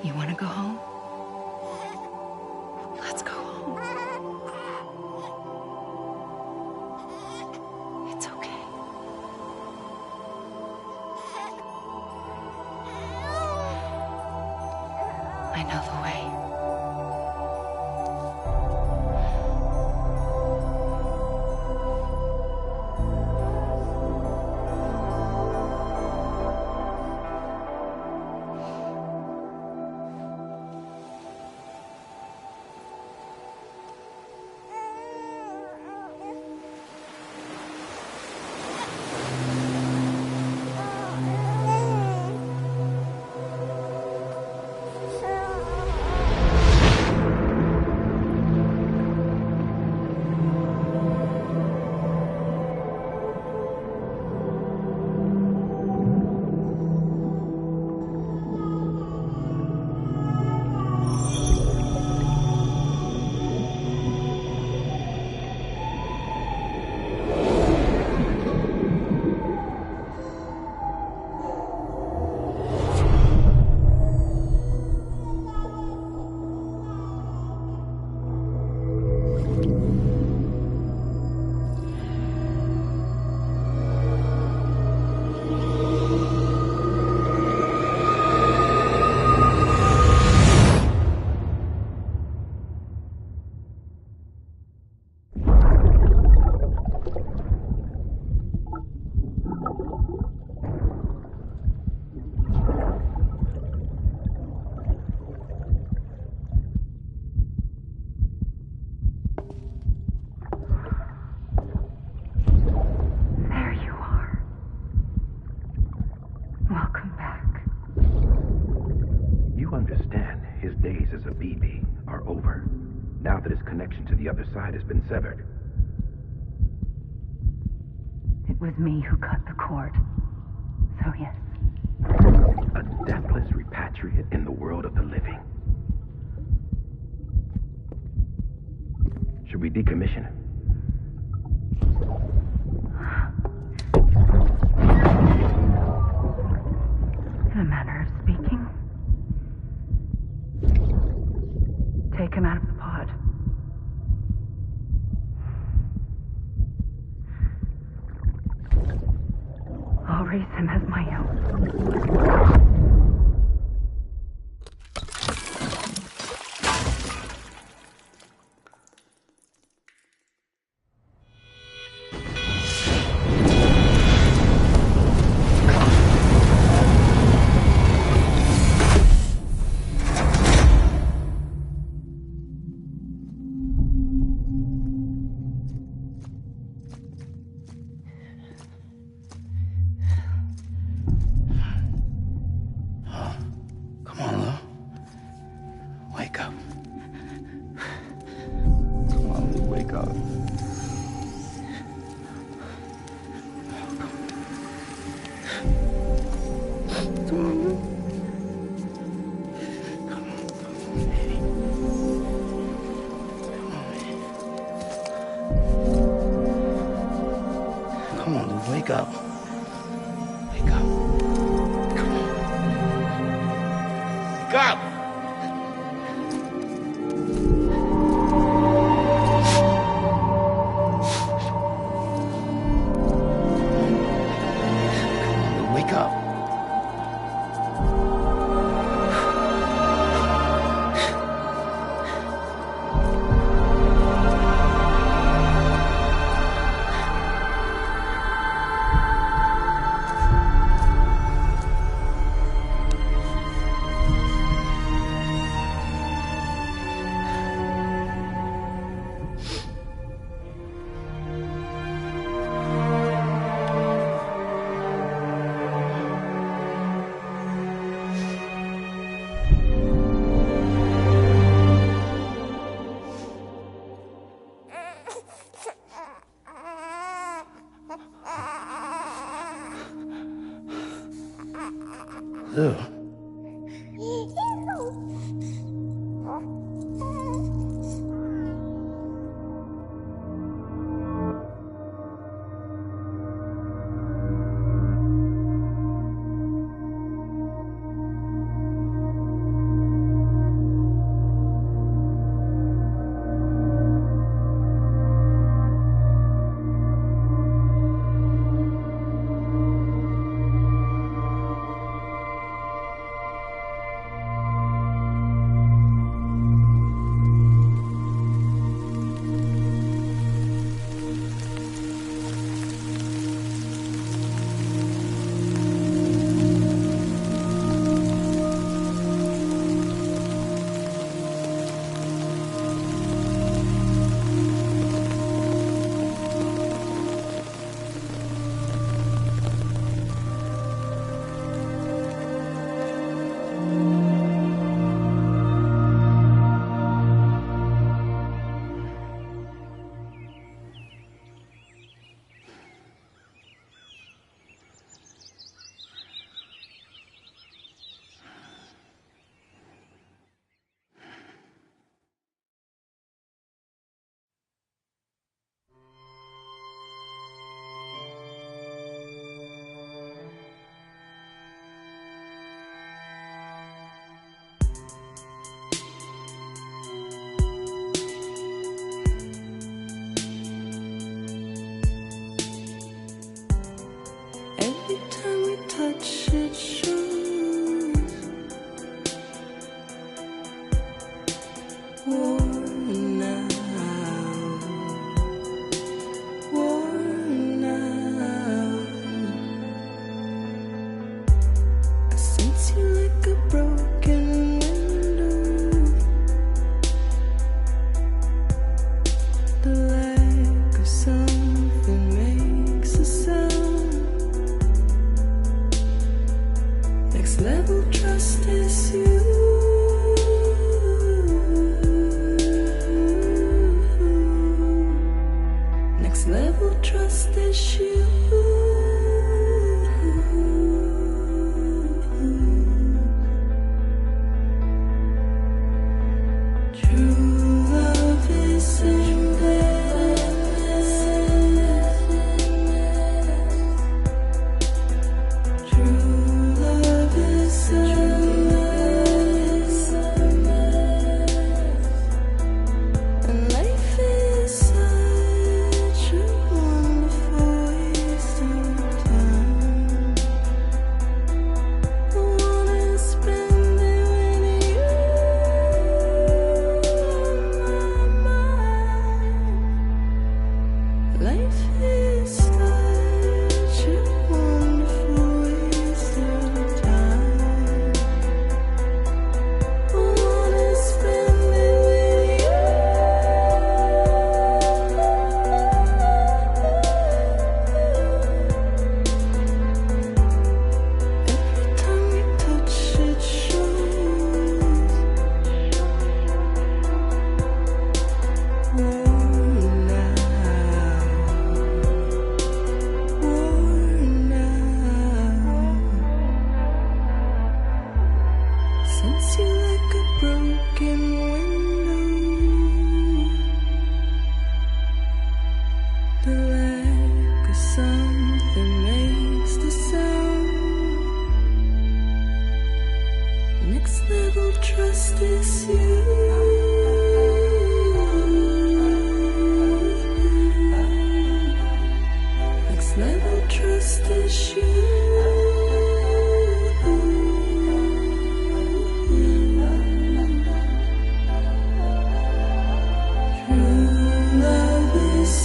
M: You want to go home? Let's go home. It's okay. I know the way.
C: The other side has been severed.
N: It was me who cut the cord. So yes.
C: A deathless repatriate in the world of the living. Should we decommission him?
N: I'll raise him as my own.
F: Come on, Lou, wake up. Wake up. Come on. Wake up! Come on, Lou, wake up. Lou.
J: Every time we touch it shows worn out, worn out. I sense you like a broken window, the lack of something makes a sound. Next level trust is you. Next level trust is you. True love is in there. True love is in there. trust is you. Next level trust is you. True love is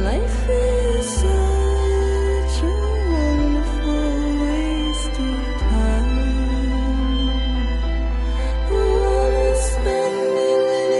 J: life is such a wonderful waste of time. I wanna spend it with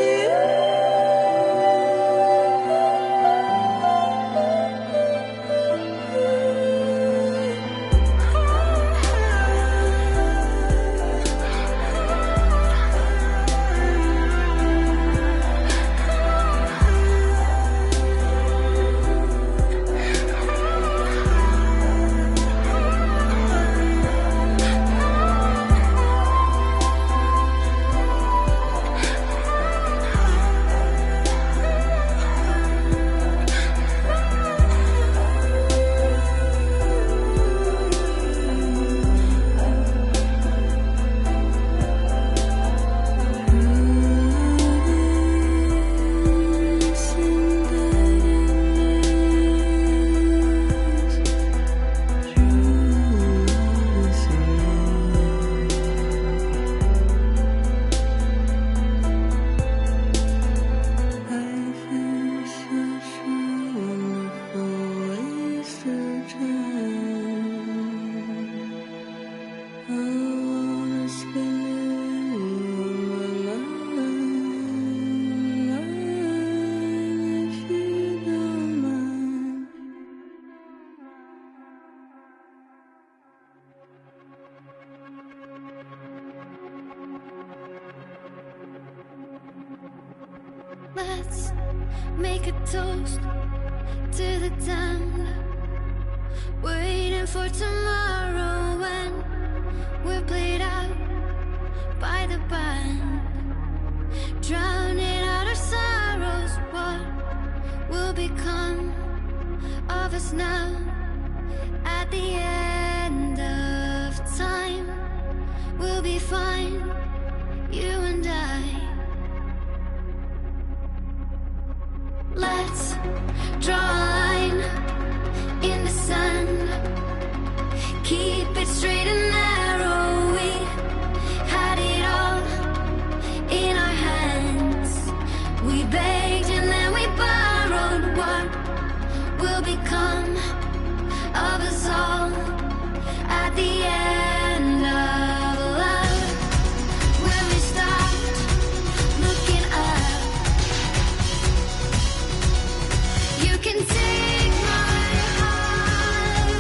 O: Let's make a toast to the damned, waiting for tomorrow when we're played out by the band, drowning out our sorrows. What will become of us now at the end of time? We'll be fine, you and I. Let's draw a line in the sand, keep it straight and narrow. We had it all in our hands. We begged and then we borrowed. What will become of us all at the end of love? When we stopped looking up, you can take my heart.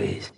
F: please.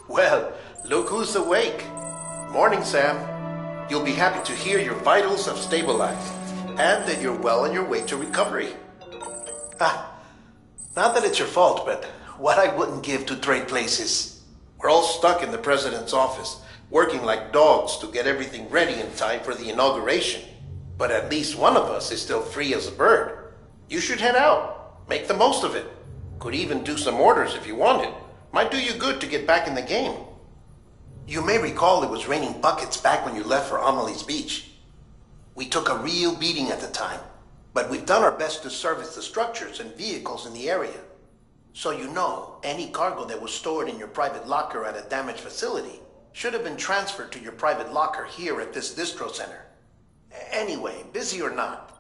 D: Well, look who's awake. Morning, Sam. You'll be happy to hear your vitals have stabilized, and that you're well on your way to recovery. Not that it's your fault, but what I wouldn't give to trade places. We're all stuck in the president's office, working like dogs to get everything ready in time for the inauguration. But at least one of us is still free as a bird. You should head out. Make the most of it. Could even do some orders if you wanted. Might do you good to get back in the game. You may recall it was raining buckets back when you left for Amelie's Beach. We took a real beating at the time, but we've done our best to service the structures and vehicles in the area. So you know, any cargo that was stored in your private locker at a damaged facility should have been transferred to your private locker here at this distro center. Anyway, busy or not,